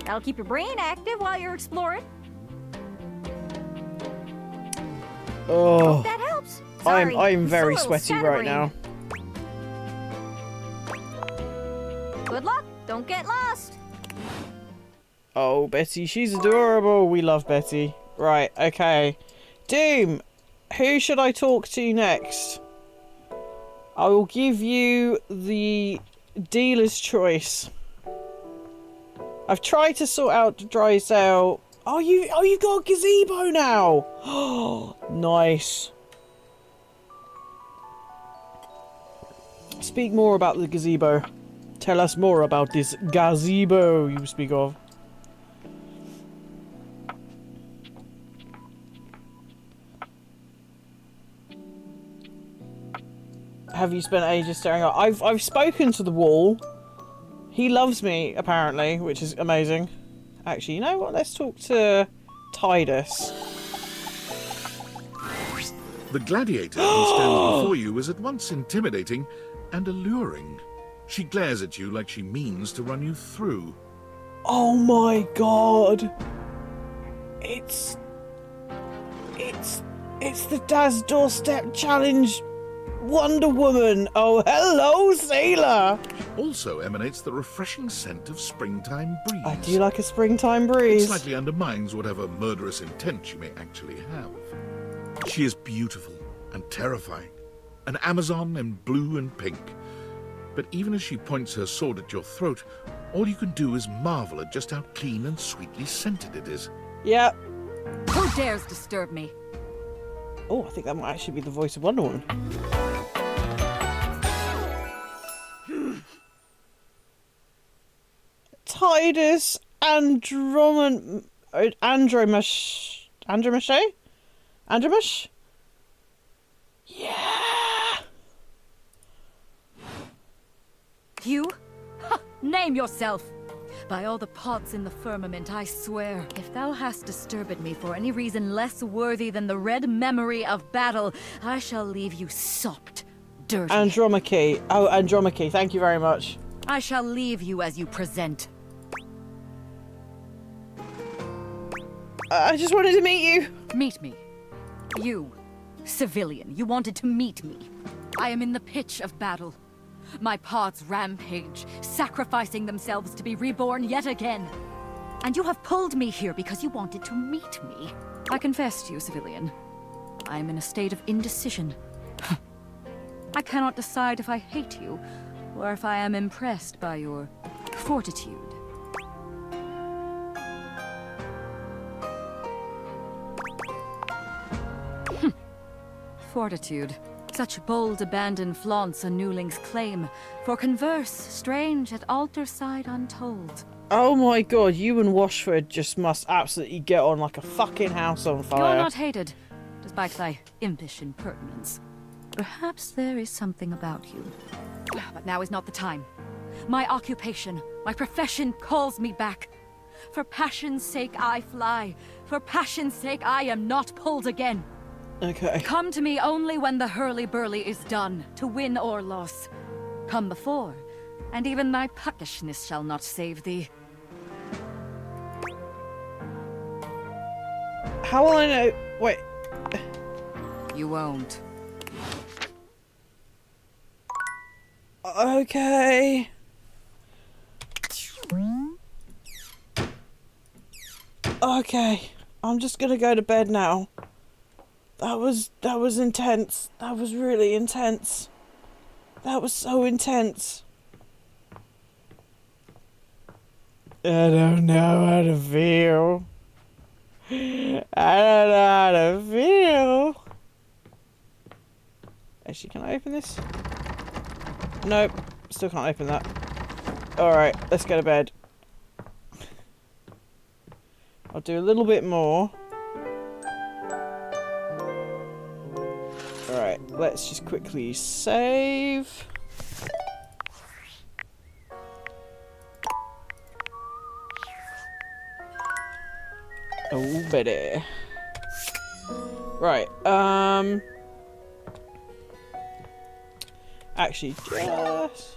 S9: That'll keep your brain active while you're exploring.
S1: Oh,
S9: Hope that helps. Sorry,
S1: I'm very
S9: still a little
S1: sweaty right now.
S9: Good luck. Don't get lost.
S1: Oh, Betty, she's adorable. We love Betty. Right, okay. Doom, who should I talk to next? I will give you the dealer's choice. I've tried to sort out the dry sale. Oh, you got a gazebo now. Oh, nice. Speak more about the gazebo. Tell us more about this gazebo you speak of. Have you spent ages staring at? I've spoken to the wall. He loves me apparently, which is amazing. Actually, you know what? Let's talk to Titus.
S2: The gladiator who stands before you is at once intimidating and alluring. She glares at you like she means to run you through.
S1: Oh my god! It's the Daz Doorstep Challenge Wonder Woman! Oh, hello, sailor!
S2: Also emanates the refreshing scent of springtime breeze.
S1: I do like a springtime
S2: It
S1: breeze.
S2: slightly undermines whatever murderous intent she may actually have. She is beautiful and terrifying, an Amazon in blue and pink. But even as she points her sword at your throat, all you can do is marvel at just how clean and sweetly scented it is.
S1: Yep.
S20: Who dares disturb me?
S1: Oh, I think that might actually be the voice of Wonder Woman. Titus Andromache? Andromache? Yeah!
S20: You? Ha! Name yourself! By all the pots in the firmament, I swear, if thou hast disturbed me for any reason less worthy than the red memory of battle, I shall leave you sopped, dirty.
S1: Andromache. Oh, Andromache. Thank you very much.
S20: I shall leave you as you present.
S1: I just wanted to meet you.
S20: Meet me. You, civilian, you wanted to meet me. I am in the pitch of battle. My pods rampage, sacrificing themselves to be reborn yet again. And you have pulled me here because you wanted to meet me. I confess to you, civilian. I am in a state of indecision. I cannot decide if I hate you, or if I am impressed by your fortitude. Fortitude. Such bold abandon flaunts a newling's claim, for converse strange at altar side untold.
S1: Oh my god, you and Washford just must absolutely get on like a fucking house on fire.
S20: You're not hated, despite thy impish impertinence. Perhaps there is something about you. But now is not the time. My occupation, my profession calls me back. For passion's sake I fly. For passion's sake I am not pulled again.
S1: Okay.
S20: Come to me only when the hurly-burly is done, to win or loss. Come before, and even thy puckishness shall not save thee.
S1: How will I know? Wait.
S20: You won't.
S1: Okay. Okay. I'm just gonna go to bed now. That was intense. That was really intense. That was so intense. I don't know how to feel. I don't know how to feel. Actually, can I open this? Nope. Still can't open that. Alright, let's go to bed. I'll do a little bit more. Alright, let's just quickly save. Oh, baby. Right, actually, just...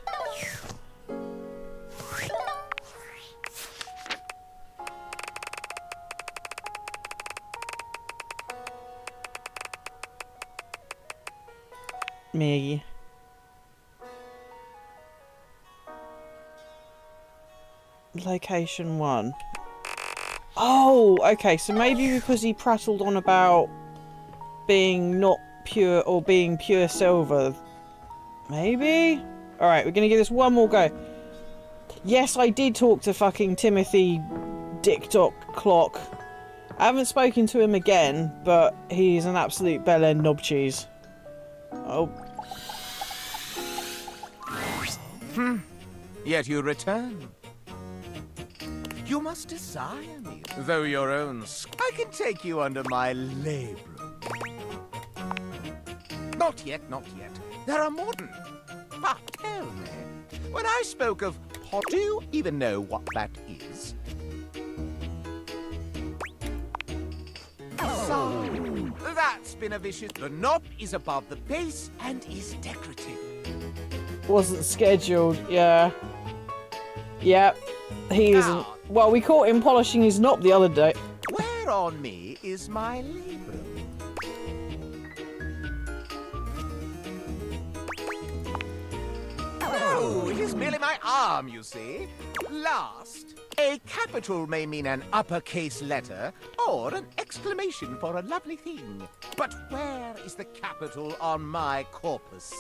S1: me. Location 1. Oh, okay, so maybe because he prattled on about being not pure or being pure silver. Maybe? Alright, we're gonna give this one more go. Yes, I did talk to fucking Timothy Dick Doc Clock. I haven't spoken to him again, but he's an absolute bell-end knob cheese. Oh.
S15: Yet you return. You must desire me, though your own I can take you under my labrum. Not yet, not yet. There are more. But tell me, when I spoke of pot, do you even know what that is? So, that's been a vicious. The knob is above the base and is decorative.
S1: Wasn't scheduled, yeah. Yep, he isn't. Well, we caught him polishing his knob the other day.
S15: Where on me is my labrum? Oh, it is merely my arm, you see. Last, a capital may mean an uppercase letter or an exclamation for a lovely thing. But where is the capital on my corpus?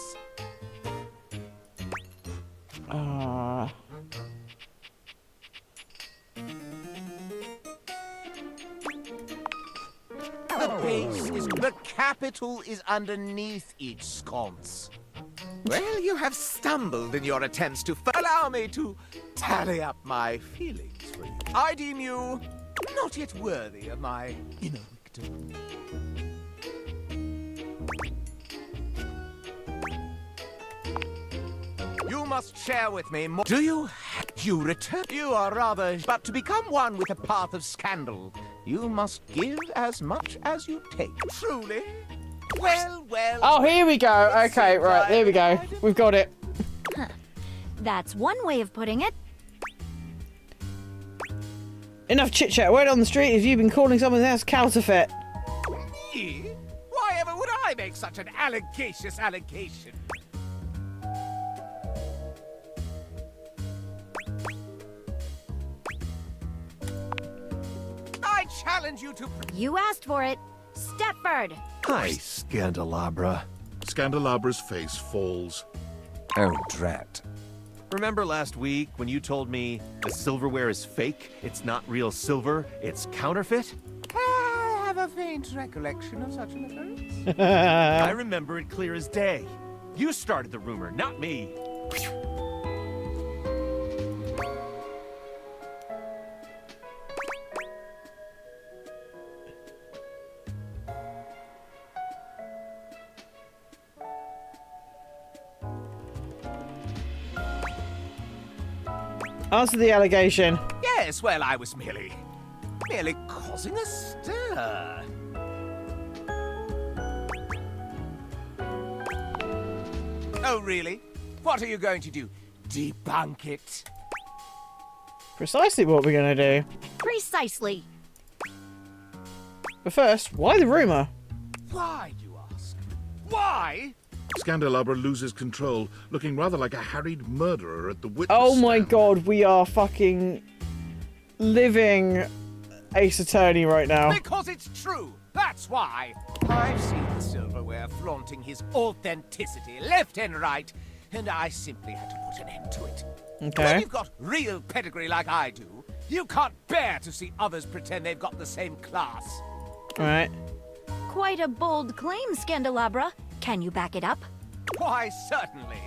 S15: The capital is underneath each sconce. Well, you have stumbled in your attempts to allow me to tally up my feelings for you. I deem you not yet worthy of my inner victim. You must share with me more. Do you? You return. You are rather. But to become one with a path of scandal, you must give as much as you take. Truly? Well, well.
S1: Oh, here we go. Okay, right, there we go. We've got it.
S19: Huh. That's one way of putting it.
S1: Enough chit chat. Word on the street is you've been calling someone else counterfeit.
S15: Me? Why ever would I make such an allegacious allegation? I challenge you to.
S19: You asked for it. Stepford.
S14: Hi, Scandalabra.
S2: Scandalabra's face falls.
S14: Oh, drat. Remember last week when you told me the silverware is fake? It's not real silver, it's counterfeit?
S15: I have a faint recollection of such an occurrence.
S14: I remember it clear as day. You started the rumor, not me.
S1: Answer the allegation.
S15: Yes, well, I was merely causing a stir. Oh, really? What are you going to do? Debunk it?
S1: Precisely what we're gonna do.
S19: Precisely.
S1: But first, why the rumor?
S15: Why, you ask? Why?
S2: Scandalabra loses control, looking rather like a harried murderer at the witness
S1: Oh my
S2: stand.
S1: god, we are fucking living Ace Attorney right now.
S15: Because it's true. That's why. I've seen the silverware flaunting his authenticity left and right, and I simply had to put an end to it.
S1: Okay.
S15: When you've got real pedigree like I do, you can't bear to see others pretend they've got the same class.
S1: Right.
S19: Quite a bold claim, Scandalabra. Can you back it up?
S15: Why, certainly.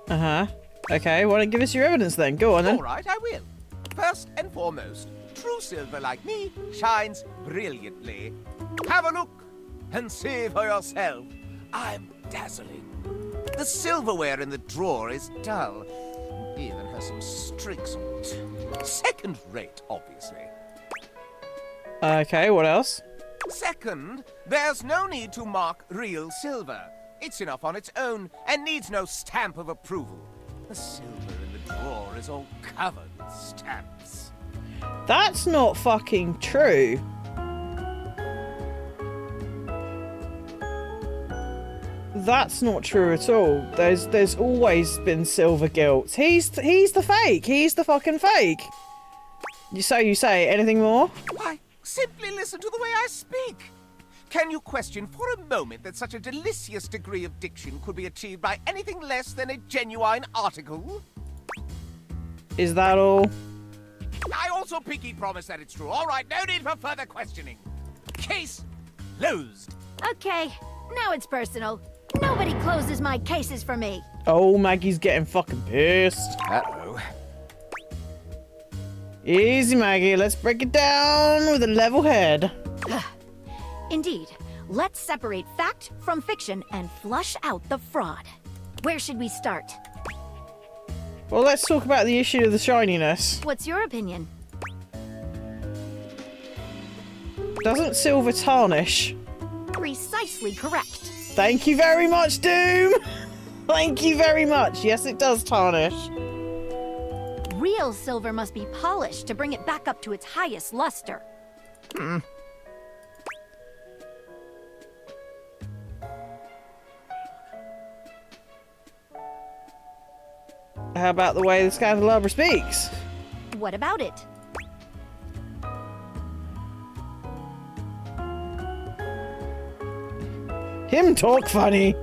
S1: Uh-huh. Okay, why don't you give us your evidence then? Go on then.
S15: All right, I will. First and foremost, true silver like me shines brilliantly. Have a look and see for yourself. I'm dazzling. The silverware in the drawer is dull. Even has some streaks on it. Second rate, obviously.
S1: Okay, what else?
S15: Second, there's no need to mark real silver. It's enough on its own and needs no stamp of approval. The silver in the drawer is all covered with stamps.
S1: That's not fucking true. That's not true at all. There's always been silver gilts. He's the fake. He's the fucking fake. You say. Anything more?
S15: Why, simply listen to the way I speak. Can you question for a moment that such a delicious degree of diction could be achieved by anything less than a genuine article?
S1: Is that all?
S15: I also pinky promise that it's true. All right, no need for further questioning. Case closed.
S19: Okay, now it's personal. Nobody closes my cases for me.
S1: Oh, Maggie's getting fucking pissed.
S15: Uh-oh.
S1: Easy, Maggie. Let's break it down with a level head.
S19: Indeed. Let's separate fact from fiction and flush out the fraud. Where should we start?
S1: Well, let's talk about the issue of the shininess.
S19: What's your opinion?
S1: Doesn't silver tarnish?
S19: Precisely correct.
S1: Thank you very much, Doom! Thank you very much. Yes, it does tarnish.
S19: Real silver must be polished to bring it back up to its highest luster.
S1: How about the way the Scandalabra speaks?
S19: What about it?
S1: Him talk funny.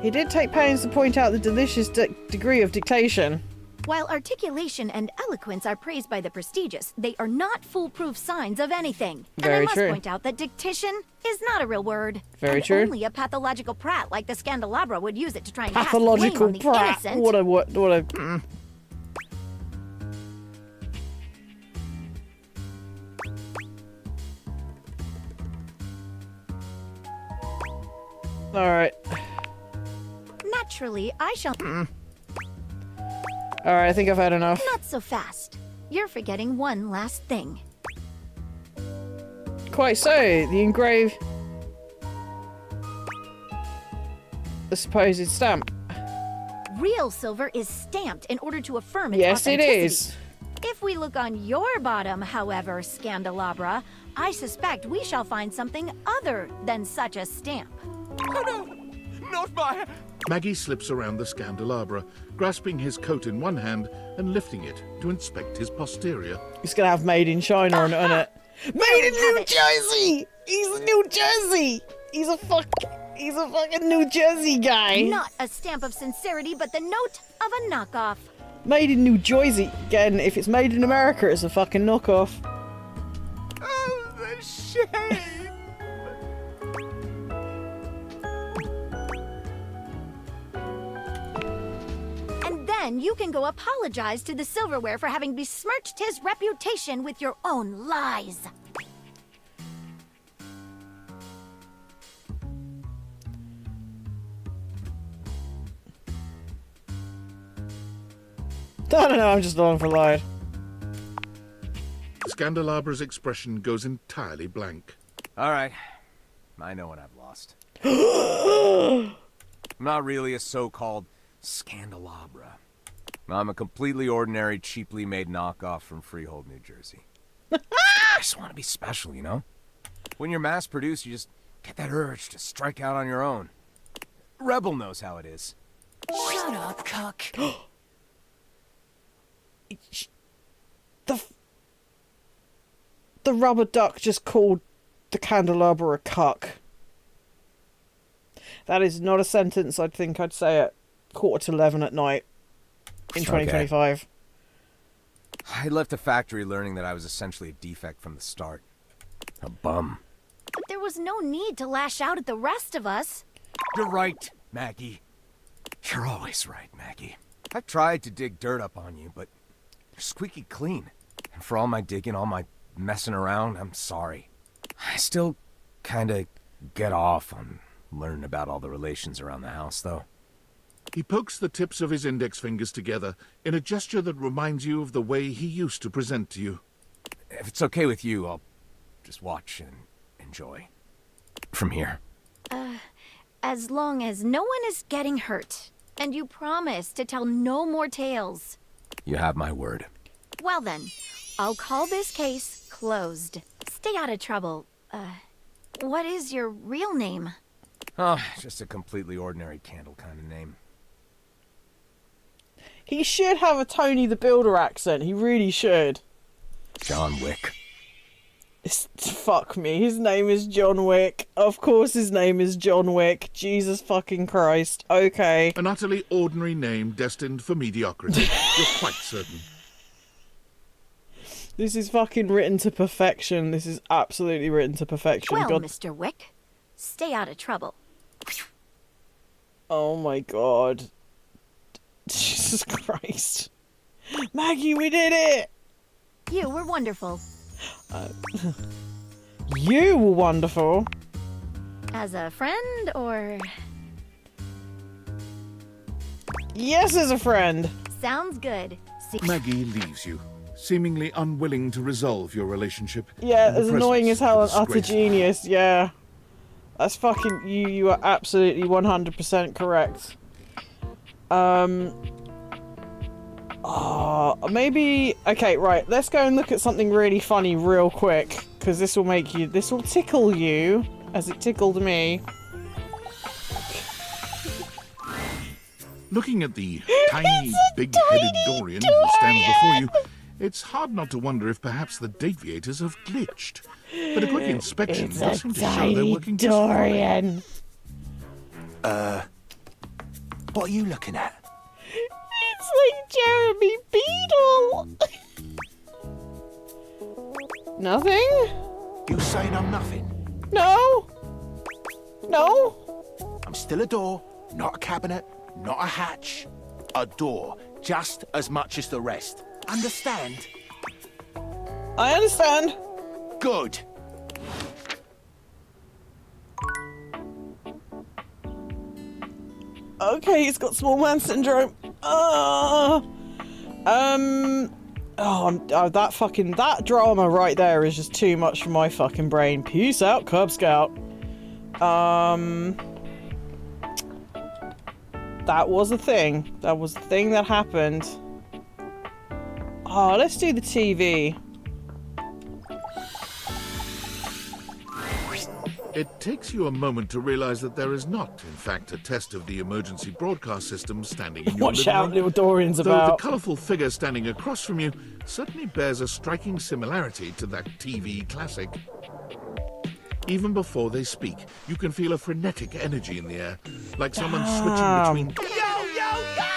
S1: He did take pains to point out the delicious degree of dictation.
S19: While articulation and eloquence are praised by the prestigious, they are not foolproof signs of anything.
S1: Very
S19: and I must
S1: true.
S19: point out that dictation is not a real word.
S1: Very
S19: and
S1: true.
S19: Only a pathological prat like the Scandalabra would use it to try and cast
S1: Pathological
S19: blame on the
S1: brat.
S19: innocent.
S1: What a. Alright.
S19: Naturally, I shall.
S1: Alright, I think I've had enough.
S19: Not so fast. You're forgetting one last thing.
S1: Quite so. The engraved. The supposed stamp.
S19: Real silver is stamped in order to affirm its
S1: Yes, it
S19: authenticity.
S1: is.
S19: If we look on your bottom, however, Scandalabra, I suspect we shall find something other than such a stamp.
S15: Oh no! Not my...
S2: Maggie slips around the Scandalabra, grasping his coat in one hand and lifting it to inspect his posterior.
S1: It's gonna have Made in China on it. Made in New Jersey! He's in New Jersey! He's He's a fucking New Jersey guy.
S19: Not a stamp of sincerity, but the note of a knockoff.
S1: Made in New Jersey. Again, if it's made in America, it's a fucking knockoff.
S15: Oh, the shame!
S19: And then you can go apologize to the silverware for having besmirched his reputation with your own lies.
S1: I don't know, I'm just along for the ride.
S2: Scandalabra's expression goes entirely blank.
S21: All right. I know what I've lost. I'm not really a so-called Scandalabra. I'm a completely ordinary, cheaply made knockoff from Freehold, New Jersey. I just want to be special, you know? When you're mass-produced, you just get that urge to strike out on your own. Rebel knows how it is.
S20: Shut up, cuck.
S1: The rubber duck just called the candelabra a cuck. That is not a sentence I'd think I'd say at 11:15 at night in 2025.
S21: I left the factory learning that I was essentially a defect from the start. A bum.
S19: But there was no need to lash out at the rest of us.
S21: You're right, Maggie. You're always right, Maggie. I've tried to dig dirt up on you, but you're squeaky clean. And for all my digging, all my messing around, I'm sorry. I still kinda get off on learning about all the relations around the house, though.
S2: He pokes the tips of his index fingers together in a gesture that reminds you of the way he used to present to you.
S21: If it's okay with you, I'll just watch and enjoy. From here.
S19: As long as no one is getting hurt. And you promise to tell no more tales.
S21: You have my word.
S19: Well then, I'll call this case closed. Stay out of trouble. What is your real name?
S21: Oh, just a completely ordinary candle kind of name.
S1: He should have a Tony the Builder accent. He really should.
S21: John Wick.
S1: Fuck me. His name is John Wick. Of course his name is John Wick. Jesus fucking Christ. Okay.
S2: An utterly ordinary name destined for mediocrity. You're quite certain.
S1: This is fucking written to perfection. This is absolutely written to perfection.
S19: Well,
S1: God.
S19: Mr. Wick, stay out of trouble.
S1: Oh my god. Jesus Christ. Maggie, we did it!
S19: You were wonderful.
S1: You were wonderful.
S19: As a friend, or...
S1: Yes, as a friend.
S19: Sounds good.
S2: Maggie leaves you, seemingly unwilling to resolve your relationship.
S1: Yeah,
S2: in the
S1: as annoying as hell and
S2: presence of
S1: utter
S2: disgrace.
S1: genius, yeah. That's fucking... You are absolutely 100% correct. Maybe... Okay, right, let's go and look at something really funny real quick. Because this will make you... This will tickle you, as it tickled me.
S2: Looking at the tiny, big-headed Dorian who stands before you, it's hard not to wonder if perhaps the deviators have glitched. But a quick inspection
S1: It's
S2: does
S1: a
S2: seem to show they're
S1: tiny
S2: working just fine.
S1: Dorian.
S4: What are you looking at?
S1: It's like Jeremy Beadle. Nothing?
S4: You saying I'm nothing?
S1: No. No.
S4: I'm still a door, not a cabinet, not a hatch. A door, just as much as the rest. Understand?
S1: I understand.
S4: Good.
S1: Okay, he's got small man syndrome. That drama right there is just too much for my fucking brain. Peace out, Cub Scout. That was a thing. That was the thing that happened. Oh, let's do the TV.
S2: It takes you a moment to realize that there is not, in fact, a test of the emergency broadcast system standing in your
S1: Watch
S2: living
S1: out,
S2: room.
S1: little Dorian's
S2: Though
S1: about.
S2: the colourful figure standing across from you certainly bears a striking similarity to that TV classic. Even before they speak, you can feel a frenetic energy in the air, like someone switching between...
S15: Yo, yo, yo!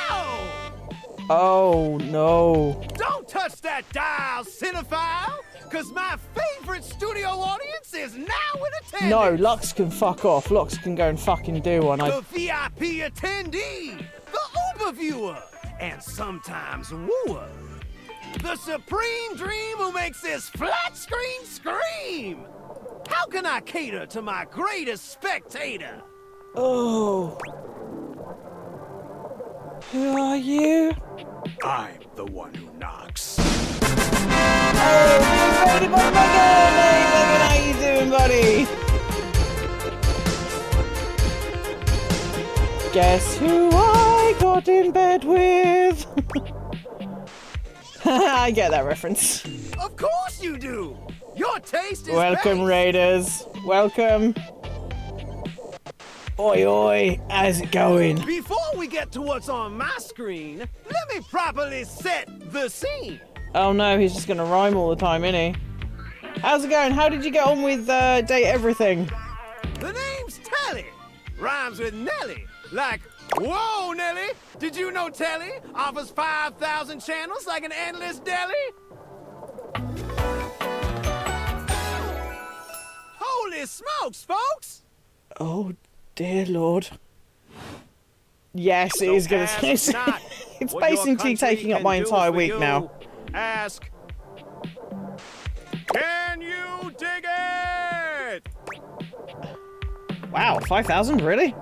S1: Oh, no.
S15: Don't touch that dial, cinephile, because my favorite studio audience is now in attendance.
S1: No, Lux can fuck off. Lux can go and fucking do one.
S15: The VIP attendee, the Uber viewer, and sometimes wooer. The supreme dream who makes this flat screen scream. How can I cater to my greatest spectator?
S1: Oh. Who are you?
S15: I'm the one who knocks.
S1: Hey, Brady Motherfucker! Hey, Logan, how you doing, buddy? Guess who I got in bed with? I get that reference.
S15: Of course you do. Your taste is
S1: Welcome,
S15: base.
S1: Raiders. Welcome. Oi, oi. How's it going?
S15: Before we get to what's on my screen, let me properly set the scene.
S1: Oh no, he's just gonna rhyme all the time, isn't he? How's it going? How did you get on with Date Everything?
S15: The name's Telly. Rhymes with Nelly. Like, whoa, Nelly. Did you know Telly offers 5,000 channels like an endless deli? Holy smokes, folks!
S1: Oh dear Lord. Yes, it is gonna
S15: ask not
S1: it's
S15: what your
S1: basically
S15: country
S1: taking up
S15: can
S1: my
S15: do
S1: entire
S15: for
S1: week
S15: you.
S1: now.
S15: Ask, can you dig it?
S1: Wow, 5,000? Really?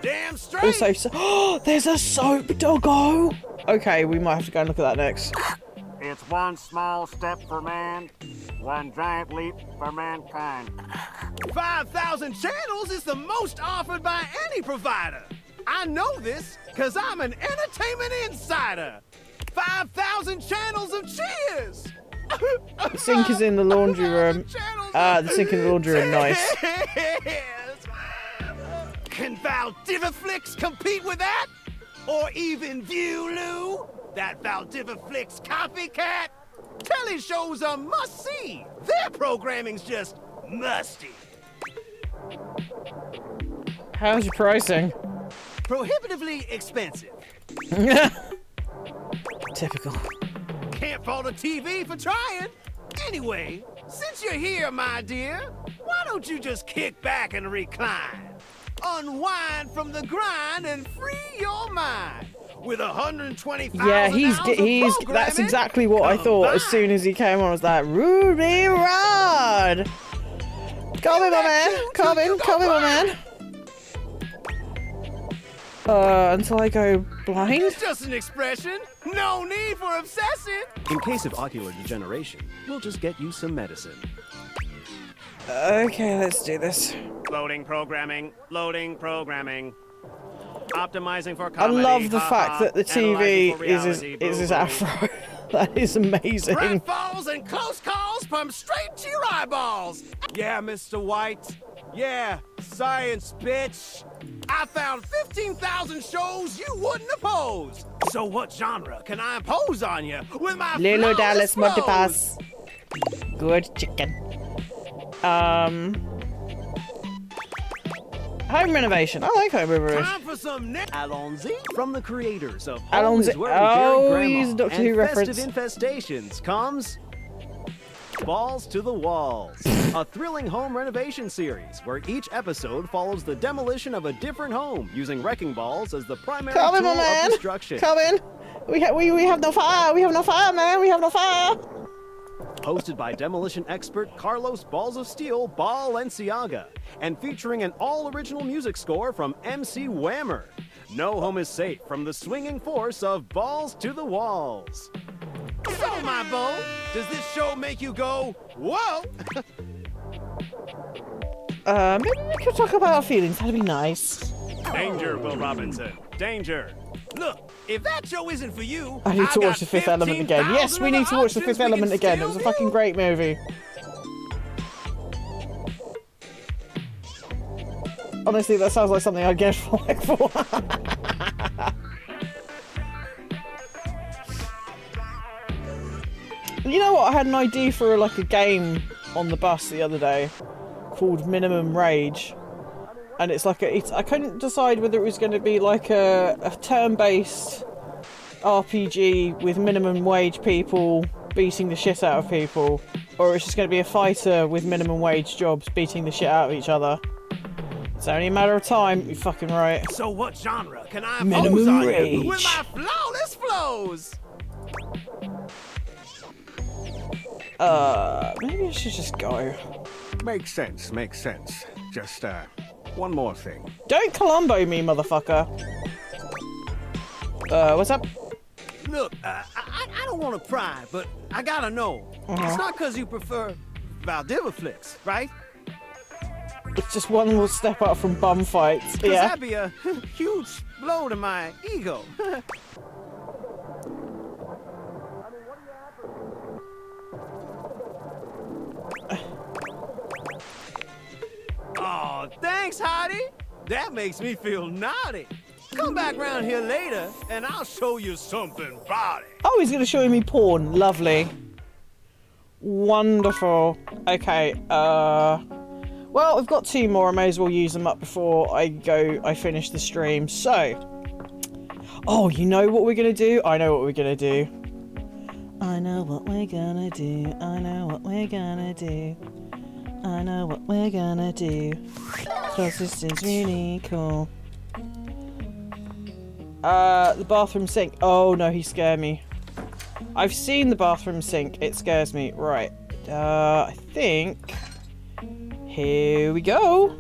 S15: Damn straight!
S1: Also, oh, there's a soap doggo! Okay, we might have to go and look at that next.
S5: It's one small step for man, one giant leap for mankind.
S15: 5,000 channels is the most offered by any provider. I know this because I'm an entertainment insider. 5,000 channels of cheers.
S1: The sink is in the laundry room. The sink in the laundry room, nice.
S15: Can Valdiviflix compete with that? Or even Viewloo? That Valdiviflix copycat? Telly shows are must-see. Their programming's just musty.
S1: How's your pricing?
S15: Prohibitively expensive.
S1: Typical.
S15: Can't fault a TV for trying. Anyway, since you're here, my dear, why don't you just kick back and recline? Unwind from the grind and free your mind. With 120,000
S1: Yeah, he's that's exactly what I thought as soon as he came on. I was like, Ruby Rod! Come in, my man! Come in, my man! Until I go blind?
S15: It's just an expression. No need for obsessing.
S22: In case of ocular degeneration, we'll just get you some medicine.
S1: Okay, let's do this.
S22: Loading programming. Loading programming. Optimizing for
S1: I
S22: comedy.
S1: love the fact that the TV is his afro. That is amazing.
S15: Pratfalls and close calls pump straight to your eyeballs. Yeah, Mr. White. Yeah, science, bitch. I found 15,000 shows you wouldn't oppose. So what genre can I impose on you with my
S1: Lilo
S15: flawless
S1: Dallas
S15: flows?
S1: Multipass. Good chicken. Home renovation. I like home renovation.
S15: Time for some
S22: Allons-y from the creators of Home
S1: Allons-y.
S22: is Where We
S1: Oh,
S22: Bury
S1: he's a
S22: Grandma
S1: Doctor Who
S22: and
S1: reference.
S22: Festive Infestations comes Balls to the Walls, a thrilling home renovation series where each episode follows the demolition of a different home using wrecking balls as the primary
S1: Come in,
S22: tool
S1: my man.
S22: of destruction.
S1: Come in. We have no fire. We have no fire, man. We have no fire.
S22: Hosted by demolition expert Carlos Balls of Steel Balenciaga, and featuring an all-original music score from MC Whammer. No home is safe from the swinging force of Balls to the Walls.
S15: So, my beau, does this show make you go, whoa?
S1: Maybe we could talk about our feelings. That'd be nice.
S22: Danger, Will Robinson. Danger.
S15: Look, if that show isn't for you,
S1: I need to
S15: got
S1: watch The Fifth Element again. Yes, we need to watch The
S15: 15,000
S1: Fifth
S15: other
S1: Element
S15: options
S1: again.
S15: we
S1: It was a
S15: can
S1: fucking great movie. Honestly, that sounds like something I'd get for. You know what? I had an idea for like a game on the bus the other day called Minimum Rage, and it's like I couldn't decide whether it was going to be like a turn-based RPG with minimum wage people beating the shit out of people, or it's just going to be a fighter with minimum wage jobs beating the shit out of each other. It's only a matter of time. You're fucking right.
S22: So what genre can I
S1: Minimum
S22: impose on
S1: Rage.
S22: you? With my flawless flows!
S1: Maybe I should just go.
S10: Makes sense, makes sense. Just, one more thing.
S1: Don't Columbo me, motherfucker. What's up?
S22: Look, I don't want to pry, but I gotta know. It's not because you prefer Valdiva flicks, right?
S1: It's just one more step up from bum fights.
S22: Because
S1: Yeah.
S22: that'd be a huge blow to my ego. Oh, thanks, Heidi. That makes me feel naughty. Come back round here later, and I'll show you something body.
S1: Oh, he's going to show me porn. Lovely. Wonderful. Okay, well, we've got 2 more. I may as well use them up before I finish the stream. So, oh, you know what we're going to do? I know what we're going to do. I know what we're going to do. I know what we're going to do. I know what we're going to do. Because this is really cool. The bathroom sink. Oh, no, he scared me. I've seen the bathroom sink. It scares me. Right. I think... Here we go.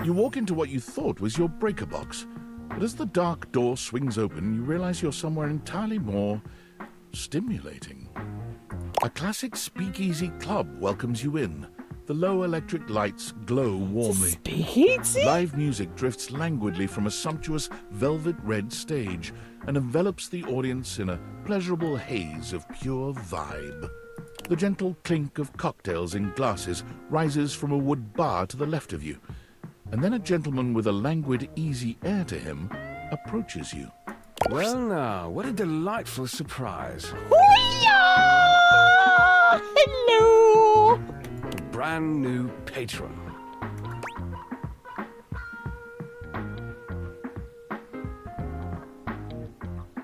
S2: You walk into what you thought was your breaker box, but as the dark door swings open, you realize you're somewhere entirely more stimulating. A classic speakeasy club welcomes you in. The low electric lights glow warmly.
S1: Speakeasy?
S2: Live music drifts languidly from a sumptuous velvet red stage and envelops the audience in a pleasurable haze of pure vibe. The gentle clink of cocktails in glasses rises from a wood bar to the left of you, and then a gentleman with a languid, easy air to him approaches you.
S6: Well now, what a delightful surprise.
S1: Hello!
S6: A brand new patron.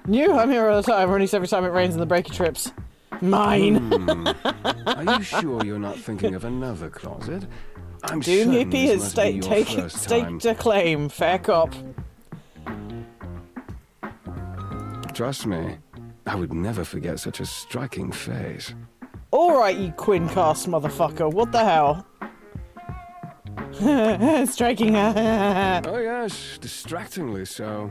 S1: New, I'm here all the time, or at least every time it rains in the breaky trips. Mine.
S6: Are you sure you're not thinking of another closet? I'm
S1: Doom
S6: certain
S1: Hippie
S6: this
S1: has
S6: must be your first time.
S1: staked a claim. Fair cop.
S6: Trust me, I would never forget such a striking face.
S1: Alright, you Quincast motherfucker. What the hell? Striking.
S6: Oh yes, distractingly so.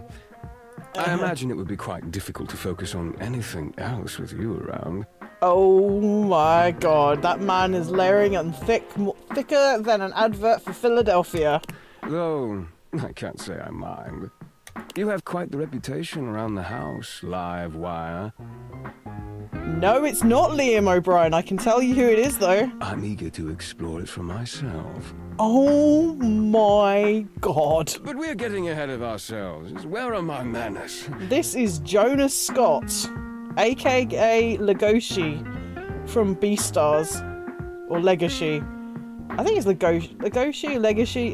S6: I imagine it would be quite difficult to focus on anything else with you around.
S1: Oh my god, that man is layering and thicker than an advert for Philadelphia.
S6: Though, I can't say I mind. You have quite the reputation around the house, live wire.
S1: No, it's not Liam O'Brien. I can tell you who it is, though.
S6: I'm eager to explore it for myself.
S1: Oh my god.
S6: But we're getting ahead of ourselves. Where are my manners?
S1: This is Jonas Scott, aka Legoshi from Beastars. Or Legacy. I think it's Legoshi. Legacy?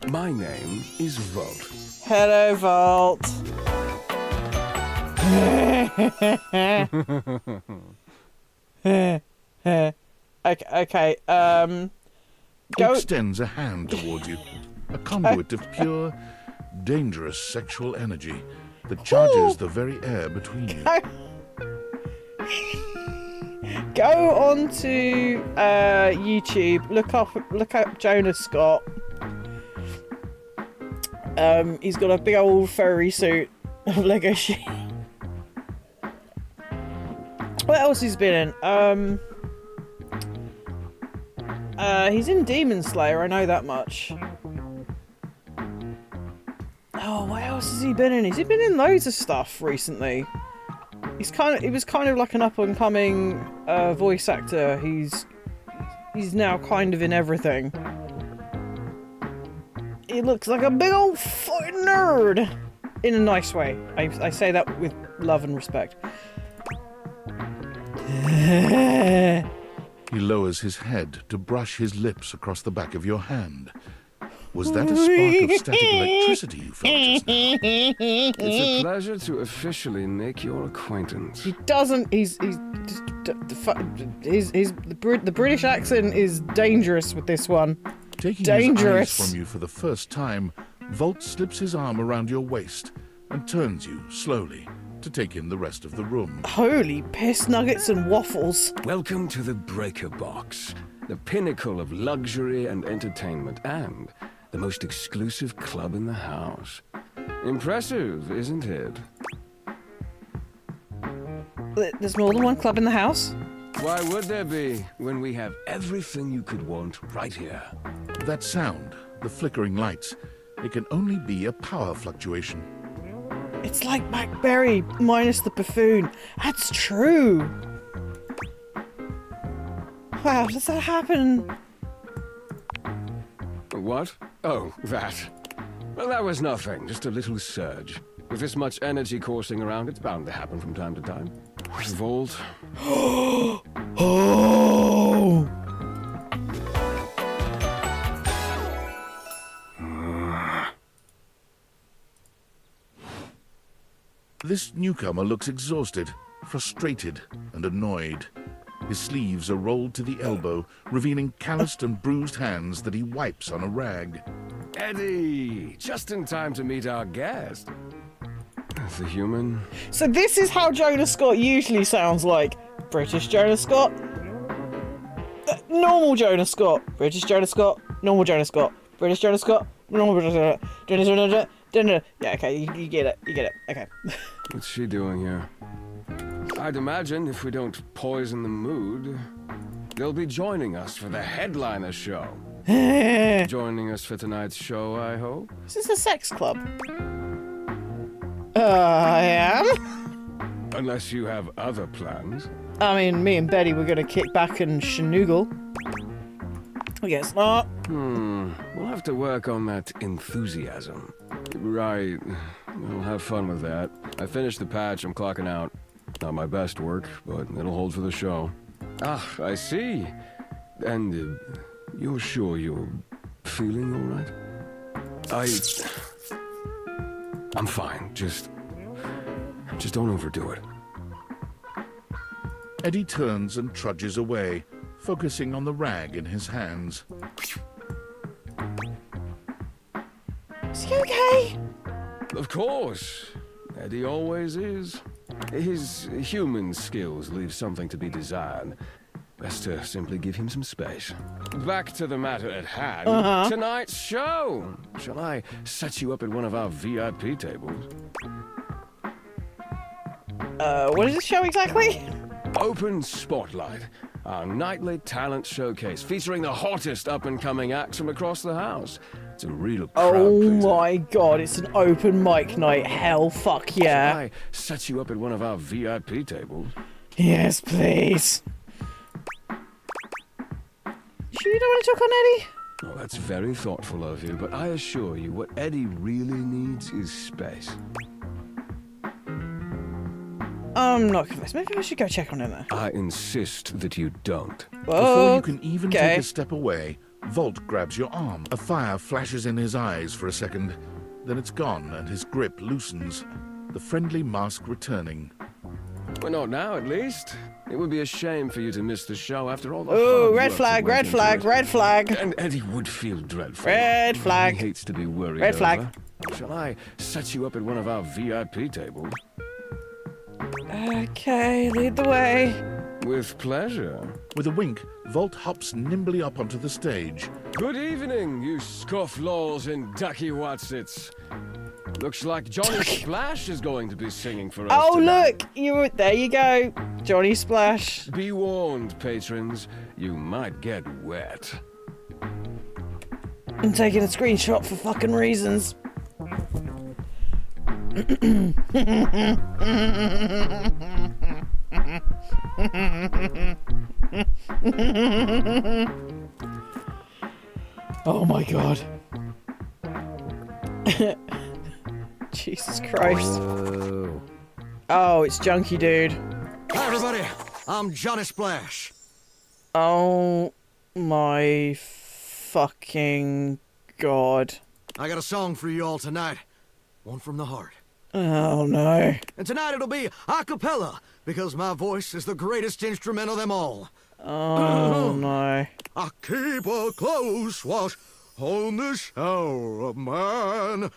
S6: My name is Volt.
S1: Hello, Volt. Okay,
S2: He extends a hand towards you, a conduit of pure, dangerous sexual energy that charges the very air between you.
S1: Go on to YouTube, look up Jonas Scott. He's got a big old furry suit of Legoshi. What else he's been in? He's in Demon Slayer, I know that much. Oh, what else has he been in? He's been in loads of stuff recently. He was kind of like an up and coming voice actor. He's now kind of in everything. He looks like a big old fucking nerd. in a nice way. I say that with love and respect.
S2: He lowers his head to brush his lips across the back of your hand. Was that a spark of static electricity you felt just now?
S6: It's a pleasure to officially make your acquaintance.
S1: He doesn't. The British accent is dangerous with this one.
S2: Taking
S1: Dangerous.
S2: his eyes from you for the first time, Volt slips his arm around your waist and turns you slowly to take in the rest of the room.
S1: Holy piss nuggets and waffles.
S6: Welcome to the Breaker Box, the pinnacle of luxury and entertainment, and the most exclusive club in the house. Impressive, isn't it?
S1: There's more than one club in the house?
S6: Why would there be, when we have everything you could want right here?
S2: That sound, the flickering lights, it can only be a power fluctuation.
S1: It's like MacBerry minus the buffoon. That's true. Wow, does that happen?
S6: What? Oh, that. Well, that was nothing. Just a little surge. With this much energy coursing around, it's bound to happen from time to time. Volt.
S1: Oh!
S2: This newcomer looks exhausted, frustrated, and annoyed. His sleeves are rolled to the elbow, revealing calloused and bruised hands that he wipes on a rag.
S6: Eddie! Just in time to meet our guest. The human.
S1: So this is how Jonah Scott usually sounds like. British Jonah Scott. Normal Jonah Scott. British Jonah Scott. Normal Jonah Scott. British Jonah Scott. Normal Jonah Scott. Yeah, okay, you get it. You get it. Okay.
S6: What's she doing here? I'd imagine if we don't poison the mood, they'll be joining us for the headliner show. Joining us for tonight's show, I hope.
S1: Is this a sex club? I am.
S6: Unless you have other plans.
S1: I mean, me and Betty were gonna kick back and shenoogle. I guess not.
S6: We'll have to work on that enthusiasm. Right. We'll have fun with that. I finished the patch. I'm clocking out. Not my best work, but it'll hold for the show. Ah, I see. And you're sure you're feeling all right? I'm fine. Just don't overdo it.
S2: Eddie turns and trudges away, focusing on the rag in his hands.
S1: Is he okay?
S6: Of course. Eddie always is. His human skills leave something to be desired. Best to simply give him some space. Back to the matter at hand. Tonight's show. Shall I set you up at one of our VIP tables?
S1: What is this show exactly?
S6: Open Spotlight. Our nightly talent showcase featuring the hottest up-and-coming acts from across the house. It's a real crowd pleaser.
S1: My god, it's an open mic night. Hell, fuck yeah.
S6: Shall I set you up at one of our VIP tables?
S1: Yes, please. Sure you don't want to talk on Eddie?
S6: Oh, that's very thoughtful of you, but I assure you, what Eddie really needs is space.
S1: I'm not convinced. Maybe I should go check on him there.
S6: I insist that you don't.
S2: Before you can even take a step away, Volt grabs your arm. A fire flashes in his eyes for a second. Then it's gone and his grip loosens, the friendly mask returning.
S6: Well, not now, at least. It would be a shame for you to miss the show after all the
S1: Oh,
S6: hard
S1: red
S6: work
S1: flag,
S6: that went
S1: red
S6: into
S1: flag,
S6: it.
S1: red flag.
S6: And Eddie would feel dreadful.
S1: Red flag.
S6: He hates to be worried
S1: Red flag.
S6: over. Shall I set you up at one of our VIP tables?
S1: Okay, lead the way.
S6: With pleasure.
S2: With a wink, Volt hops nimbly up onto the stage.
S6: Good evening, you scofflaws and ducky watsits. Looks like Johnny Splash is going to be singing for us
S1: Oh,
S6: tonight.
S1: look! There you go. Johnny Splash.
S6: Be warned, patrons. You might get wet.
S1: I'm taking a screenshot for fucking reasons. Oh my god. Jesus Christ.
S3: Whoa.
S1: Oh, it's Junkie Dude.
S3: Hi, everybody. I'm Johnny Splash.
S1: Oh my fucking god.
S3: I got a song for you all tonight. One from the heart.
S1: Oh no.
S3: And tonight it'll be a cappella, because my voice is the greatest instrument of them all.
S1: Oh no.
S3: I keep a close watch on this hour of mine.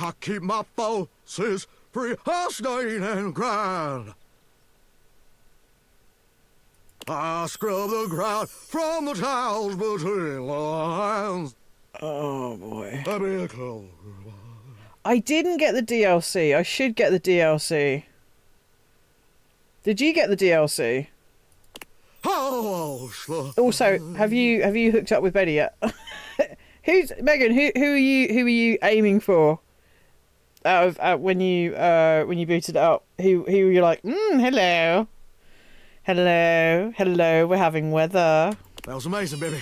S3: I keep my forces free of stain and grind. I scrub the ground from the tiles between the lines.
S1: Oh boy.
S3: I be a closer.
S1: I didn't get the DLC. I should get the DLC. Did you get the DLC? Also, have you hooked up with Betty yet? Who's Megan? Who are you aiming for? Out of when you booted it up, who were you like? Hello, we're having weather.
S3: That was amazing, baby.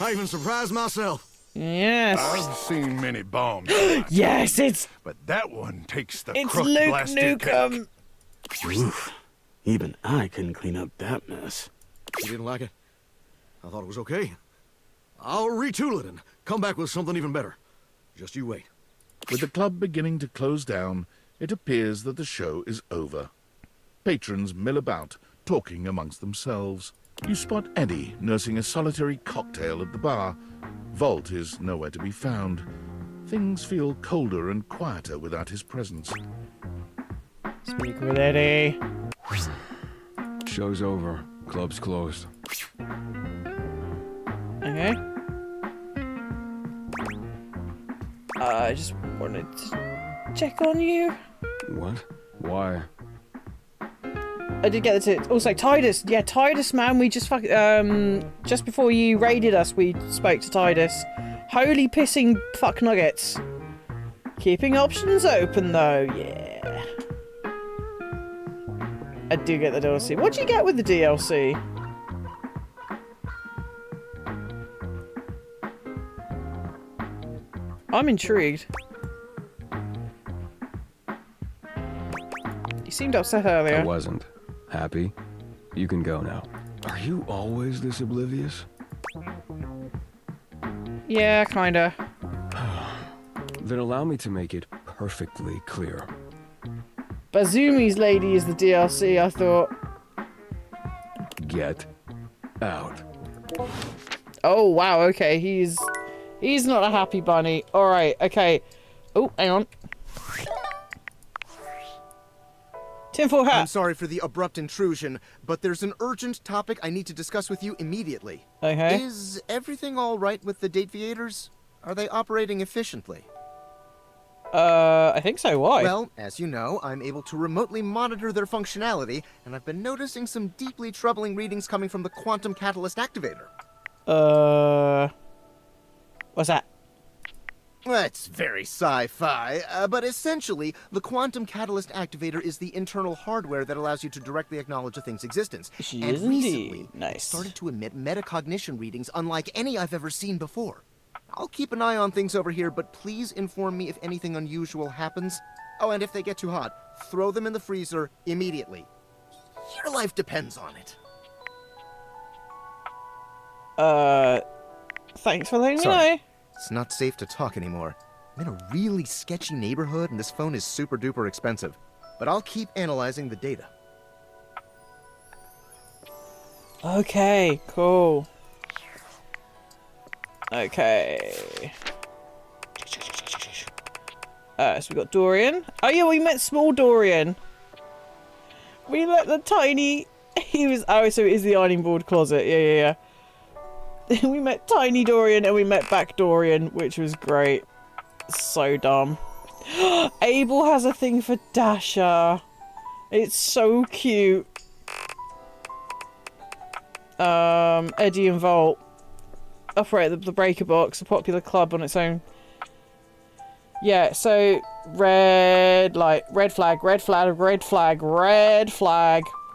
S3: I even surprised myself.
S1: Yes.
S13: I've seen many bombs.
S1: Yes, it's.
S13: But that one takes the
S1: It's
S13: crook
S1: Luke
S13: blasted
S1: Nukem.
S8: Oof. Even I couldn't clean up that mess.
S3: You didn't like it? I thought it was okay. I'll retool it and come back with something even better. Just you wait.
S2: With the club beginning to close down, it appears that the show is over. Patrons mill about, talking amongst themselves. You spot Eddie nursing a solitary cocktail at the bar. Volt is nowhere to be found. Things feel colder and quieter without his presence.
S1: Speak with Eddie.
S6: Show's over. Club's closed.
S1: Okay. I just wanted to check on you.
S6: What? Why?
S1: I did get the tip. Also, Titus. Yeah, Titus, man. We just just before you raided us, we spoke to Titus. Holy pissing fuck nuggets. Keeping options open, though. Yeah. I do get the DLC. What do you get with the DLC? I'm intrigued. You seemed upset earlier.
S6: I wasn't. Happy? You can go now. Are you always this oblivious?
S1: Yeah, kinda.
S6: Then allow me to make it perfectly clear.
S1: Bazumi's lady is the DLC, I thought.
S6: Get out.
S1: Oh, wow, okay, he's not a happy bunny. Alright, okay. Oh, hang on. Tinfoil hat.
S16: I'm sorry for the abrupt intrusion, but there's an urgent topic I need to discuss with you immediately.
S1: Okay.
S16: Is everything all right with the Dateviators? Are they operating efficiently?
S1: I think so. Why?
S16: Well, as you know, I'm able to remotely monitor their functionality, and I've been noticing some deeply troubling readings coming from the Quantum Catalyst Activator.
S1: What's that?
S16: It's very sci-fi, but essentially, the Quantum Catalyst Activator is the internal hardware that allows you to directly acknowledge a thing's existence.
S1: She
S16: and
S1: is
S16: recently,
S1: indeed. Nice.
S16: it started to emit metacognition readings unlike any I've ever seen before. I'll keep an eye on things over here, but please inform me if anything unusual happens. Oh, and if they get too hot, throw them in the freezer immediately. Your life depends on it.
S1: Thanks for letting me know.
S16: It's not safe to talk anymore. I'm in a really sketchy neighborhood, and this phone is super duper expensive. But I'll keep analyzing the data.
S1: Okay, cool. Okay. So we got Dorian. Oh yeah, we met small Dorian. We met the tiny... He was... Oh, so it is the ironing board closet. Yeah. We met tiny Dorian and we met back Dorian, which was great. So dumb. Abel has a thing for Dasher. It's so cute. Eddie and Volt operate the Breaker Box, a popular club on its own. Yeah, so red flag,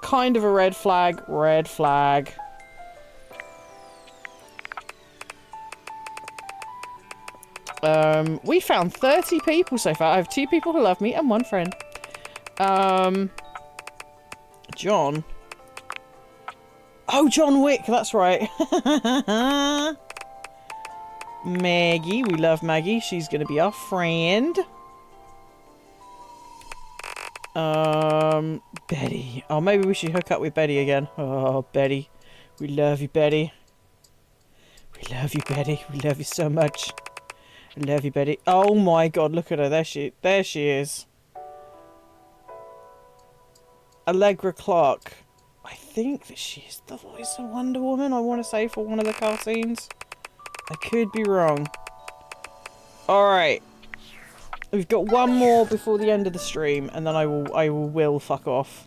S1: kind of a red flag. We found 30 people so far. I have 2 people who love me and 1 friend. John. Oh, John Wick, that's right. Maggie, we love Maggie. She's going to be our friend. Betty. Oh, maybe we should hook up with Betty again. Oh, Betty. We love you, Betty. We love you, Betty. We love you so much. I love you, Betty. Oh my god, look at her. There she is. Allegra Clark. I think that she's the voice of Wonder Woman, I want to say, for one of the cartoons. I could be wrong. Alright. We've got 1 more before the end of the stream, and then I will fuck off.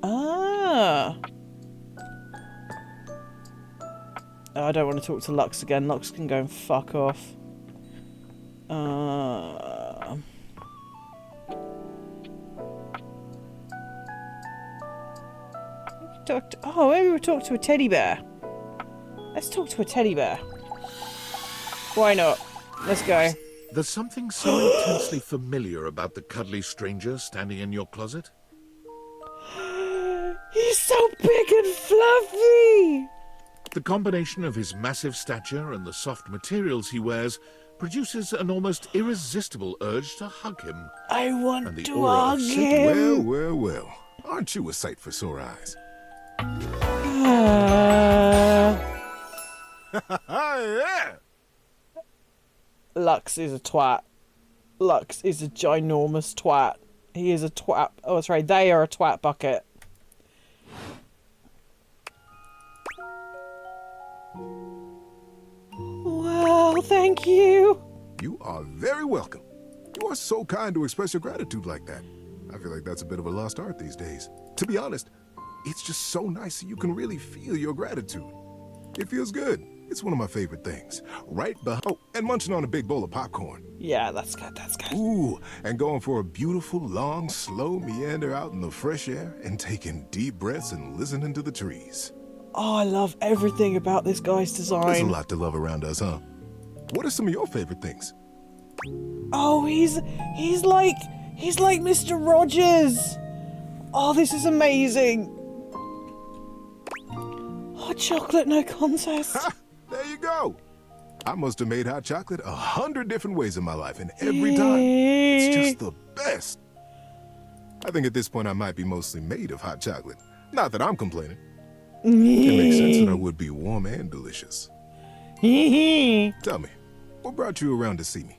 S1: Ah. Oh, I don't want to talk to Lux again. Lux can go and fuck off. Oh, maybe we'll talk to a teddy bear. Let's talk to a teddy bear. Why not? Let's go.
S2: There's something so intensely familiar about the cuddly stranger standing in your closet.
S1: He's so big and fluffy!
S2: The combination of his massive stature and the soft materials he wears produces an almost irresistible urge to hug him.
S1: I want
S2: and the
S1: to
S2: aura of
S1: hug
S2: safety-
S1: him!
S11: Well. Aren't you a sight for sore eyes?
S1: Yeah. Lux is a twat. Lux is a ginormous twat. He is a twat. Oh, that's right. They are a twat bucket. Well, thank you.
S11: You are very welcome. You are so kind to express your gratitude like that. I feel like that's a bit of a lost art these days. To be honest, it's just so nice that you can really feel your gratitude. It feels good. It's one of my favorite things. Right behind. Oh, and munching on a big bowl of popcorn.
S1: Yeah, that's good. That's good.
S11: Ooh, and going for a beautiful, long, slow meander out in the fresh air and taking deep breaths and listening to the trees.
S1: Oh, I love everything about this guy's design.
S11: There's a lot to love around us, huh? What are some of your favorite things?
S1: Oh, he's like Mr. Rogers. Oh, this is amazing. Hot chocolate, no contest.
S11: Ha! There you go. I must have made hot chocolate 100 different ways in my life, and every time, it's just the best. I think at this point I might be mostly made of hot chocolate. Not that I'm complaining. It makes sense that I would be warm and delicious. Tell me, what brought you around to see me?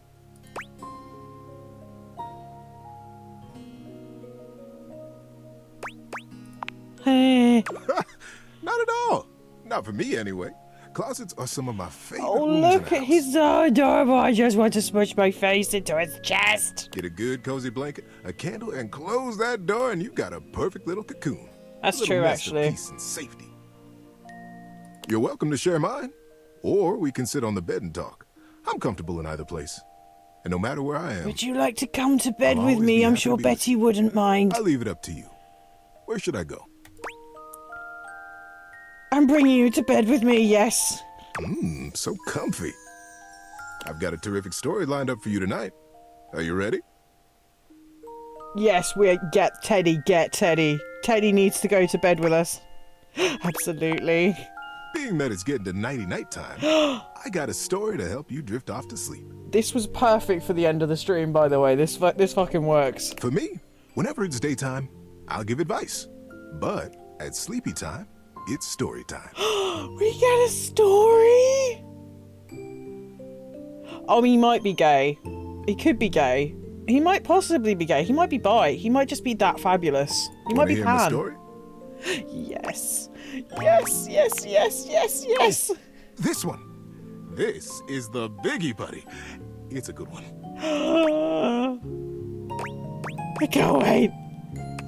S11: Not at all. Not for me, anyway. Closets are some of my favorite
S1: Oh,
S11: rooms in the
S1: look at
S11: house.
S1: he's so adorable. I just want to smush my face into his chest.
S11: Get a good cozy blanket, a candle, and close that door, and you've got a perfect little cocoon.
S1: That's
S11: A little
S1: true,
S11: nest of
S1: actually.
S11: Peace and safety. You're welcome to share mine, or we can sit on the bed and talk. I'm comfortable in either place, and no matter where I am,
S1: Would you like to come to bed
S11: I'll
S1: with
S11: always
S1: me?
S11: be
S1: I'm
S11: happy
S1: sure
S11: to be
S1: Betty wouldn't mind.
S11: I'll leave it up to you. Where should I go?
S1: I'm bringing you to bed with me, yes.
S11: So comfy. I've got a terrific story lined up for you tonight. Are you ready?
S1: Yes, get Teddy. Teddy needs to go to bed with us. Absolutely.
S11: Being that it's getting to nighty-night time, I got a story to help you drift off to sleep.
S1: This was perfect for the end of the stream, by the way. This fucking works.
S11: For me, whenever it's daytime, I'll give advice. But at sleepy time, it's story time.
S1: We get a story? Oh, he might be gay. He could be gay. He might possibly be gay. He might be bi. He might just be that fabulous. He might
S11: Wanna
S1: be
S11: hear my
S1: pan.
S11: story?
S1: Yes. Yes.
S11: Oh, this one. This is the biggie, buddy. It's a good one.
S1: I can't wait.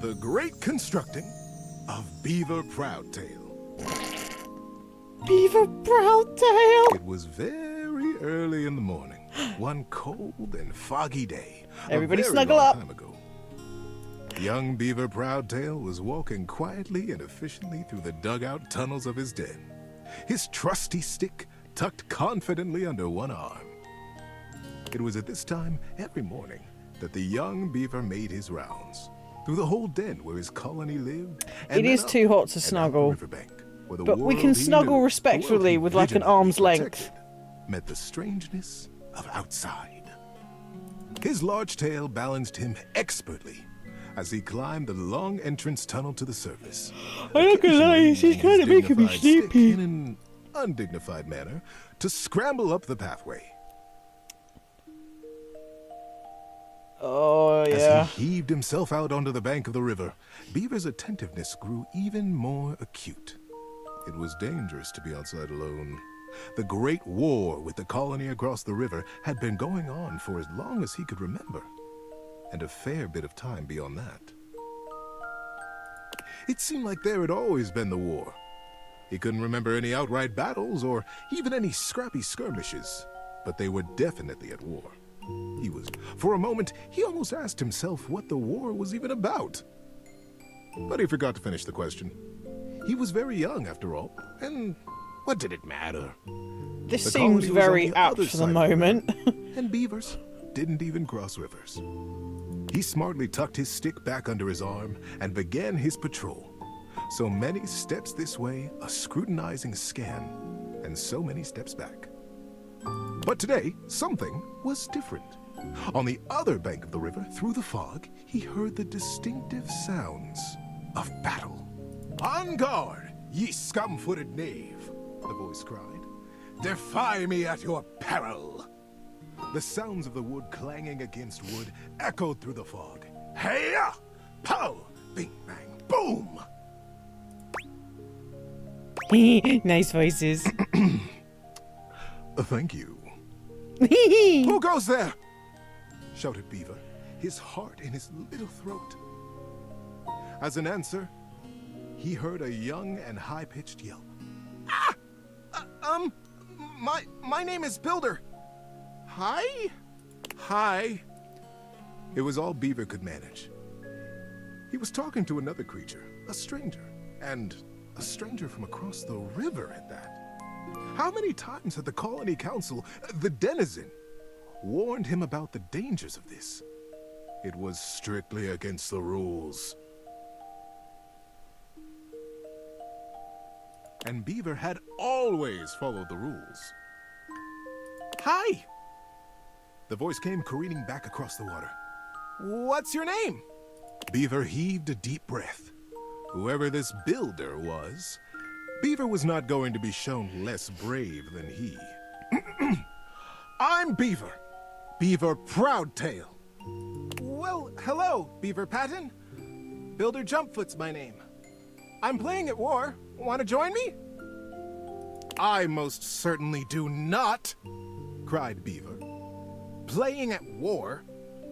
S11: The Great Constructing of Beaver Proudtail.
S1: Beaver Proudtail.
S11: It was very early in the morning, one cold and foggy day.
S1: Everybody
S11: a very
S1: snuggle
S11: long
S1: up.
S11: Time ago. Young Beaver Proudtail was walking quietly and efficiently through the dugout tunnels of his den, his trusty stick tucked confidently under one arm. It was at this time every morning that the young beaver made his rounds through the whole den where his colony lived.
S1: It is too hot to snuggle, but we can snuggle respectfully with like an arm's length.
S11: Met the strangeness of outside. His large tail balanced him expertly as he climbed the long entrance tunnel to the surface.
S1: I'm not gonna lie, she's kind of making me sleepy.
S11: In an undignified manner to scramble up the pathway.
S1: Oh, yeah.
S11: As he heaved himself out onto the bank of the river, Beaver's attentiveness grew even more acute. It was dangerous to be outside alone. The Great War with the colony across the river had been going on for as long as he could remember, and a fair bit of time beyond that. It seemed like there had always been the war. He couldn't remember any outright battles or even any scrappy skirmishes, but they were definitely at war. For a moment, he almost asked himself what the war was even about. But he forgot to finish the question. He was very young, after all, and what did it matter?
S1: This
S11: The
S1: seems
S11: colony was on
S1: very
S11: the
S1: apt
S11: other
S1: for the
S11: side of
S1: moment.
S11: And beavers didn't even cross rivers. He smartly tucked his stick back under his arm and began his patrol. So many steps this way, a scrutinizing scan, and so many steps back. But today, something was different. On the other bank of the river, through the fog, he heard the distinctive sounds of battle. "On guard, ye scum-footed knave," the voice cried. "Defy me at your peril." The sounds of the wood clanging against wood echoed through the fog. Hey-ya! Pow! Bing, bang, boom!
S1: Nice voices.
S11: Thank you. Who goes there? Shouted Beaver, his heart in his little throat. As an answer, he heard a young and high-pitched yelp. Ah! My name is Builder. Hi? Hi. It was all Beaver could manage. He was talking to another creature, a stranger, and a stranger from across the river at that. How many times had the Colony Council, the Denizen, warned him about the dangers of this? It was strictly against the rules. And Beaver had always followed the rules. Hi! The voice came careening back across the water. What's your name? Beaver heaved a deep breath. Whoever this Builder was, Beaver was not going to be shown less brave than he. I'm Beaver. Beaver Proudtail. Well, hello, Beaver Patton. Builder Jumpfoot's my name. I'm playing at war. Want to join me? I most certainly do not, cried Beaver. Playing at war?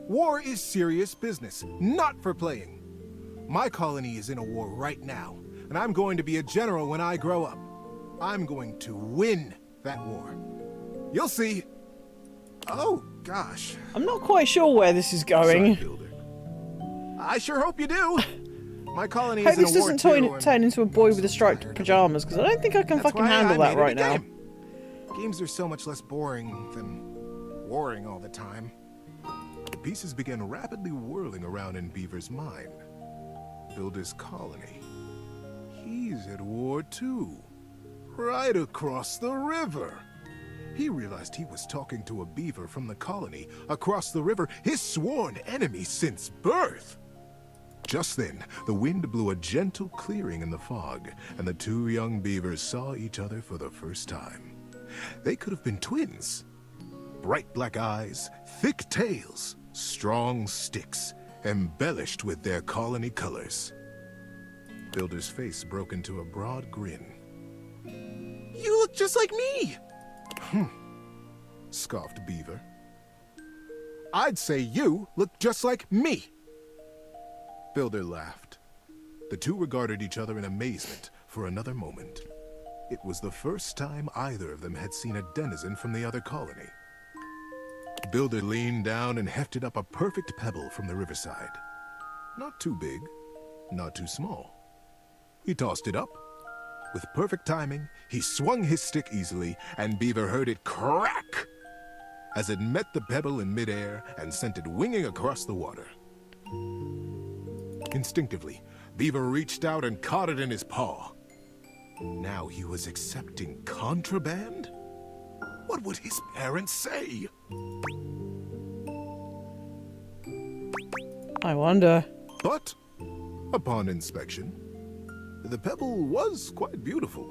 S11: War is serious business, not for playing. My colony is in a war right now, and I'm going to be a general when I grow up. I'm going to win that war. You'll see. Oh, gosh.
S1: I'm not quite sure where this is going.
S11: I sure hope you do. My colony
S1: Hope
S11: is in
S1: this
S11: a war
S1: doesn't
S11: too,
S1: turn into a boy with the striped pajamas, because I don't think I can fucking handle that right now.
S11: Games are so much less boring than warring all the time. The pieces began rapidly whirling around in Beaver's mind. Builder's colony. He's at war too. Right across the river. He realized he was talking to a beaver from the colony across the river, his sworn enemy since birth. Just then, the wind blew a gentle clearing in the fog, and the two young beavers saw each other for the first time. They could have been twins. Bright black eyes, thick tails, strong sticks, embellished with their colony colors. Builder's face broke into a broad grin. You look just like me! Scoffed Beaver. I'd say you look just like me! Builder laughed. The two regarded each other in amazement for another moment. It was the first time either of them had seen a denizen from the other colony. Builder leaned down and hefted up a perfect pebble from the riverside. Not too big, not too small. He tossed it up. With perfect timing, he swung his stick easily, and Beaver heard it crack as it met the pebble in midair and sent it winging across the water. Instinctively, Beaver reached out and caught it in his paw. Now he was accepting contraband? What would his parents say?
S1: I wonder.
S11: But, upon inspection, the pebble was quite beautiful.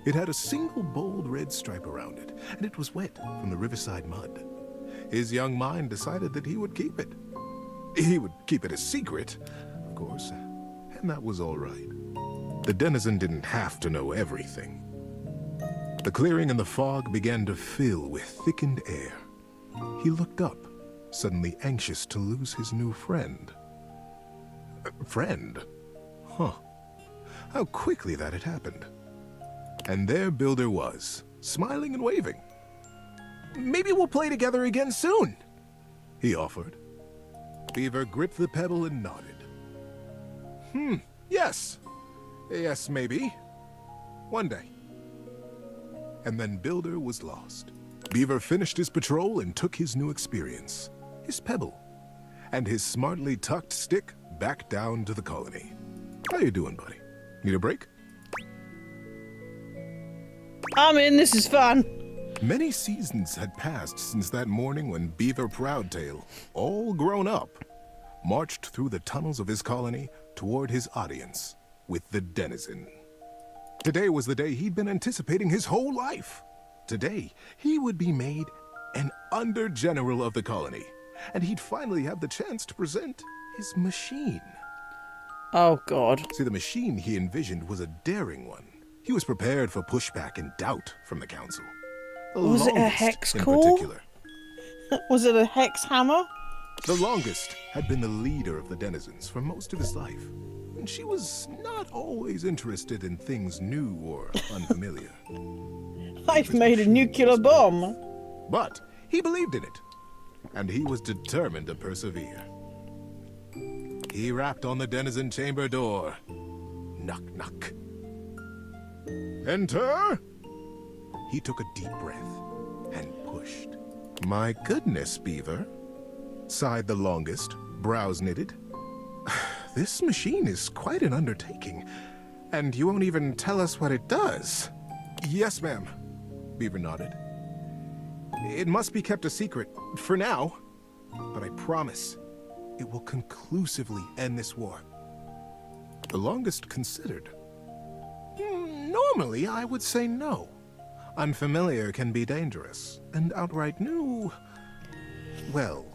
S11: It had a single bold red stripe around it, and it was wet from the riverside mud. His young mind decided that he would keep it. He would keep it a secret, of course, and that was all right. The denizen didn't have to know everything. The clearing and the fog began to fill with thickened air. He looked up, suddenly anxious to lose his new friend. Friend? Huh. How quickly that had happened. And there Builder was, smiling and waving. "Maybe we'll play together again soon," he offered. Beaver gripped the pebble and nodded. Yes. Yes, maybe. One day. And then Builder was lost. Beaver finished his patrol and took his new experience, his pebble, and his smartly tucked stick back down to the colony. How you doing, buddy? Need a break?
S1: I'm in, this is fun.
S11: Many seasons had passed since that morning when Beaver Proudtail, all grown up, marched through the tunnels of his colony toward his audience with the denizen. Today was the day he'd been anticipating his whole life. Today, he would be made an under-general of the colony, and he'd finally have the chance to present his machine.
S1: Oh, God.
S11: See, the machine he envisioned was a daring one. He was prepared for pushback and doubt from the council.
S1: Was it a hex
S11: in
S1: core?
S11: particular.
S1: Was it a hex hammer?
S11: The longest had been the leader of the denizens for most of his life, and she was not always interested in things new or unfamiliar.
S1: I've made a nuclear bomb.
S11: But he believed in it, and he was determined to persevere. He rapped on the denizen chamber door. Knock, knock. Enter! He took a deep breath and pushed. My goodness, Beaver, sighed the longest, brows knitted. This machine is quite an undertaking, and you won't even tell us what it does. Yes, ma'am, Beaver nodded. It must be kept a secret, for now, but I promise it will conclusively end this war. The longest considered. Normally, I would say no. Unfamiliar can be dangerous, and outright new, well.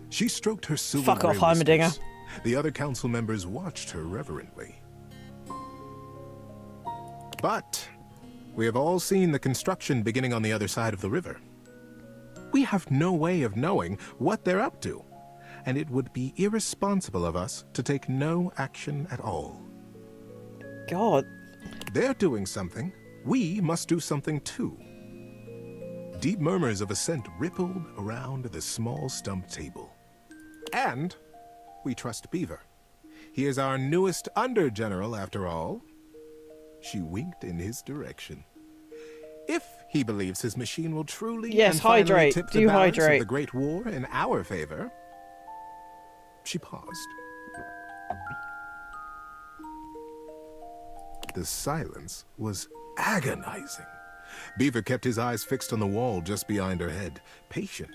S11: She stroked her silver
S1: Fuck off,
S11: gray
S1: Heimerdinger.
S11: whiskers. The other council members watched her reverently. But we have all seen the construction beginning on the other side of the river. We have no way of knowing what they're up to, and it would be irresponsible of us to take no action at all.
S1: God.
S11: They're doing something. We must do something too. Deep murmurs of assent rippled around the small stump table. And we trust Beaver. He is our newest under-general, after all. She winked in his direction. If he believes his machine will truly and finally
S1: hydrate.
S11: tip
S1: Do
S11: the balance
S1: hydrate.
S11: of the Great War in our favor. She paused. The silence was agonizing. Beaver kept his eyes fixed on the wall just behind her head, patient.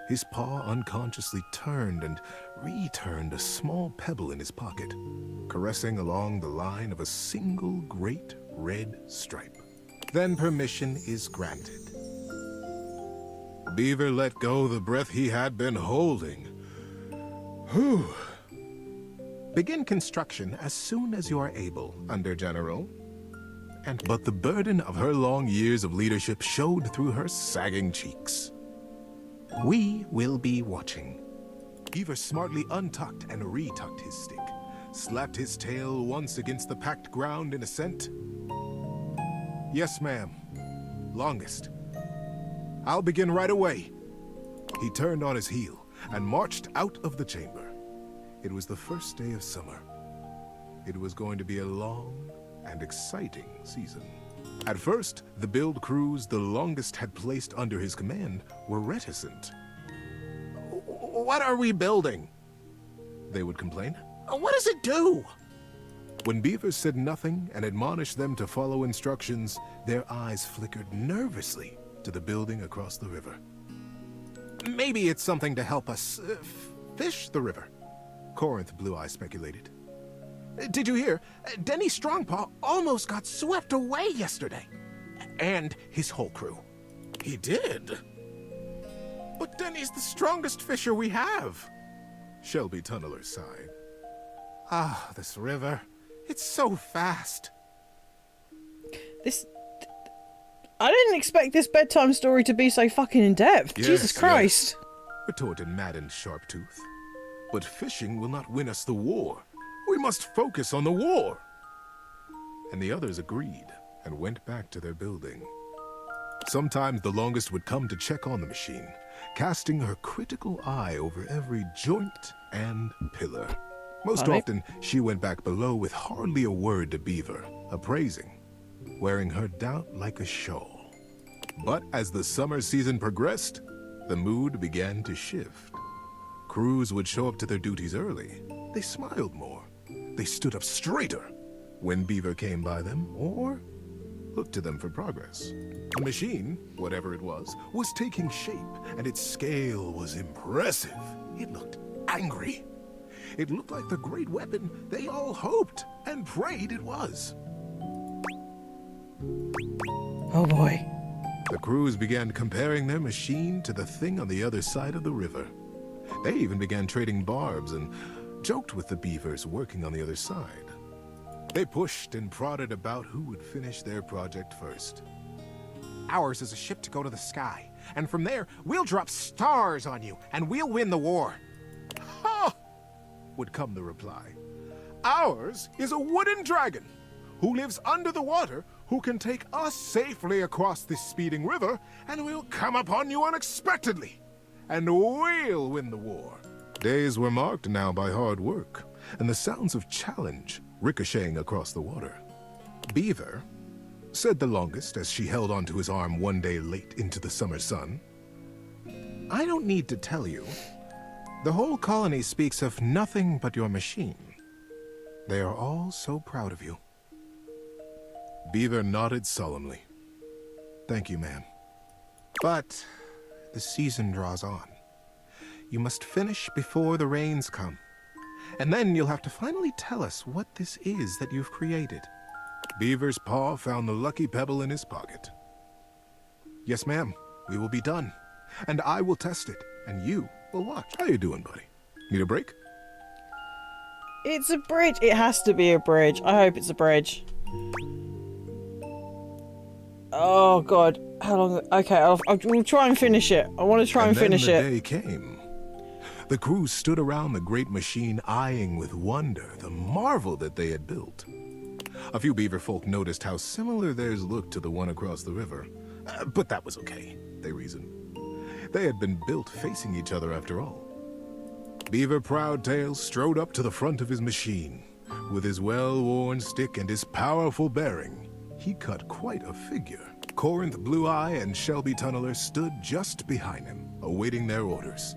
S11: His paw unconsciously turned and returned a small pebble in his pocket, caressing along the line of a single great red stripe. Then permission is granted. Beaver let go the breath he had been holding. Whew. Begin construction as soon as you are able, Under-General. But the burden of her long years of leadership showed through her sagging cheeks. We will be watching. Beaver smartly untucked and retucked his stick, slapped his tail once against the packed ground in assent. Yes, ma'am. Longest. I'll begin right away. He turned on his heel and marched out of the chamber. It was the first day of summer. It was going to be a long and exciting season. At first, the build crews the longest had placed under his command were reticent.
S3: What are we building?
S11: They would complain.
S3: What does it do?
S11: When Beaver said nothing and admonished them to follow instructions, their eyes flickered nervously to the building across the river.
S3: Maybe it's something to help us fish the river,
S11: Corinth Blue Eye speculated.
S3: Did you hear? Denny Strongpaw almost got swept away yesterday. And his whole crew.
S11: He did?
S3: But Denny's the strongest fisher we have.
S11: Shelby Tunneler sighed.
S3: Ah, this river. It's so fast.
S1: I didn't expect this bedtime story to be so fucking in-depth.
S11: Yes,
S1: Jesus Christ.
S11: Yes, retorted maddened Sharptooth. But fishing will not win us the war. We must focus on the war. And the others agreed and went back to their building. Sometimes the longest would come to check on the machine, casting her critical eye over every joint and pillar. Most often, she went back below with hardly a word to Beaver, appraising, wearing her doubt like a shawl. But as the summer season progressed, the mood began to shift. Crews would show up to their duties early. They smiled more. They stood up straighter when Beaver came by them or looked to them for progress. The machine, whatever it was taking shape, and its scale was impressive. It looked angry. It looked like the great weapon they all hoped and prayed it was.
S1: Oh boy.
S11: The crews began comparing their machine to the thing on the other side of the river. They even began trading barbs and joked with the beavers working on the other side. They pushed and prodded about who would finish their project first.
S3: Ours is a ship to go to the sky, and from there, we'll drop stars on you, and we'll win the war.
S11: Ha! Would come the reply. Ours is a wooden dragon who lives under the water, who can take us safely across this speeding river, and we'll come upon you unexpectedly, and we'll win the war. Days were marked now by hard work, and the sounds of challenge ricocheting across the water. Beaver, said the longest as she held onto his arm one day late into the summer sun, I don't need to tell you. The whole colony speaks of nothing but your machine. They are all so proud of you. Beaver nodded solemnly. Thank you, ma'am. But the season draws on. You must finish before the rains come. And then you'll have to finally tell us what this is that you've created. Beaver's paw found the lucky pebble in his pocket. Yes, ma'am. We will be done. And I will test it. And you will watch. How you doing, buddy? Need a break?
S1: It's a bridge. It has to be a bridge. I hope it's a bridge. Oh, God. How long? Okay, I'll try and finish it. I want to try and finish it.
S11: And then the day came. The crew stood around the great machine, eyeing with wonder the marvel that they had built. A few beaver folk noticed how similar theirs looked to the one across the river. But that was okay, they reasoned. They had been built facing each other after all. Beaver Proudtail strode up to the front of his machine. With his well-worn stick and his powerful bearing, he cut quite a figure. Corinth Blue Eye and Shelby Tunneler stood just behind him, awaiting their orders.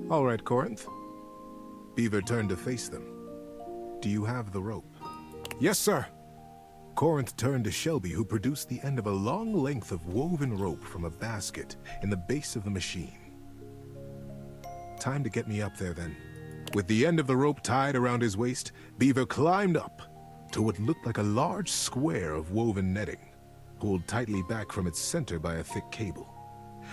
S11: All right, Corinth. Beaver turned to face them. Do you have the rope? Yes, sir. Corinth turned to Shelby, who produced the end of a long length of woven rope from a basket in the base of the machine. Time to get me up there, then. With the end of the rope tied around his waist, Beaver climbed up to what looked like a large square of woven netting, pulled tightly back from its center by a thick cable.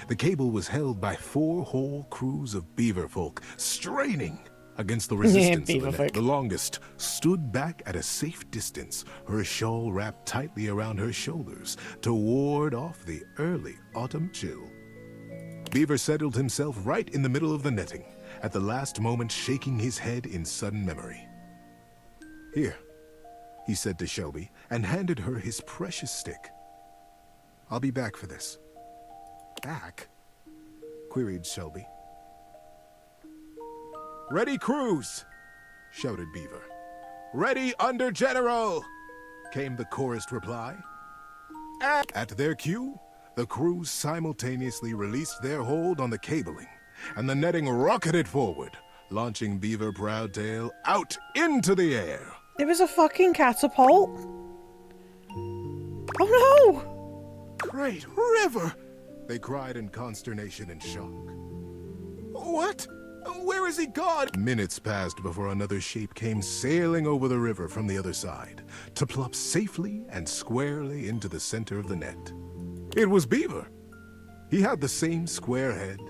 S11: The cable was held by 4 whole crews of beaver folk, straining against the resistance of the net. The longest stood back at a safe distance, her shawl wrapped tightly around her shoulders to ward off the early autumn chill. Beaver settled himself right in the middle of the netting, at the last moment shaking his head in sudden memory. Here, he said to Shelby, and handed her his precious stick. I'll be back for this. Back? Queried Shelby. Ready, crews! Shouted Beaver. Ready, under general! Came the chorused reply. At their cue, the crews simultaneously released their hold on the cabling, and the netting rocketed forward, launching Beaver Proudtail out into the air.
S1: It was a fucking catapult? Oh no!
S11: Great river! They cried in consternation and shock. What? Where is he gone? Minutes passed before another shape came sailing over the river from the other side, to plop safely and squarely into the center of the net. It was Beaver. He had the same square head,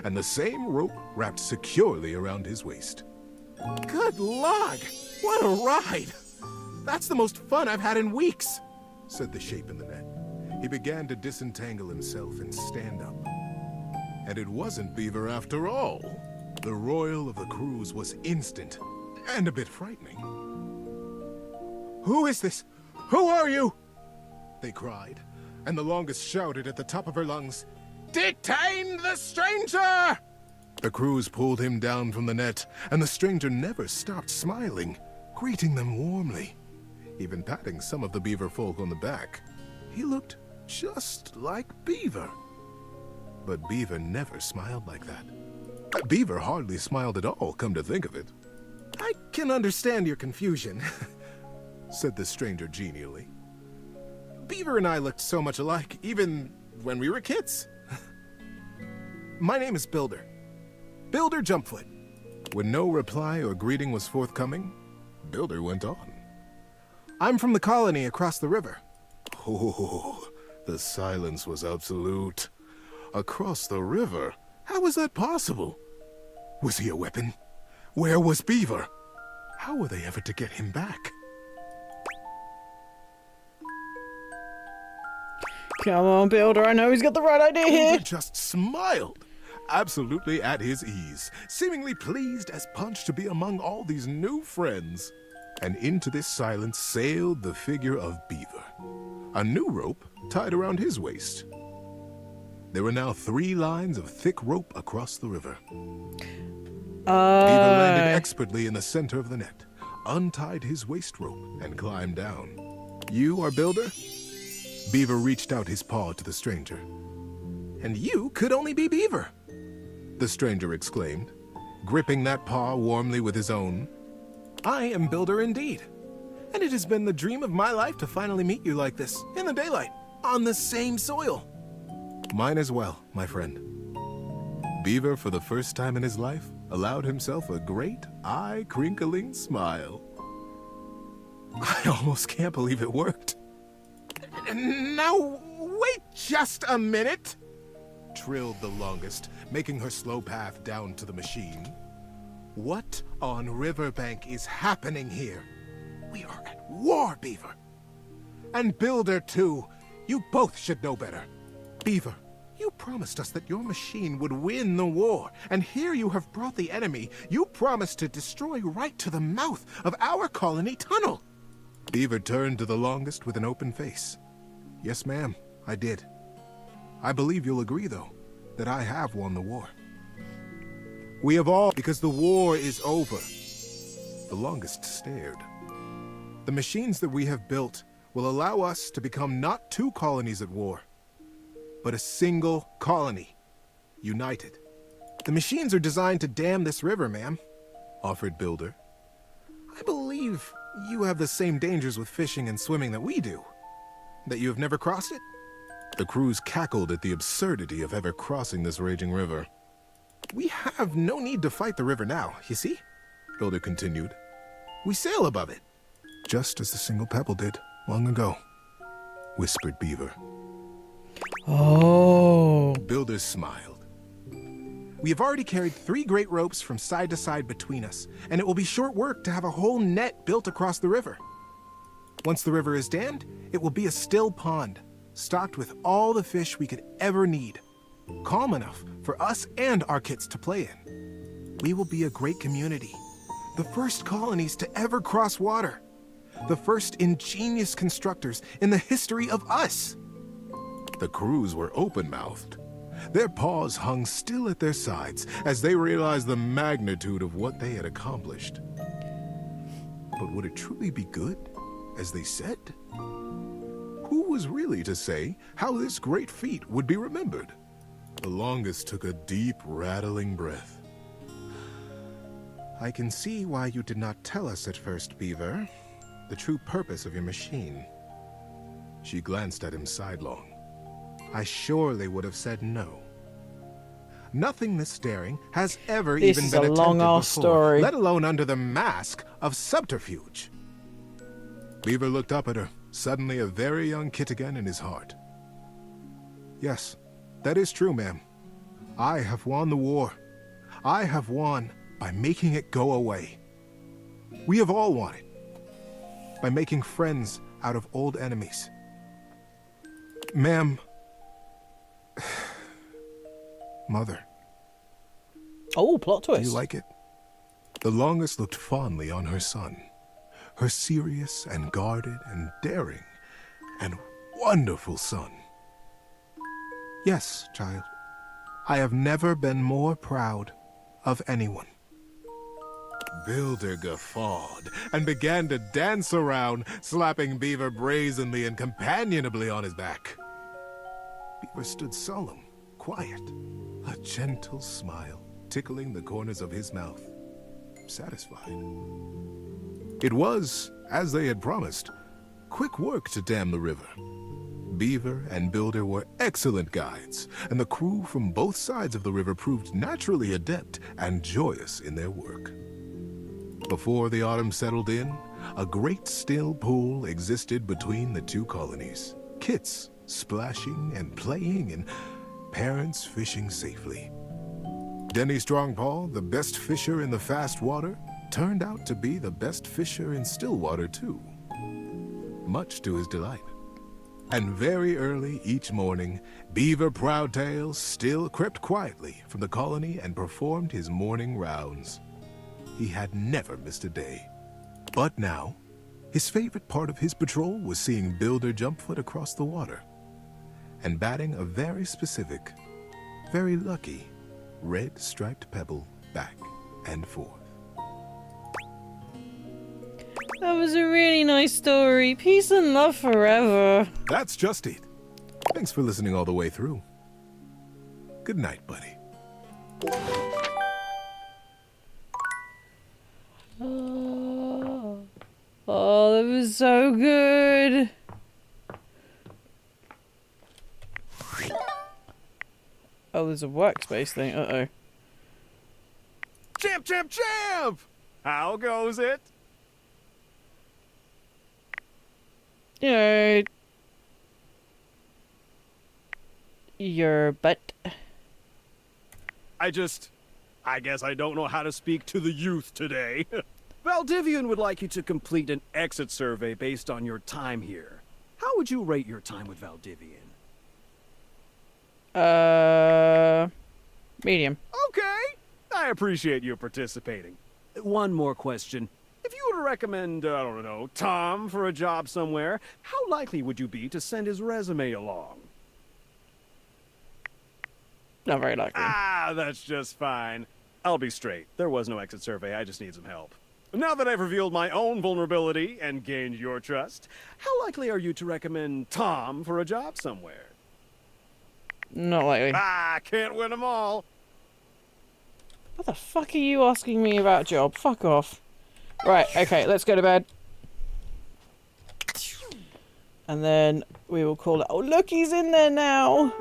S11: and the same rope wrapped securely around his waist. Good log! What a ride! That's the most fun I've had in weeks, said the shape in the net. He began to disentangle himself and stand up. And it wasn't Beaver after all. The roil of the crews was instant and a bit frightening. Who is this? Who are you? They cried, and the longest shouted at the top of her lungs, "Detain the stranger!" The crews pulled him down from the net, and the stranger never stopped smiling, greeting them warmly, even patting some of the beaver folk on the back. He looked just like Beaver. But Beaver never smiled like that. Beaver hardly smiled at all, come to think of it. I can understand your confusion, said the stranger genially. Beaver and I looked so much alike, even when we were kids. My name is Builder. Builder Jumpfoot. When no reply or greeting was forthcoming, Builder went on. I'm from the colony across the river. Oh, the silence was absolute. Across the river? How was that possible? Was he a weapon? Where was Beaver? How were they ever to get him back?
S1: Come on, Builder, I know he's got the right idea here.
S11: Builder just smiled, absolutely at his ease, seemingly pleased as punch to be among all these new friends. And into this silence sailed the figure of Beaver, a new rope tied around his waist. There were now 3 lines of thick rope across the river. Beaver landed expertly in the center of the net, untied his waist rope, and climbed down. You are Builder? Beaver reached out his paw to the stranger. And you could only be Beaver, the stranger exclaimed, gripping that paw warmly with his own. I am Builder indeed, and it has been the dream of my life to finally meet you like this, in the daylight, on the same soil. Mine as well, my friend. Beaver, for the first time in his life, allowed himself a great, eye-crinkling smile. I almost can't believe it worked. Now, wait just a minute, trilled the longest, making her slow path down to the machine. What on Riverbank is happening here? We are at war, Beaver. And Builder, too. You both should know better. Beaver, you promised us that your machine would win the war, and here you have brought the enemy you promised to destroy right to the mouth of our colony tunnel. Beaver turned to the longest with an open face. Yes, ma'am, I did. I believe you'll agree, though, that I have won the war. We have all, because the war is over. The longest stared. The machines that we have built will allow us to become not 2 colonies at war, but a single colony, united. The machines are designed to dam this river, ma'am, offered Builder. I believe you have the same dangers with fishing and swimming that we do. That you have never crossed it? The crews cackled at the absurdity of ever crossing this raging river. We have no need to fight the river now, you see? Builder continued. We sail above it. Just as the single pebble did long ago, whispered Beaver.
S1: Oh.
S11: Builder smiled. We have already carried 3 great ropes from side to side between us, and it will be short work to have a whole net built across the river. Once the river is dammed, it will be a still pond, stocked with all the fish we could ever need, calm enough for us and our kits to play in. We will be a great community, the first colonies to ever cross water, the first ingenious constructors in the history of us. The crews were open-mouthed. Their paws hung still at their sides as they realized the magnitude of what they had accomplished. But would it truly be good, as they said? Who was really to say how this great feat would be remembered? The longest took a deep, rattling breath. I can see why you did not tell us at first, Beaver, the true purpose of your machine. She glanced at him sidelong. I surely would have said no. Nothing this daring has ever
S1: This
S11: even
S1: is
S11: been
S1: a
S11: attempted
S1: long-ass
S11: before,
S1: story.
S11: let alone under the mask of subterfuge. Beaver looked up at her, suddenly a very young kid again in his heart. Yes, that is true, ma'am. I have won the war. I have won by making it go away. We have all won it. By making friends out of old enemies. Ma'am. Mother.
S1: Oh, plot twist.
S11: Do you like it? The longest looked fondly on her son. Her serious and guarded and daring and wonderful son. Yes, child. I have never been more proud of anyone. Builder guffawed and began to dance around, slapping Beaver brazenly and companionably on his back. Beaver stood solemn, quiet, a gentle smile tickling the corners of his mouth, satisfied. It was, as they had promised, quick work to dam the river. Beaver and Builder were excellent guides, and the crew from both sides of the river proved naturally adept and joyous in their work. Before the autumn settled in, a great still pool existed between the two colonies. Kits splashing and playing, and parents fishing safely. Denny Strongpaw, the best fisher in the fast water, turned out to be the best fisher in still water too, much to his delight. And very early each morning, Beaver Proudtail still crept quietly from the colony and performed his morning rounds. He had never missed a day. But now, his favorite part of his patrol was seeing Builder Jumpfoot across the water and batting a very specific, very lucky, red striped pebble back and forth.
S1: That was a really nice story. Peace and love forever.
S11: That's just it. Thanks for listening all the way through. Good night, buddy.
S1: Oh, that was so good. Oh, there's a workspace thing. Uh-oh.
S22: Champ, champ, champ! How goes it?
S1: You know, your butt.
S22: I guess I don't know how to speak to the youth today. Valdivian would like you to complete an exit survey based on your time here. How would you rate your time with Valdivian?
S1: Medium.
S22: Okay, I appreciate you participating. One more question. If you were to recommend, I don't know, Tom for a job somewhere, how likely would you be to send his resume along?
S1: Not very likely.
S22: Ah, that's just fine. I'll be straight. There was no exit survey. I just need some help. Now that I've revealed my own vulnerability and gained your trust, how likely are you to recommend Tom for a job somewhere?
S1: Not likely.
S22: Ah, can't win them all.
S1: What the fuck are you asking me about job? Fuck off. Right, okay, let's go to bed. And then we will call it. Oh, look, he's in there now.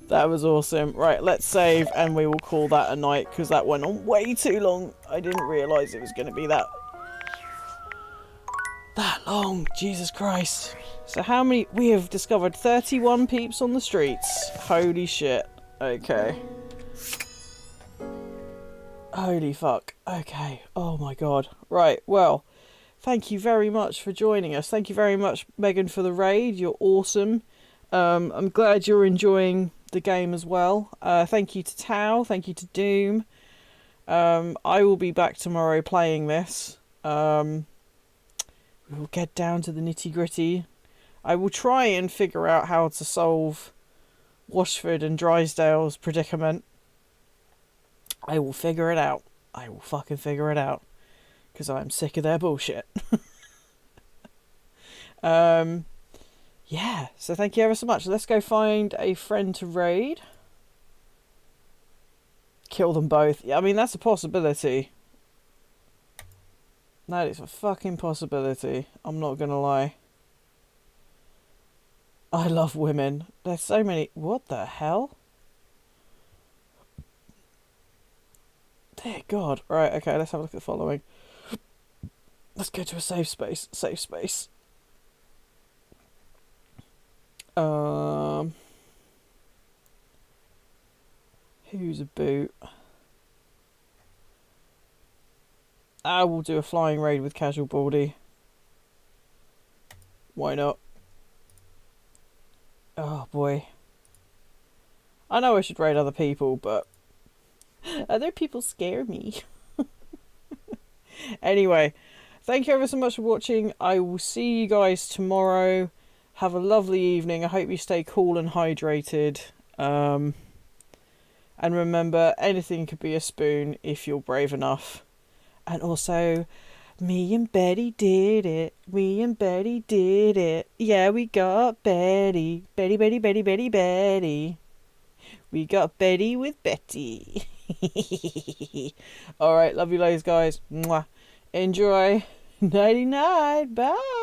S1: That was awesome. Right, let's save and we will call that a night because that went on way too long. I didn't realise it was going to be that long. Jesus Christ. So how many? We have discovered 31 peeps on the streets. Holy shit. Okay. Holy fuck. Okay. Oh my god. Right, well, thank you very much for joining us. Thank you very much, Megan, for the raid. You're awesome. I'm glad you're enjoying the game as well. Thank you to Tao. Thank you to Doom. I will be back tomorrow playing this. We will get down to the nitty gritty I will try and figure out how to solve Washford and Drysdale's predicament. I will figure it out. I will fucking figure it out. Because I'm sick of their bullshit. Yeah, so thank you ever so much. Let's go find a friend to raid. Kill them both. Yeah, I mean, that's a possibility. That is a fucking possibility. I'm not gonna lie. I love women. There's so many... What the hell? Dear God. Right, okay, let's have a look at the following. Let's go to a safe space. Safe space. Who's a boot? I will do a flying raid with Casual Baldy. Why not? Oh boy. I know I should raid other people, but other people scare me. Anyway, thank you ever so much for watching. I will see you guys tomorrow. Have a lovely evening. I hope you stay cool and hydrated. And remember, anything could be a spoon if you're brave enough. And also, me and Betty did it. Me and Betty did it. Yeah, we got Betty. Betty, Betty, Betty, Betty, Betty. We got Betty with Betty. Alright, love you loads, guys. Mwah. Enjoy. Nighty night. Bye.